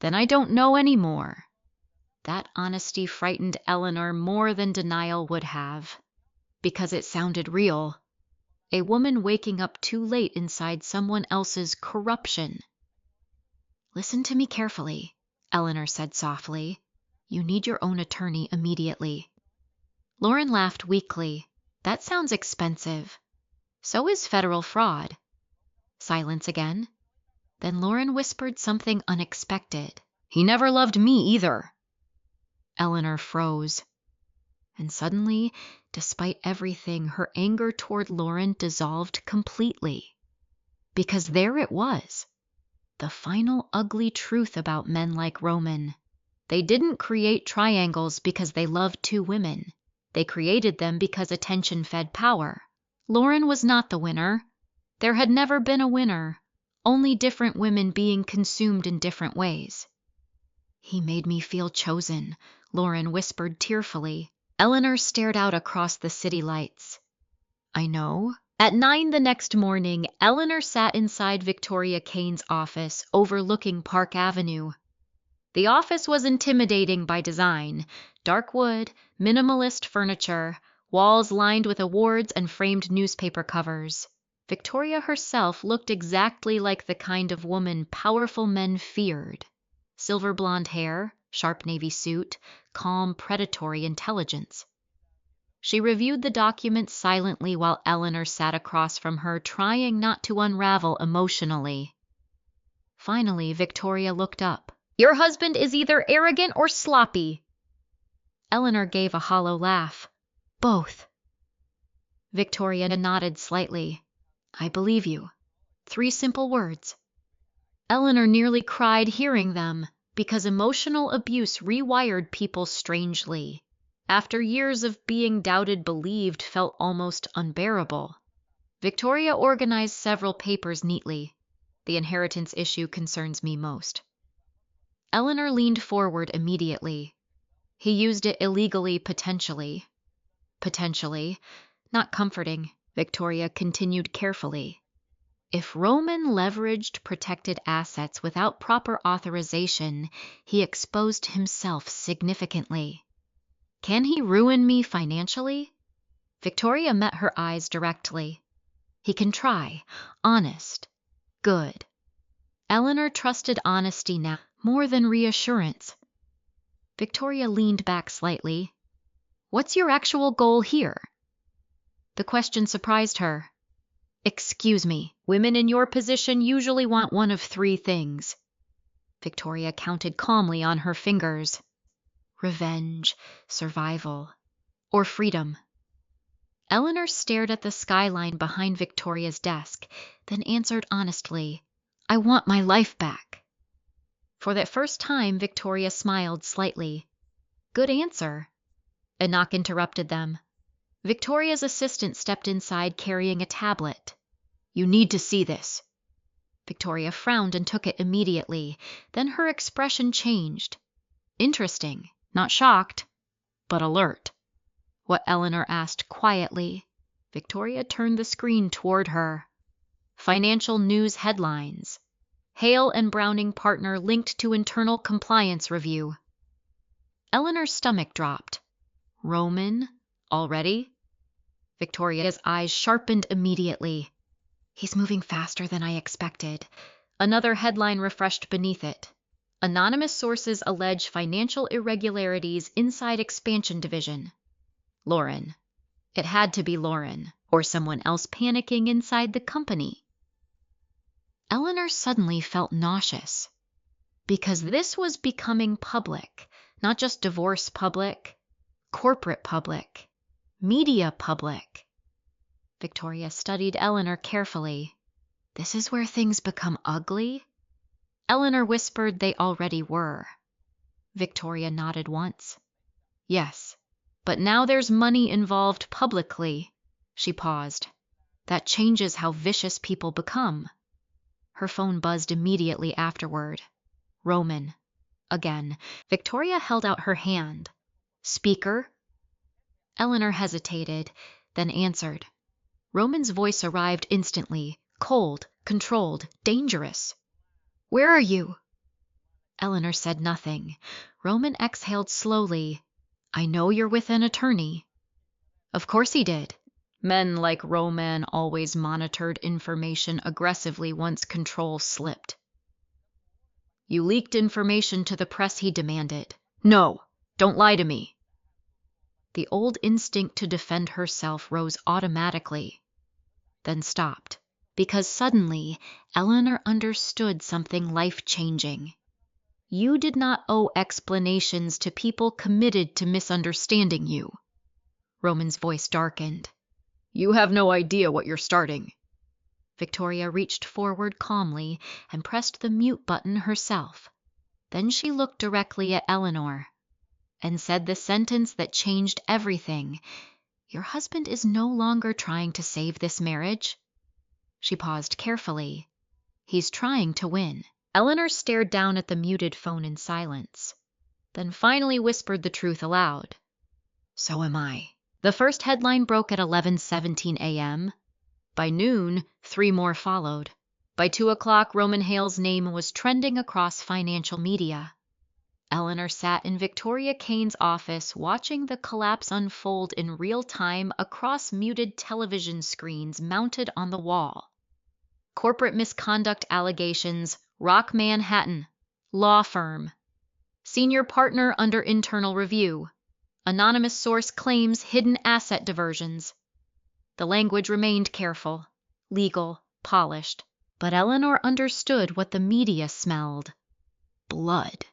Then I don't know anymore. That honesty frightened Eleanor more than denial would have, because it sounded real. A woman waking up too late inside someone else's corruption. Listen to me carefully, Eleanor said softly. You need your own attorney immediately. Lauren laughed weakly. That sounds expensive. So is federal fraud. Silence again. Then Lauren whispered something unexpected. He never loved me either. Eleanor froze. And suddenly, despite everything, her anger toward Lauren dissolved completely. Because there it was. The final ugly truth about men like Roman. They didn't create triangles because they loved two women. They created them because attention fed power. Lauren was not the winner. There had never been a winner. only different women being consumed in different ways. He made me feel chosen, Lauren whispered tearfully. Eleanor stared out across the city lights. I know. At 9 the next morning, Eleanor sat inside Victoria Kane's office overlooking Park Avenue. The office was intimidating by design. Dark wood, minimalist furniture, walls lined with awards and framed newspaper covers. Victoria herself looked exactly like the kind of woman powerful men feared. Silver blonde hair, sharp navy suit, calm, predatory intelligence. She reviewed the documents silently while Eleanor sat across from her, trying not to unravel emotionally. Finally, Victoria looked up. Your husband is either arrogant or sloppy. Eleanor gave a hollow laugh. Both. Victoria nodded slightly. I believe you. 3 simple words. Eleanor nearly cried hearing them, because emotional abuse rewired people strangely. After years of being doubted, believed felt almost unbearable. Victoria organized several papers neatly. The inheritance issue concerns me most. Eleanor leaned forward immediately. He used it illegally, potentially. Potentially. Not comforting, Victoria continued carefully. If Roman leveraged protected assets without proper authorization, he exposed himself significantly. Can he ruin me financially? Victoria met her eyes directly. He can try. Honest. Good. Eleanor trusted honesty now more than reassurance. Victoria leaned back slightly. What's your actual goal here? The question surprised her. Excuse me, women in your position usually want one of 3 things. Victoria counted calmly on her fingers. Revenge, survival, or freedom. Eleanor stared at the skyline behind Victoria's desk, then answered honestly, I want my life back. For the first time, Victoria smiled slightly. Good answer. A knock interrupted them. Victoria's assistant stepped inside carrying a tablet. You need to see this. Victoria frowned and took it immediately. Then her expression changed. Interesting, not shocked, but alert. What Eleanor asked quietly. Victoria turned the screen toward her. Financial news headlines. Hale and Browning partner linked to internal compliance review. Eleanor's stomach dropped. Roman? Already? Victoria's eyes sharpened immediately. He's moving faster than I expected. Another headline refreshed beneath it. Anonymous sources allege financial irregularities inside expansion division. Lauren. It had to be Lauren, or someone else panicking inside the company. Eleanor suddenly felt nauseous. Because this was becoming public, not just divorce public, corporate public, media public. Victoria studied Eleanor carefully. This is where things become ugly? Eleanor whispered they already were. Victoria nodded once. Yes, but now there's money involved publicly. She paused. That changes how vicious people become. Her phone buzzed immediately afterward. Roman. Again, Victoria held out her hand. Speaker? Eleanor hesitated, then answered. Roman's voice arrived instantly, cold, controlled, dangerous. Where are you? Eleanor said nothing. Roman exhaled slowly. I know you're with an attorney. Of course he did. Men like Roman always monitored information aggressively once control slipped. You leaked information to the press, he demanded. No, don't lie to me. The old instinct to defend herself rose automatically, then stopped, because suddenly Eleanor understood something life-changing. You did not owe explanations to people committed to misunderstanding you. Roman's voice darkened. You have no idea what you're starting. Victoria reached forward calmly and pressed the mute button herself. Then she looked directly at Eleanor and said the sentence that changed everything. Your husband is no longer trying to save this marriage. She paused carefully. He's trying to win. Eleanor stared down at the muted phone in silence, then finally whispered the truth aloud. So am I. The first headline broke at 11:17 a.m. By noon, 3 more followed. By 2 o'clock, Roman Hale's name was trending across financial media. Eleanor sat in Victoria Kane's office watching the collapse unfold in real time across muted television screens mounted on the wall. Corporate misconduct allegations, Rock Manhattan, law firm. Senior partner under internal review. Anonymous source claims hidden asset diversions. The language remained careful, legal, polished, but Eleanor understood what the media smelled. Blood.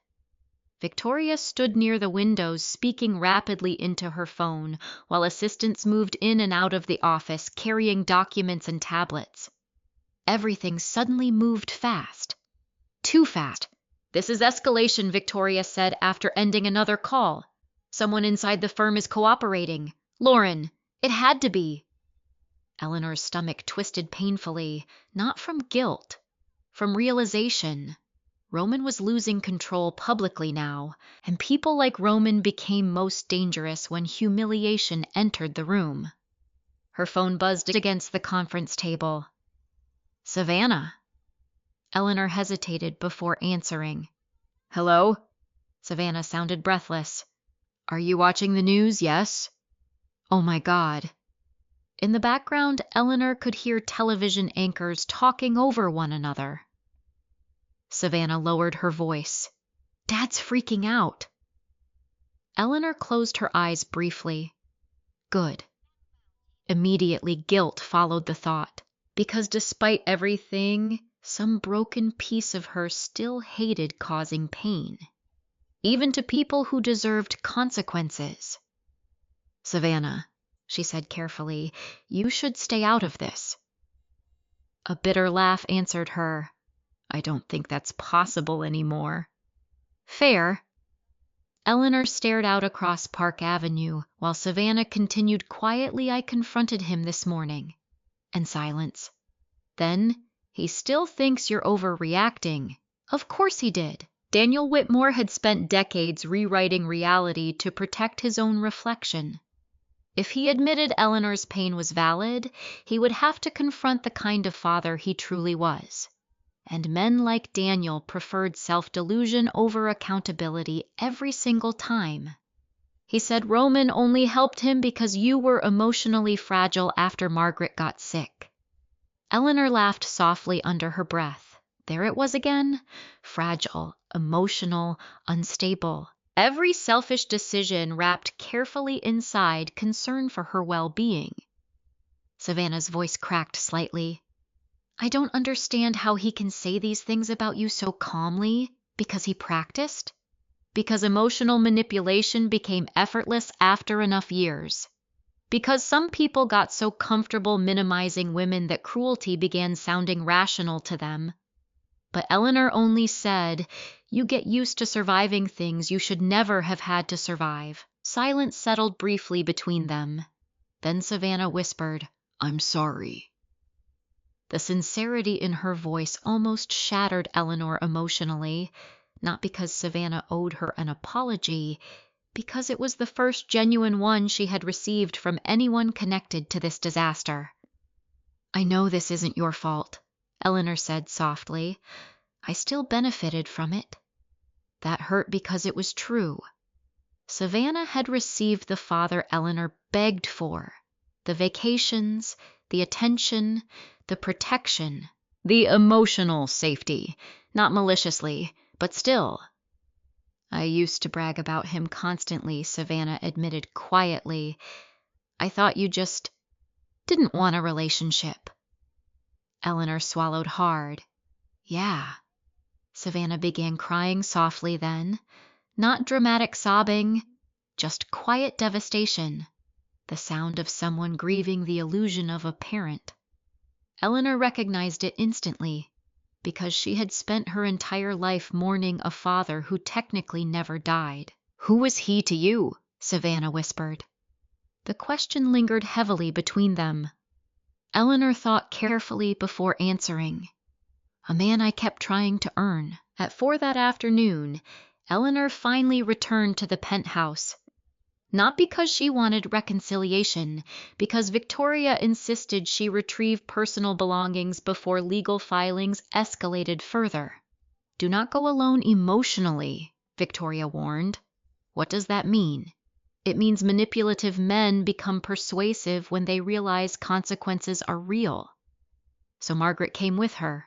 Victoria stood near the windows, speaking rapidly into her phone, while assistants moved in and out of the office, carrying documents and tablets. Everything suddenly moved fast. Too fast. This is escalation, Victoria said after ending another call. Someone inside the firm is cooperating. Lauren, it had to be. Eleanor's stomach twisted painfully, not from guilt, from realization. Roman was losing control publicly now, and people like Roman became most dangerous when humiliation entered the room. Her phone buzzed against the conference table. Savannah. Eleanor hesitated before answering. Hello? Savannah sounded breathless. Are you watching the news? Yes? Oh my God. In the background, Eleanor could hear television anchors talking over one another. Savannah lowered her voice. Dad's freaking out. Eleanor closed her eyes briefly. Good. Immediately, guilt followed the thought, because despite everything, some broken piece of her still hated causing pain, even to people who deserved consequences. Savannah, she said carefully, you should stay out of this. A bitter laugh answered her. I don't think that's possible anymore. Fair. Eleanor stared out across Park Avenue while Savannah continued quietly. I confronted him this morning. And silence. Then, he still thinks you're overreacting. Of course he did. Daniel Whitmore had spent decades rewriting reality to protect his own reflection. If he admitted Eleanor's pain was valid, he would have to confront the kind of father he truly was. And men like Daniel preferred self-delusion over accountability every single time. He said Roman only helped him because you were emotionally fragile after Margaret got sick. Eleanor laughed softly under her breath. There it was again. Fragile, emotional, unstable. Every selfish decision wrapped carefully inside concern for her well-being. Savannah's voice cracked slightly. I don't understand how he can say these things about you so calmly. Because he practiced? Because emotional manipulation became effortless after enough years? Because some people got so comfortable minimizing women that cruelty began sounding rational to them? But Eleanor only said, you get used to surviving things you should never have had to survive. Silence settled briefly between them. Then Savannah whispered, I'm sorry. The sincerity in her voice almost shattered Eleanor emotionally, not because Savannah owed her an apology, because it was the first genuine one she had received from anyone connected to this disaster. I know this isn't your fault, Eleanor said softly. I still benefited from it. That hurt because it was true. Savannah had received the father Eleanor begged for, the vacations, the attention, the protection, the emotional safety, not maliciously, but still. I used to brag about him constantly, Savannah admitted quietly. I thought you just didn't want a relationship. Eleanor swallowed hard. Yeah. Savannah began crying softly then, not dramatic sobbing, just quiet devastation, the sound of someone grieving the illusion of a parent. Eleanor recognized it instantly, because she had spent her entire life mourning a father who technically never died. Who was he to you? Savannah whispered. The question lingered heavily between them. Eleanor thought carefully before answering. a man I kept trying to earn. At 4 that afternoon, Eleanor finally returned to the penthouse. Not because she wanted reconciliation, because Victoria insisted she retrieve personal belongings before legal filings escalated further. Do not go alone emotionally, Victoria warned. What does that mean? It means manipulative men become persuasive when they realize consequences are real. So Margaret came with her.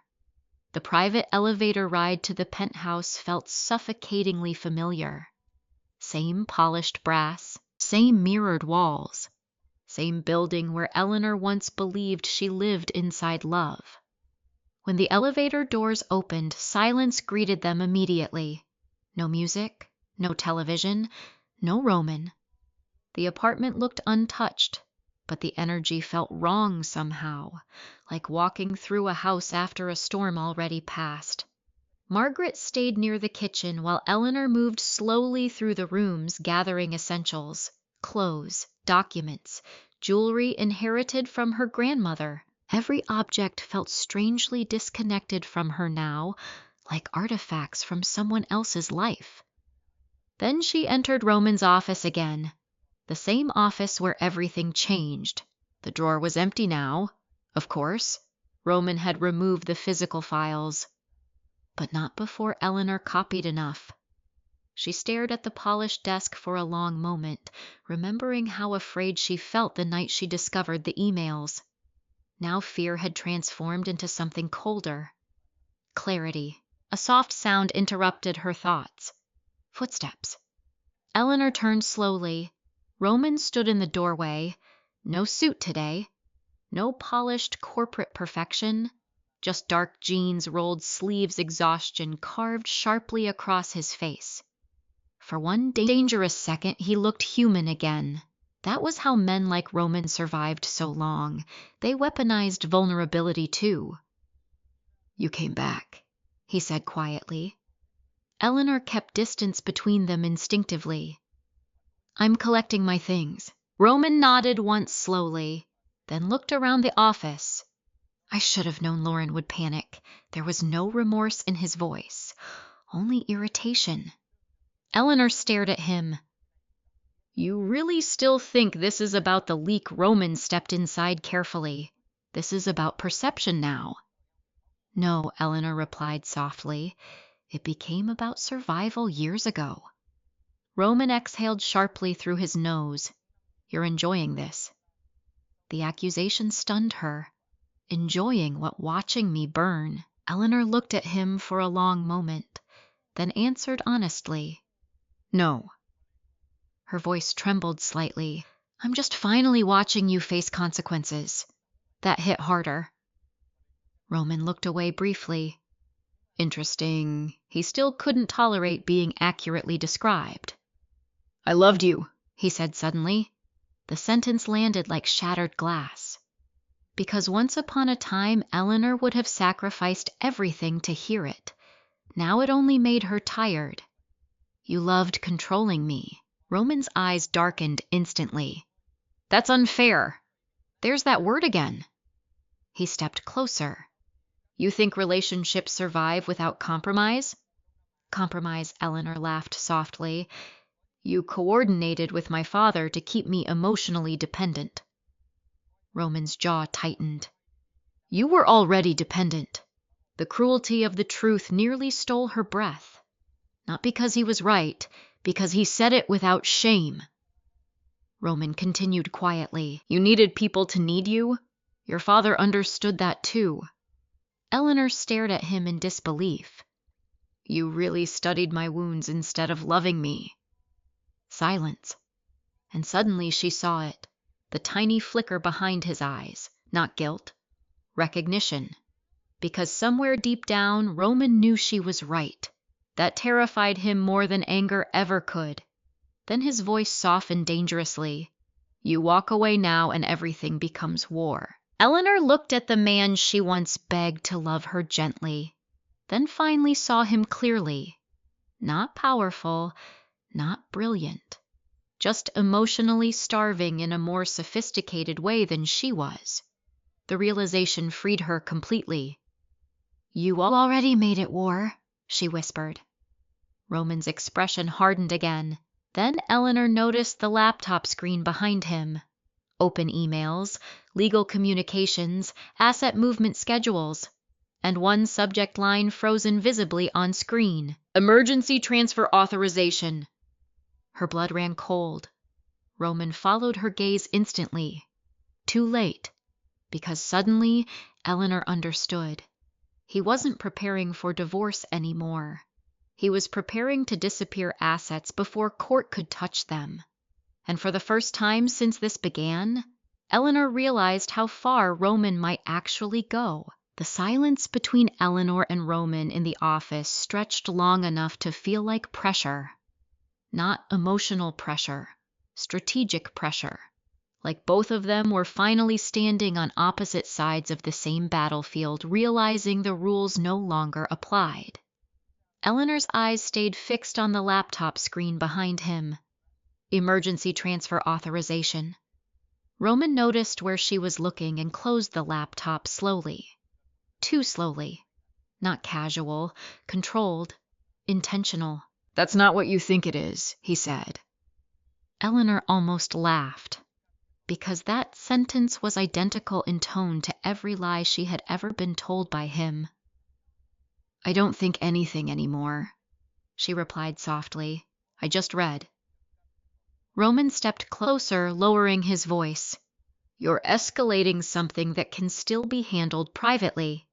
The private elevator ride to the penthouse felt suffocatingly familiar. Same polished brass, same mirrored walls, same building where Eleanor once believed she lived inside love. When the elevator doors opened, silence greeted them immediately. No music, no television, no Roman. The apartment looked untouched, but the energy felt wrong somehow, like walking through a house after a storm already passed. Margaret stayed near the kitchen while Eleanor moved slowly through the rooms gathering essentials, clothes, documents, jewelry inherited from her grandmother. Every object felt strangely disconnected from her now, like artifacts from someone else's life. Then she entered Roman's office again, the same office where everything changed. The drawer was empty now. Of course, Roman had removed the physical files. But not before Eleanor copied enough. She stared at the polished desk for a long moment, remembering how afraid she felt the night she discovered the emails. Now fear had transformed into something colder. Clarity. A soft sound interrupted her thoughts. Footsteps. Eleanor turned slowly. Roman stood in the doorway. No suit today. No polished corporate perfection. Just dark jeans, rolled sleeves, exhaustion carved sharply across his face. For one dangerous second, he looked human again. That was how men like Roman survived so long. They weaponized vulnerability too. "You came back," he said quietly. Eleanor kept distance between them instinctively. "I'm collecting my things." Roman nodded once slowly, then looked around the office. I should have known Lauren would panic. There was no remorse in his voice, only irritation. Eleanor stared at him. "You really still think this is about the leak?" Roman stepped inside carefully. "This is about perception now." "No," Eleanor replied softly. "It became about survival years ago." Roman exhaled sharply through his nose. "You're enjoying this." The accusation stunned her. Enjoying what? Watching me burn. Eleanor looked at him for a long moment, then answered honestly, "No." Her voice trembled slightly. "I'm just finally watching you face consequences." That hit harder. Roman looked away briefly. Interesting. He still couldn't tolerate being accurately described. "I loved you," he said suddenly. The sentence landed like shattered glass. Because once upon a time, Eleanor would have sacrificed everything to hear it. Now it only made her tired. "You loved controlling me." Roman's eyes darkened instantly. "That's unfair." "There's that word again." He stepped closer. "You think relationships survive without compromise?" "Compromise," Eleanor laughed softly. "You coordinated with my father to keep me emotionally dependent." Roman's jaw tightened. "You were already dependent." The cruelty of the truth nearly stole her breath. Not because he was right, because he said it without shame. Roman continued quietly. "You needed people to need you. Your father understood that too." Eleanor stared at him in disbelief. "You really studied my wounds instead of loving me." Silence. And suddenly she saw it. The tiny flicker behind his eyes. Not guilt. Recognition. Because somewhere deep down, Roman knew she was right. That terrified him more than anger ever could. Then his voice softened dangerously. "You walk away now and everything becomes war." Eleanor looked at the man she once begged to love her gently, then finally saw him clearly. Not powerful, not brilliant. Just emotionally starving in a more sophisticated way than she was. The realization freed her completely. You already made it war, she whispered. Roman's expression hardened again. Then Eleanor noticed the laptop screen behind him. Open emails, legal communications, asset movement schedules, and one subject line frozen visibly on screen. Emergency transfer authorization. Her blood ran cold. Roman followed her gaze instantly. Too late, because suddenly Eleanor understood. He wasn't preparing for divorce anymore. He was preparing to disappear assets before court could touch them. And for the first time since this began, Eleanor realized how far Roman might actually go. The silence between Eleanor and Roman in the office stretched long enough to feel like pressure. Not emotional pressure, strategic pressure. Like both of them were finally standing on opposite sides of the same battlefield, realizing the rules no longer applied. Eleanor's eyes stayed fixed on the laptop screen behind him. Emergency transfer authorization. Roman noticed where she was looking and closed the laptop slowly. Too slowly. Not casual, controlled, intentional. That's not what you think it is, he said. Eleanor almost laughed, because that sentence was identical in tone to every lie she had ever been told by him. I don't think anything anymore, she replied softly. I just read. Roman stepped closer, lowering his voice. You're escalating something that can still be handled privately.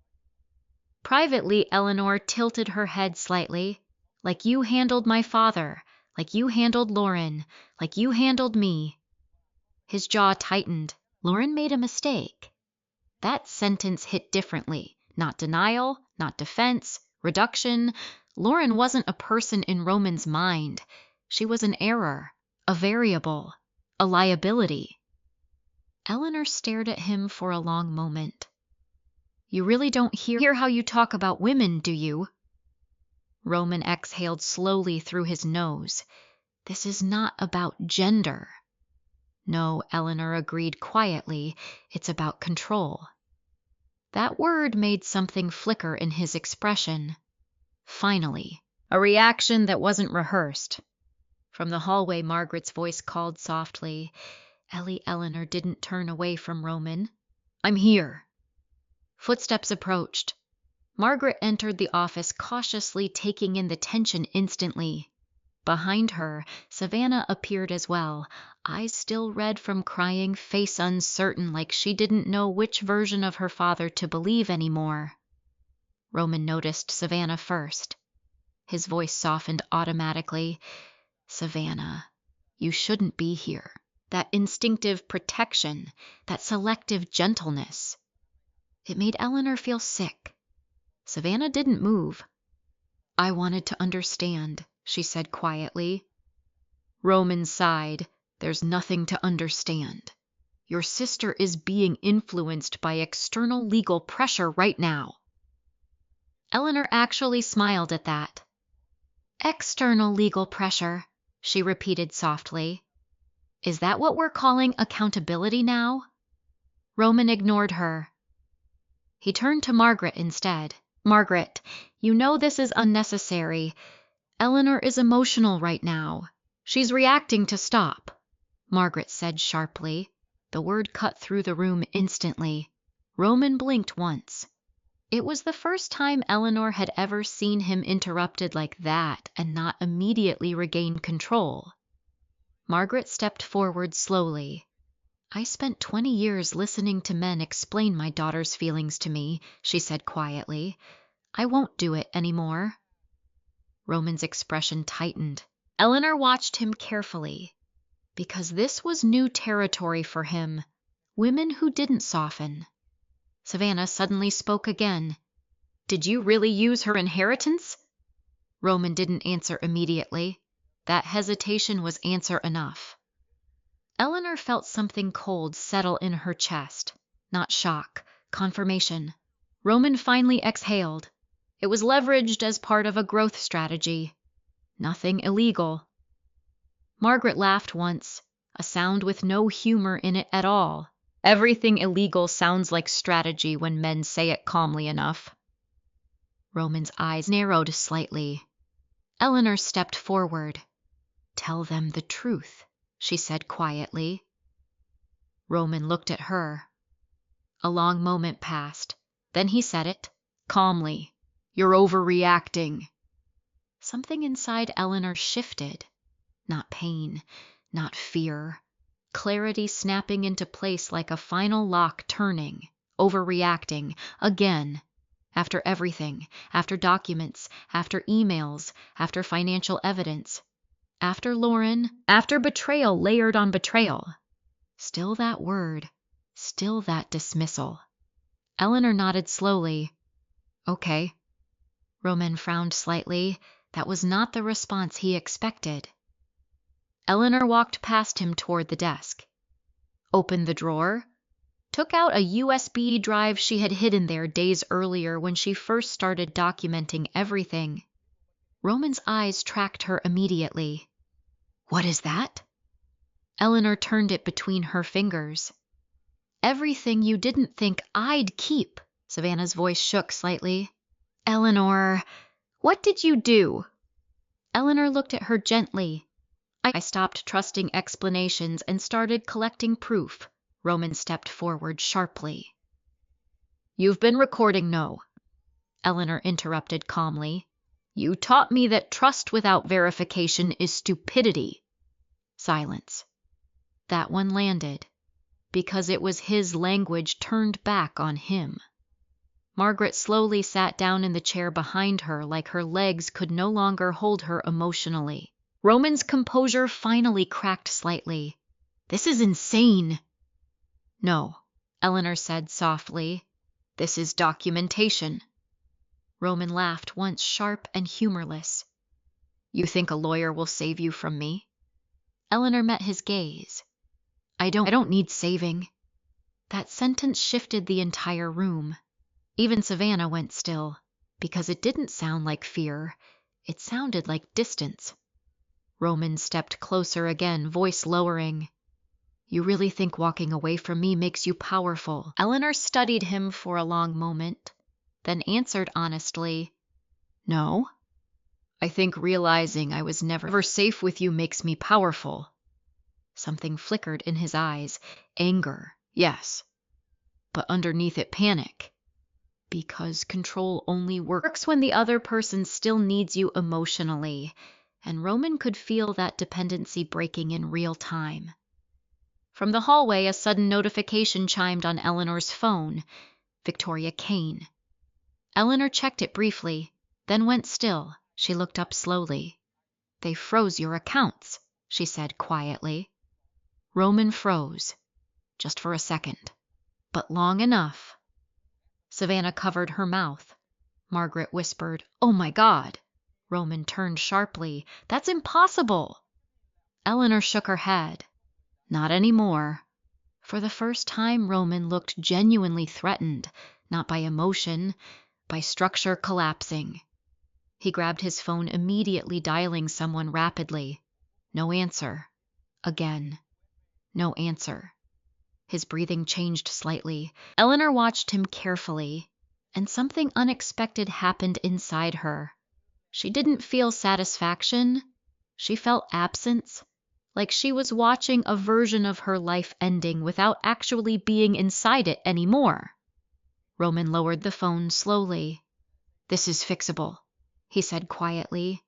Privately, Eleanor tilted her head slightly. Like you handled my father, like you handled Lauren, like you handled me. His jaw tightened. Lauren made a mistake. That sentence hit differently. Not denial, not defense, reduction. Lauren wasn't a person in Roman's mind. She was an error, a variable, a liability. Eleanor stared at him for a long moment. You really don't hear how you talk about women, do you? Roman exhaled slowly through his nose. This is not about gender. No, Eleanor agreed quietly, it's about control. That word made something flicker in his expression. Finally, a reaction that wasn't rehearsed. From the hallway, Margaret's voice called softly. Eleanor didn't turn away from Roman. I'm here. Footsteps approached. Margaret entered the office cautiously, taking in the tension instantly. Behind her, Savannah appeared as well, eyes still red from crying, face uncertain like she didn't know which version of her father to believe anymore. Roman noticed Savannah first. His voice softened automatically. Savannah, you shouldn't be here. That instinctive protection, that selective gentleness. It made Eleanor feel sick. Savannah didn't move. I wanted to understand, she said quietly. Roman sighed. There's nothing to understand. Your sister is being influenced by external legal pressure right now. Eleanor actually smiled at that. External legal pressure, she repeated softly. Is that what we're calling accountability now? Roman ignored her. He turned to Margaret instead. Margaret, you know this is unnecessary. Eleanor is emotional right now. She's reacting to stop, Margaret said sharply. The word cut through the room instantly. Roman blinked once. It was the first time Eleanor had ever seen him interrupted like that and not immediately regain control. Margaret stepped forward slowly. I spent 20 years listening to men explain my daughter's feelings to me, she said quietly. I won't do it anymore. Roman's expression tightened. Eleanor watched him carefully, because this was new territory for him. Women who didn't soften. Savannah suddenly spoke again. Did you really use her inheritance? Roman didn't answer immediately. That hesitation was answer enough. Eleanor felt something cold settle in her chest. Not shock, confirmation. Roman finally exhaled. It was leveraged as part of a growth strategy. Nothing illegal. Margaret laughed once, a sound with no humor in it at all. Everything illegal sounds like strategy when men say it calmly enough. Roman's eyes narrowed slightly. Eleanor stepped forward. "Tell them the truth," she said quietly. Roman looked at her. A long moment passed. Then he said it, calmly. "You're overreacting." Something inside Eleanor shifted. Not pain, not fear. Clarity snapping into place like a final lock turning, overreacting, again. After everything, after documents, after emails, after financial evidence, after Lauren, after betrayal layered on betrayal. Still that word, still that dismissal. Eleanor nodded slowly. "Okay." Roman frowned slightly. That was not the response he expected. Eleanor walked past him toward the desk, opened the drawer, took out a USB drive she had hidden there days earlier when she first started documenting everything. Roman's eyes tracked her immediately. "What is that?" Eleanor turned it between her fingers. "Everything you didn't think I'd keep." Savannah's voice shook slightly. "Eleanor, what did you do?" Eleanor looked at her gently. "I stopped trusting explanations and started collecting proof." Roman stepped forward sharply. "You've been recording, no?" Eleanor interrupted calmly. "You taught me that trust without verification is stupidity." Silence. That one landed, because it was his language turned back on him. Margaret slowly sat down in the chair behind her like her legs could no longer hold her emotionally. Roman's composure finally cracked slightly. "This is insane." "No," Eleanor said softly. "This is documentation." Roman laughed once sharp and humorless. "You think a lawyer will save you from me?" Eleanor met his gaze. I don't need saving." That sentence shifted the entire room. Even Savannah went still, because it didn't sound like fear. It sounded like distance. Roman stepped closer again, voice lowering. "You really think walking away from me makes you powerful?" Eleanor studied him for a long moment, then answered honestly, "No. I think realizing I was never safe with you makes me powerful." Something flickered in his eyes. Anger, yes. But underneath it, panic. Because control only works when the other person still needs you emotionally, and Roman could feel that dependency breaking in real time. From the hallway, a sudden notification chimed on Eleanor's phone. Victoria Kane. Eleanor checked it briefly, then went still. She looked up slowly. "They froze your accounts," she said quietly. Roman froze, just for a second, but long enough. Savannah covered her mouth. Margaret whispered, "Oh my God!" Roman turned sharply. "That's impossible!" Eleanor shook her head. "Not anymore." For the first time, Roman looked genuinely threatened, not by emotion, by structure collapsing. He grabbed his phone, immediately dialing someone rapidly. No answer. Again. No answer. His breathing changed slightly. Eleanor watched him carefully, and something unexpected happened inside her. She didn't feel satisfaction. She felt absence, like she was watching a version of her life ending without actually being inside it anymore. Roman lowered the phone slowly. "This is fixable," he said quietly.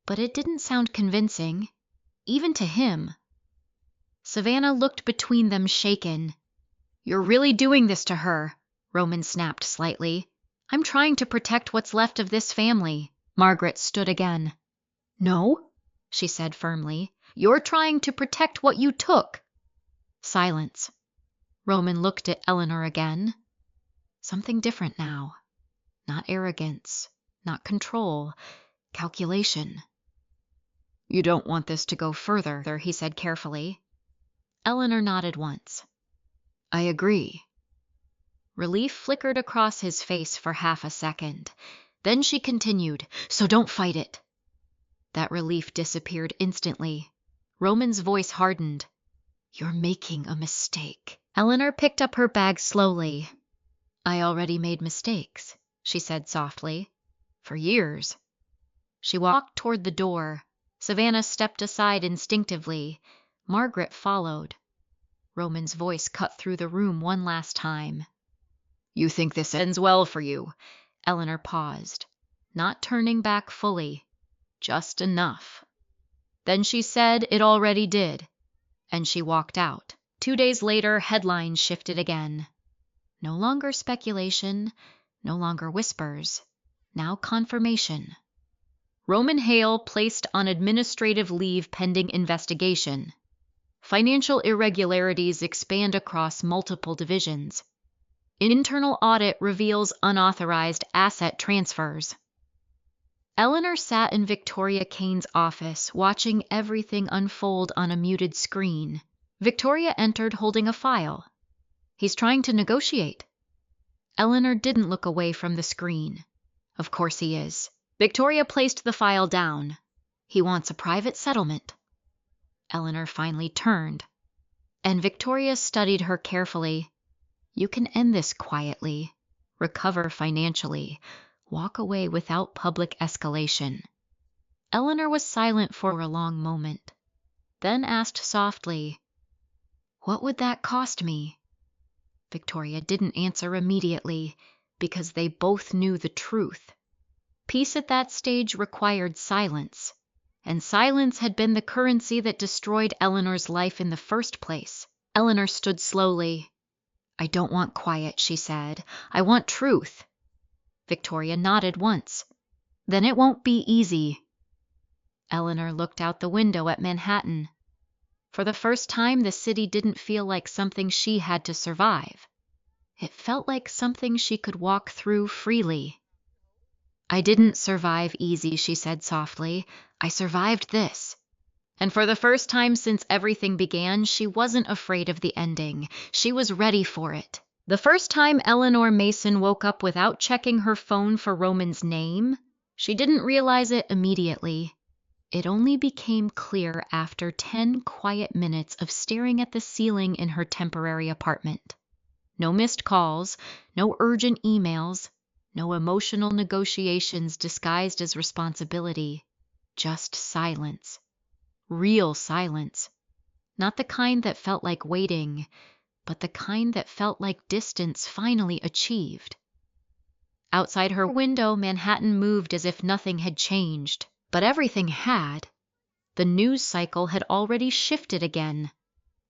But it didn't sound convincing, even to him. Savannah looked between them, shaken. "You're really doing this to her," Roman snapped slightly. "I'm trying to protect what's left of this family." Margaret stood again. "No," she said firmly. "You're trying to protect what you took." Silence. Roman looked at Eleanor again. Something different now. Not arrogance, not control, calculation. "You don't want this to go further," he said carefully. Eleanor nodded once. "I agree." Relief flickered across his face for half a second. Then she continued, "So don't fight it." That relief disappeared instantly. Roman's voice hardened. "You're making a mistake." Eleanor picked up her bag slowly. "I already made mistakes," she said softly. For years. She walked toward the door. Savannah stepped aside instinctively. Margaret followed. Roman's voice cut through the room one last time. You think this ends well for you? Eleanor paused, not turning back fully, just enough. Then she said it already did, and she walked out. 2 days later, headlines shifted again. No longer speculation, no longer whispers, now confirmation. Roman Hale placed on administrative leave pending investigation. Financial irregularities expand across multiple divisions. Internal audit reveals unauthorized asset transfers. Eleanor sat in Victoria Kane's office, watching everything unfold on a muted screen. Victoria entered holding a file. He's trying to negotiate. Eleanor didn't look away from the screen. Of course he is. Victoria placed the file down. He wants a private settlement. Eleanor finally turned, and Victoria studied her carefully. You can end this quietly, recover financially, walk away without public escalation. Eleanor was silent for a long moment, then asked softly, "What would that cost me?" Victoria didn't answer immediately, because they both knew the truth. Peace at that stage required silence, and silence had been the currency that destroyed Eleanor's life in the first place. Eleanor stood slowly. "I don't want quiet," she said. "I want truth." Victoria nodded once. "Then it won't be easy." Eleanor looked out the window at Manhattan. For the first time, the city didn't feel like something she had to survive. It felt like something she could walk through freely. "I didn't survive easy," she said softly. "I survived this." And for the first time since everything began, she wasn't afraid of the ending. She was ready for it. The first time Eleanor Mason woke up without checking her phone for Roman's name, she didn't realize it immediately. It only became clear after 10 quiet minutes of staring at the ceiling in her temporary apartment. No missed calls, no urgent emails, no emotional negotiations disguised as responsibility. Just silence. Real silence. Not the kind that felt like waiting, but the kind that felt like distance finally achieved. Outside her window, Manhattan moved as if nothing had changed. But everything had. The news cycle had already shifted again.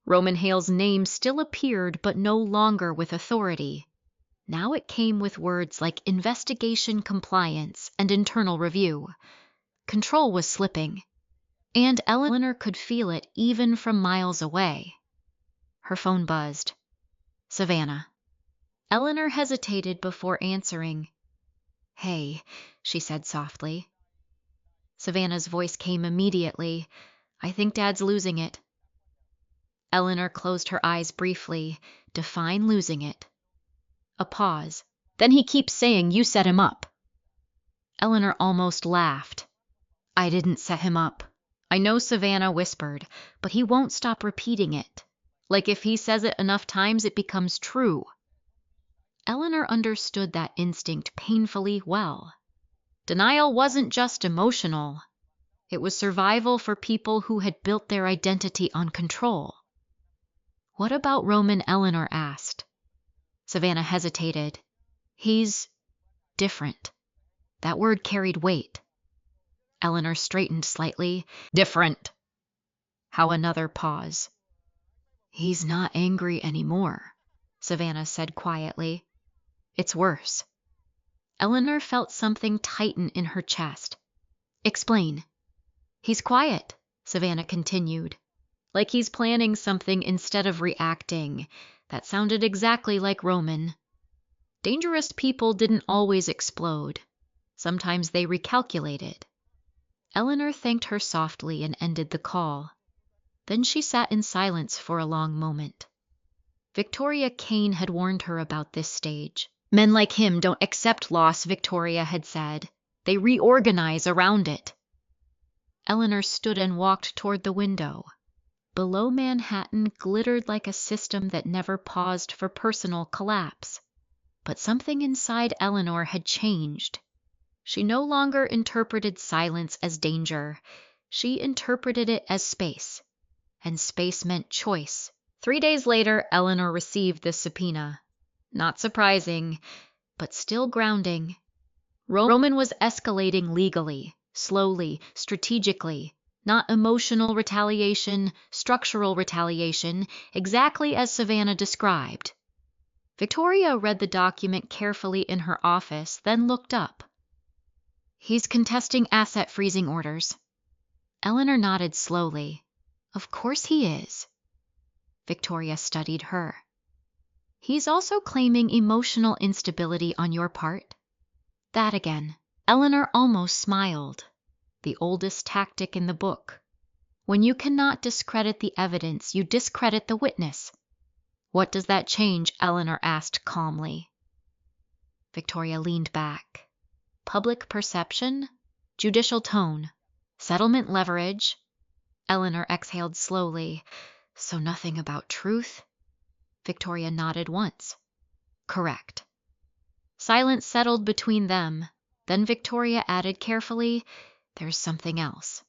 Roman Hale's name still appeared, but no longer with authority. Now it came with words like investigation compliance and internal review. Control was slipping, and Eleanor could feel it even from miles away. Her phone buzzed. Savannah. Eleanor hesitated before answering. "Hey," she said softly. Savannah's voice came immediately. "I think Dad's losing it." Eleanor closed her eyes briefly. Define losing it. A pause. "Then he keeps saying you set him up." Eleanor almost laughed. "I didn't set him up." "I know," Savannah whispered, "but he won't stop repeating it. Like if he says it enough times, it becomes true." Eleanor understood that instinct painfully well. Denial wasn't just emotional. It was survival for people who had built their identity on control. "What about Roman?" Eleanor asked. Savannah hesitated. "He's different." That word carried weight. Eleanor straightened slightly. "Different." How another pause. "He's not angry anymore," Savannah said quietly. "It's worse." Eleanor felt something tighten in her chest. "Explain." "He's quiet," Savannah continued. "Like he's planning something instead of reacting." That sounded exactly like Roman. Dangerous people didn't always explode. Sometimes they recalculated. Eleanor thanked her softly and ended the call. Then she sat in silence for a long moment. Victoria Kane had warned her about this stage. "Men like him don't accept loss," Victoria had said. "They reorganize around it." Eleanor stood and walked toward the window. Below Manhattan glittered like a system that never paused for personal collapse. But something inside Eleanor had changed. She no longer interpreted silence as danger. She interpreted it as space, and space meant choice. 3 days later, Eleanor received the subpoena. Not surprising, but still grounding. Roman was escalating legally, slowly, strategically, not emotional retaliation, structural retaliation, exactly as Savannah described. Victoria read the document carefully in her office, then looked up. He's contesting asset freezing orders. Eleanor nodded slowly. Of course he is. Victoria studied her. He's also claiming emotional instability on your part. That again. Eleanor almost smiled. The oldest tactic in the book. When you cannot discredit the evidence, you discredit the witness. What does that change? Eleanor asked calmly. Victoria leaned back. Public perception, judicial tone, settlement leverage. Eleanor exhaled slowly. So nothing about truth? Victoria nodded once. Correct. Silence settled between them. Then Victoria added carefully, there's something else.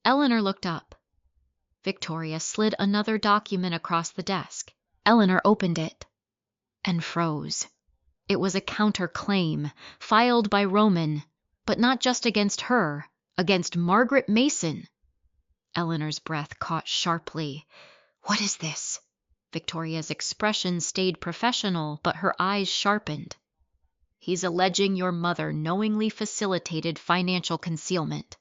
Eleanor looked up. Victoria slid another document across the desk. Eleanor opened it and froze. It was a counterclaim, filed by Roman, but not just against her, against Margaret Mason. Eleanor's breath caught sharply. What is this? Victoria's expression stayed professional, but her eyes sharpened. He's alleging your mother knowingly facilitated financial concealment.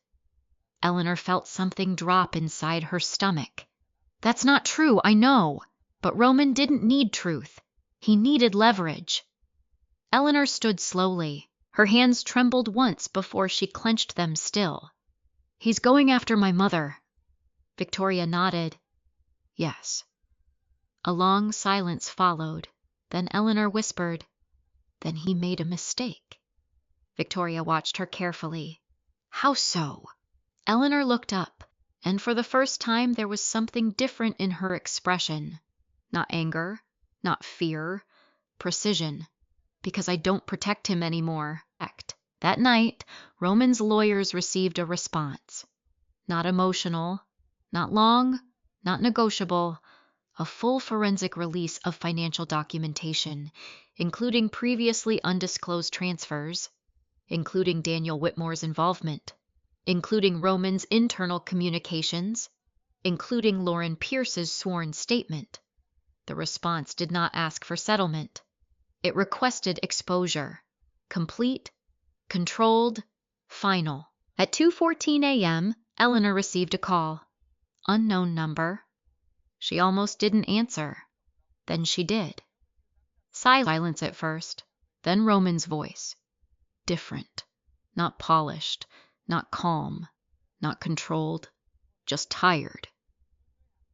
Eleanor felt something drop inside her stomach. That's not true, I know, but Roman didn't need truth. He needed leverage. Eleanor stood slowly. Her hands trembled once before she clenched them still. He's going after my mother. Victoria nodded. Yes. A long silence followed. Then Eleanor whispered, Then he made a mistake. Victoria watched her carefully. How so? Eleanor looked up, and for the first time there was something different in her expression. Not anger, not fear, precision. Because I don't protect him anymore. That night, Roman's lawyers received a response. Not emotional, not long, not negotiable. A full forensic release of financial documentation, including previously undisclosed transfers, including Daniel Whitmore's involvement, including Roman's internal communications, including Lauren Pierce's sworn statement. The response did not ask for settlement. It requested exposure. Complete, controlled, final. At 2:14 a.m., Eleanor received a call. Unknown number. She almost didn't answer. Then she did. Silence at first, then Roman's voice. Different. Not polished, not calm, not controlled, just tired.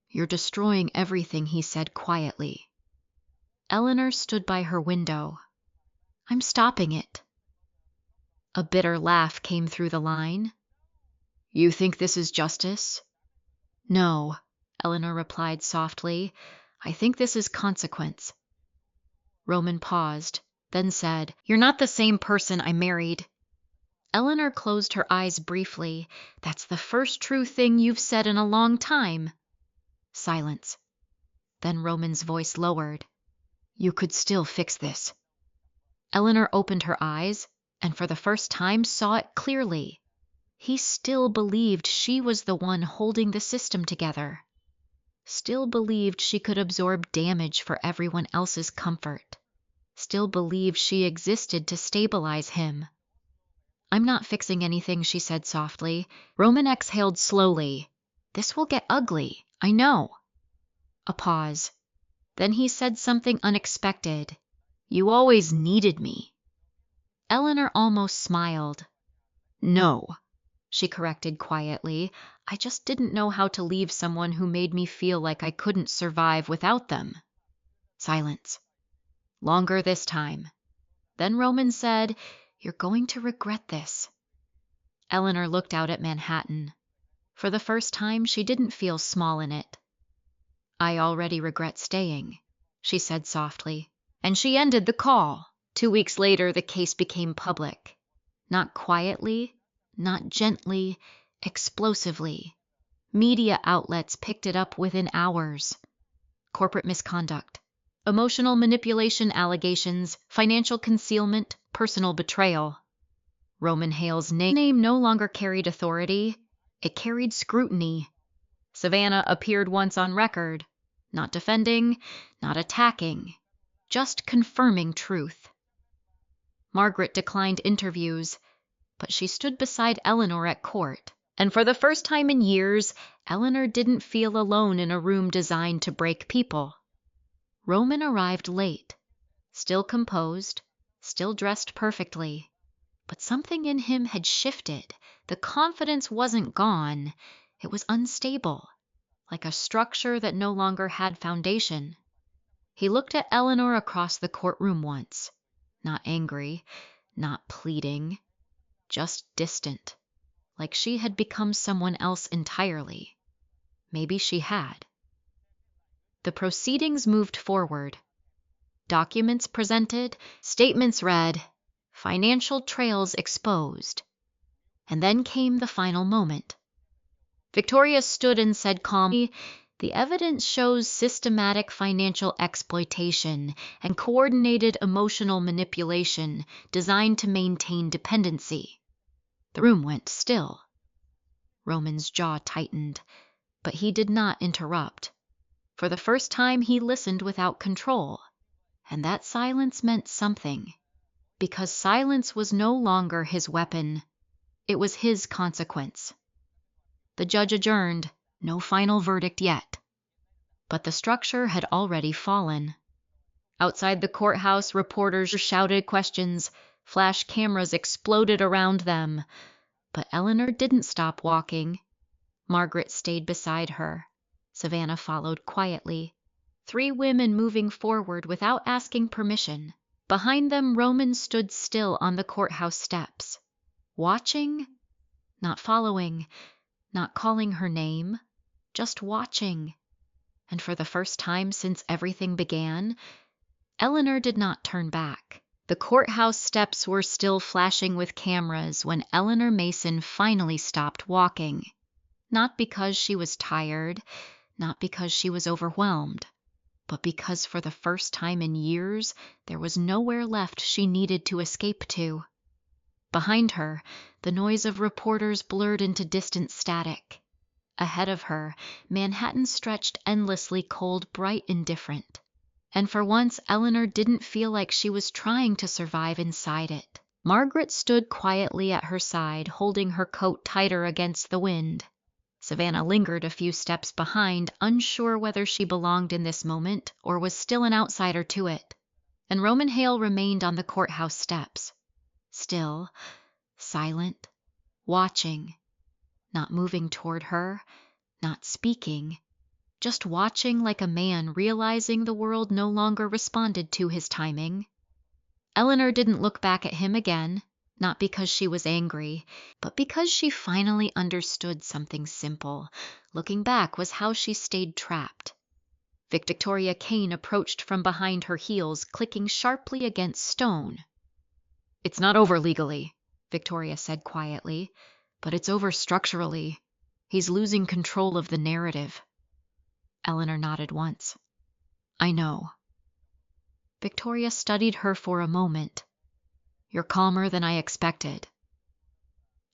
You're destroying everything, he said quietly. Eleanor stood by her window. I'm stopping it. A bitter laugh came through the line. You think this is justice? No, Eleanor replied softly. I think this is consequence. Roman paused, then said, You're not the same person I married. Eleanor closed her eyes briefly. That's the first true thing you've said in a long time. Silence. Then Roman's voice lowered. You could still fix this. Eleanor opened her eyes, and for the first time saw it clearly. He still believed she was the one holding the system together. Still believed she could absorb damage for everyone else's comfort. Still believed she existed to stabilize him. I'm not fixing anything, she said softly. Roman exhaled slowly. This will get ugly, I know. A pause. Then he said something unexpected. You always needed me. Eleanor almost smiled. No, she corrected quietly. I just didn't know how to leave someone who made me feel like I couldn't survive without them. Silence. Longer this time. Then Roman said, You're going to regret this. Eleanor looked out at Manhattan. For the first time, she didn't feel small in it. I already regret staying, she said softly. And she ended the call. 2 weeks later, the case became public. Not quietly, not gently, explosively. Media outlets picked it up within hours. Corporate misconduct, emotional manipulation allegations, financial concealment, personal betrayal. Roman Hale's name no longer carried authority, it carried scrutiny. Savannah appeared once on record, not defending, not attacking, just confirming truth. Margaret declined interviews, but she stood beside Eleanor at court, and for the first time in years, Eleanor didn't feel alone in a room designed to break people. Roman arrived late, still composed, still dressed perfectly, but something in him had shifted. The confidence wasn't gone, it was unstable, like a structure that no longer had foundation. He looked at Eleanor across the courtroom once, not angry, not pleading, just distant, like she had become someone else entirely. Maybe she had. The proceedings moved forward. Documents presented, statements read, financial trails exposed. And then came the final moment. Victoria stood and said calmly, "The evidence shows systematic financial exploitation and coordinated emotional manipulation designed to maintain dependency." The room went still. Roman's jaw tightened, but he did not interrupt. For the first time, he listened without control, and that silence meant something, because silence was no longer his weapon. It was his consequence. The judge adjourned, no final verdict yet. But the structure had already fallen. Outside the courthouse, reporters shouted questions, flash cameras exploded around them. But Eleanor didn't stop walking. Margaret stayed beside her. Savannah followed quietly. 3 women moving forward without asking permission. Behind them, Roman stood still on the courthouse steps, watching, not following, not calling her name, just watching. And for the first time since everything began, Eleanor did not turn back. The courthouse steps were still flashing with cameras when Eleanor Mason finally stopped walking. Not because she was tired, not because she was overwhelmed, but because for the first time in years, there was nowhere left she needed to escape to. Behind her, the noise of reporters blurred into distant static. Ahead of her, Manhattan stretched endlessly cold, bright, indifferent. And for once, Eleanor didn't feel like she was trying to survive inside it. Margaret stood quietly at her side, holding her coat tighter against the wind. Savannah lingered a few steps behind, unsure whether she belonged in this moment or was still an outsider to it. And Roman Hale remained on the courthouse steps, still, silent, watching, not moving toward her, not speaking, just watching like a man realizing the world no longer responded to his timing. Eleanor didn't look back at him again, not because she was angry, but because she finally understood something simple. Looking back was how she stayed trapped. Victoria Kane approached from behind her heels, clicking sharply against stone. "It's not over legally," Victoria said quietly, "but it's over structurally. He's losing control of the narrative." Eleanor nodded once. "I know." Victoria studied her for a moment. "You're calmer than I expected."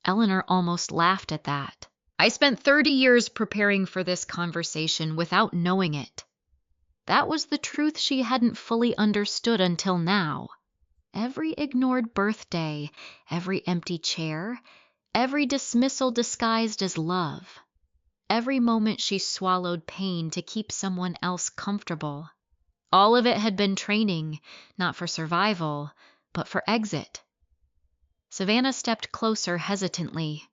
Eleanor almost laughed at that. "I spent 30 years preparing for this conversation without knowing it." That was the truth she hadn't fully understood until now. Every ignored birthday, every empty chair, every dismissal disguised as love. Every moment she swallowed pain to keep someone else comfortable. All of it had been training, not for survival, but for exit. Savannah stepped closer hesitantly.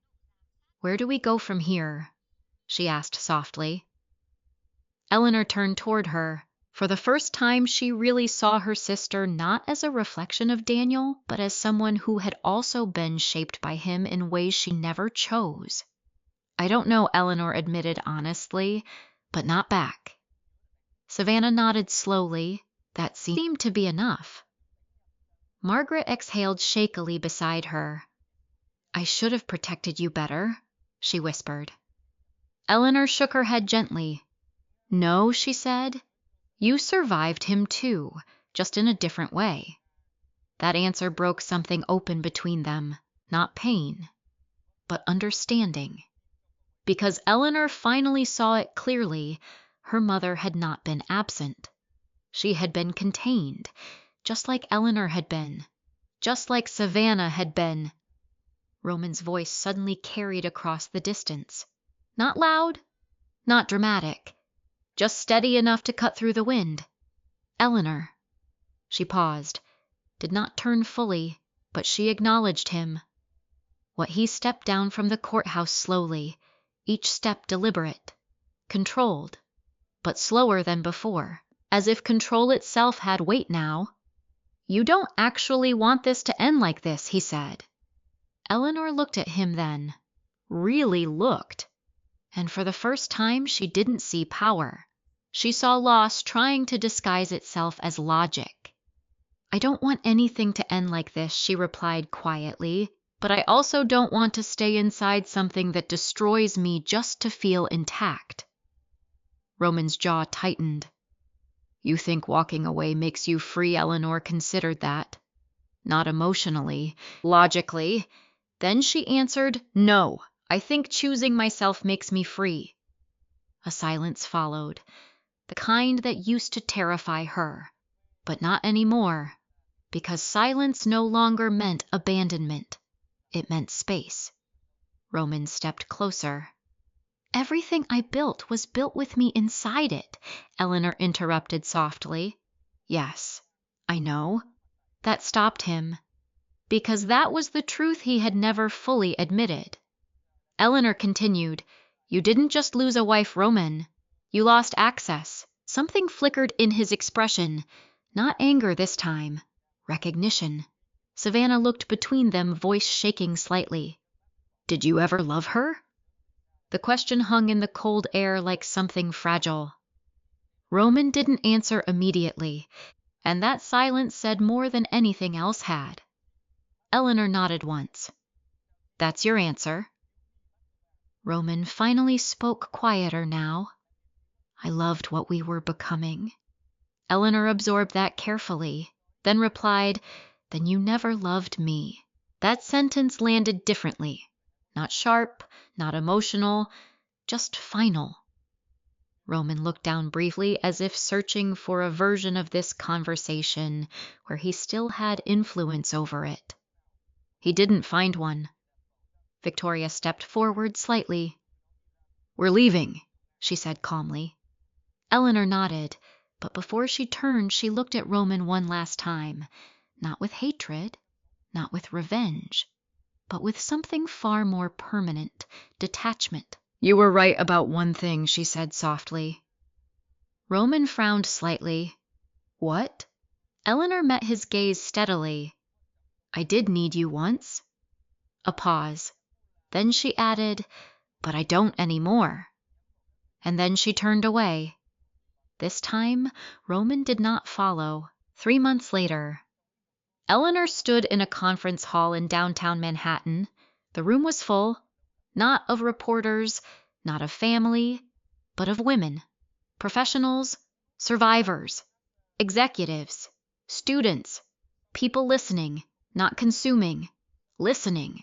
"Where do we go from here?" she asked softly. Eleanor turned toward her. For the first time, she really saw her sister not as a reflection of Daniel, but as someone who had also been shaped by him in ways she never chose. "I don't know," Eleanor admitted honestly, "but not back." Savannah nodded slowly. That seemed to be enough. Margaret exhaled shakily beside her. I should have protected you better, she whispered. Eleanor shook her head gently. No, she said. You survived him too, just in a different way. That answer broke something open between them, not pain, but understanding. Because Eleanor finally saw it clearly, her mother had not been absent. She had been contained, just like Eleanor had been, just like Savannah had been. Roman's voice suddenly carried across the distance. Not loud, not dramatic, just steady enough to cut through the wind. Eleanor. She paused, did not turn fully, but she acknowledged him. What he stepped down from the courthouse slowly, each step deliberate, controlled, but slower than before, as if control itself had weight now. You don't actually want this to end like this, he said. Eleanor looked at him then, really looked, and for the first time she didn't see power. She saw loss trying to disguise itself as logic. I don't want anything to end like this, she replied quietly, but I also don't want to stay inside something that destroys me just to feel intact. Roman's jaw tightened. You think walking away makes you free? Eleanor considered that. Not emotionally, logically. Then she answered, no, I think choosing myself makes me free. A silence followed, the kind that used to terrify her, but not anymore, because silence no longer meant abandonment. It meant space. Roman stepped closer. Everything I built was built with me inside it, Eleanor interrupted softly. Yes, I know. That stopped him, because that was the truth he had never fully admitted. Eleanor continued, you didn't just lose a wife, Roman. You lost access. Something flickered in his expression. Not anger this time. Recognition. Savannah looked between them, voice shaking slightly. Did you ever love her? The question hung in the cold air like something fragile. Roman didn't answer immediately, and that silence said more than anything else had. Eleanor nodded once. That's your answer. Roman finally spoke quieter now. I loved what we were becoming. Eleanor absorbed that carefully, then replied, then you never loved me. That sentence landed differently. Not sharp, not emotional, just final. Roman looked down briefly as if searching for a version of this conversation where he still had influence over it. He didn't find one. Victoria stepped forward slightly. We're leaving, she said calmly. Eleanor nodded, but before she turned, she looked at Roman one last time, not with hatred, not with revenge, but with something far more permanent, detachment. You were right about one thing, she said softly. Roman frowned slightly. What? Eleanor met his gaze steadily. I did need you once. A pause. Then she added, but I don't anymore. And then she turned away. This time, Roman did not follow. 3 months later, Eleanor stood in a conference hall in downtown Manhattan. The room was full, not of reporters, not of family, but of women, professionals, survivors, executives, students, people listening, not consuming, listening.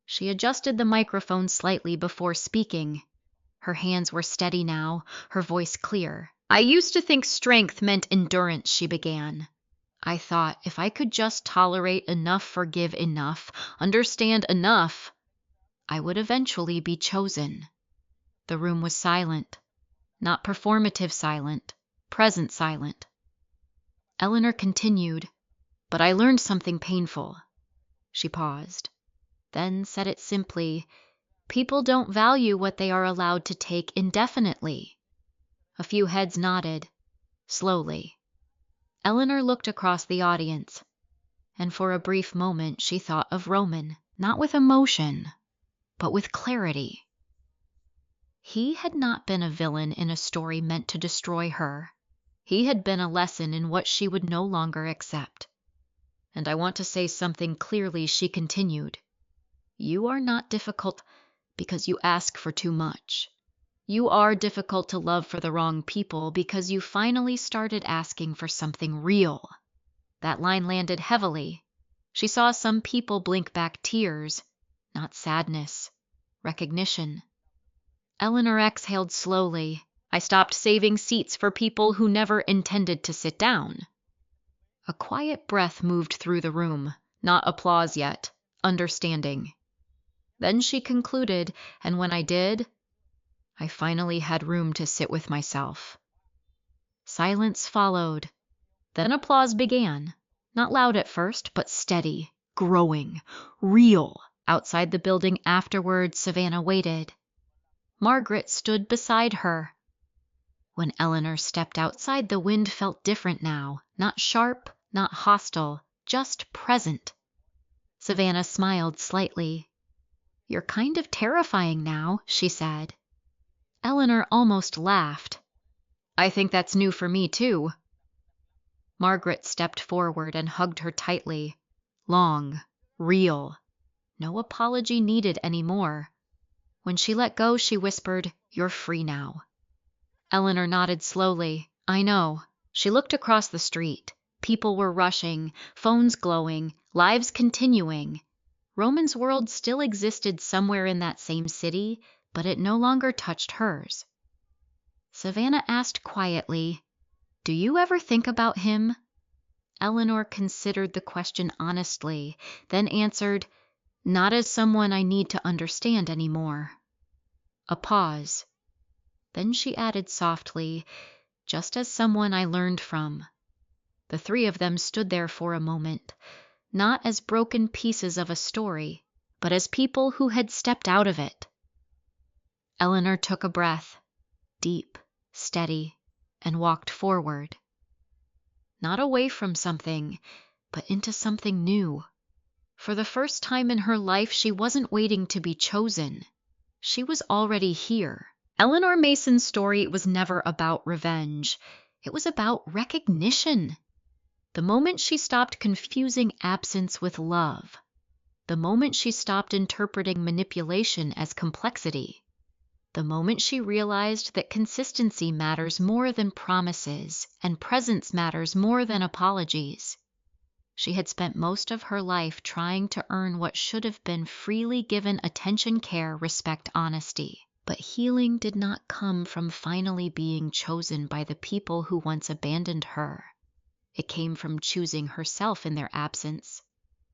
She adjusted the microphone slightly before speaking. Her hands were steady now, her voice clear. I used to think strength meant endurance, she began. I thought if I could just tolerate enough, forgive enough, understand enough, I would eventually be chosen. The room was silent, not performative silent, present silent. Eleanor continued, but I learned something painful. She paused, then said it simply. People don't value what they are allowed to take indefinitely. A few heads nodded, slowly. Eleanor looked across the audience, and for a brief moment she thought of Roman, not with emotion, but with clarity. He had not been a villain in a story meant to destroy her. He had been a lesson in what she would no longer accept. And I want to say something clearly, she continued. You are not difficult because you ask for too much. You are difficult to love for the wrong people because you finally started asking for something real. That line landed heavily. She saw some people blink back tears, not sadness, recognition. Eleanor exhaled slowly. I stopped saving seats for people who never intended to sit down. A quiet breath moved through the room, not applause yet, understanding. Then she concluded, and when I did, I finally had room to sit with myself. Silence followed. Then applause began. Not loud at first, but steady, growing, real. Outside the building afterward, Savannah waited. Margaret stood beside her. When Eleanor stepped outside, the wind felt different now. Not sharp, not hostile, just present. Savannah smiled slightly. "You're kind of terrifying now," she said. Eleanor almost laughed. "I think that's new for me, too." Margaret stepped forward and hugged her tightly. Long, real. No apology needed anymore. When she let go, she whispered, "You're free now." Eleanor nodded slowly. "I know." She looked across the street. People were rushing, phones glowing, lives continuing. Roman's world still existed somewhere in that same city, but it no longer touched hers. Savannah asked quietly, "Do you ever think about him?" Eleanor considered the question honestly, then answered, "Not as someone I need to understand anymore." A pause. Then she added softly, "Just as someone I learned from." The three of them stood there for a moment, not as broken pieces of a story, but as people who had stepped out of it. Eleanor took a breath, deep, steady, and walked forward. Not away from something, but into something new. For the first time in her life, she wasn't waiting to be chosen. She was already here. Eleanor Mason's story was never about revenge. It was about recognition. The moment she stopped confusing absence with love. The moment she stopped interpreting manipulation as complexity. The moment she realized that consistency matters more than promises and presence matters more than apologies. She had spent most of her life trying to earn what should have been freely given attention, care, respect, honesty. But healing did not come from finally being chosen by the people who once abandoned her. It came from choosing herself in their absence.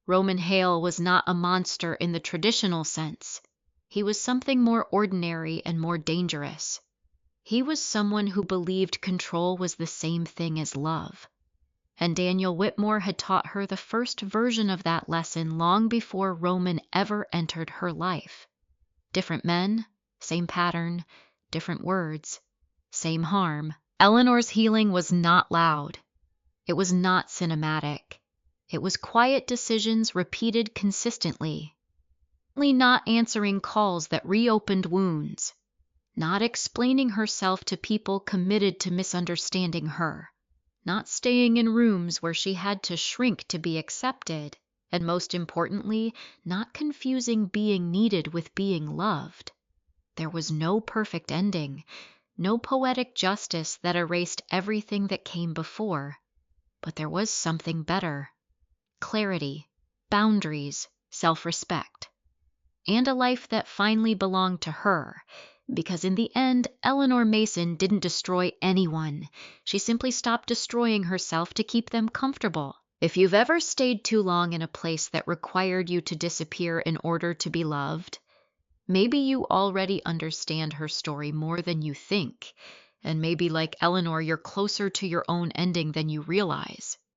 Roman Hale was not a monster in the traditional sense. He was something more ordinary and more dangerous. He was someone who believed control was the same thing as love. And Daniel Whitmore had taught her the first version of that lesson long before Roman ever entered her life. Different men, same pattern, different words, same harm. Eleanor's healing was not loud. It was not cinematic. It was quiet decisions repeated consistently. Not answering calls that reopened wounds. Not explaining herself to people committed to misunderstanding her. Not staying in rooms where she had to shrink to be accepted. And most importantly, not confusing being needed with being loved. There was no perfect ending, no poetic justice that erased everything that came before. But there was something better. Clarity, boundaries, self-respect. And a life that finally belonged to her. Because in the end, Eleanor Mason didn't destroy anyone. She simply stopped destroying herself to keep them comfortable. If you've ever stayed too long in a place that required you to disappear in order to be loved, maybe you already understand her story more than you think. And maybe like Eleanor, you're closer to your own ending than you realize.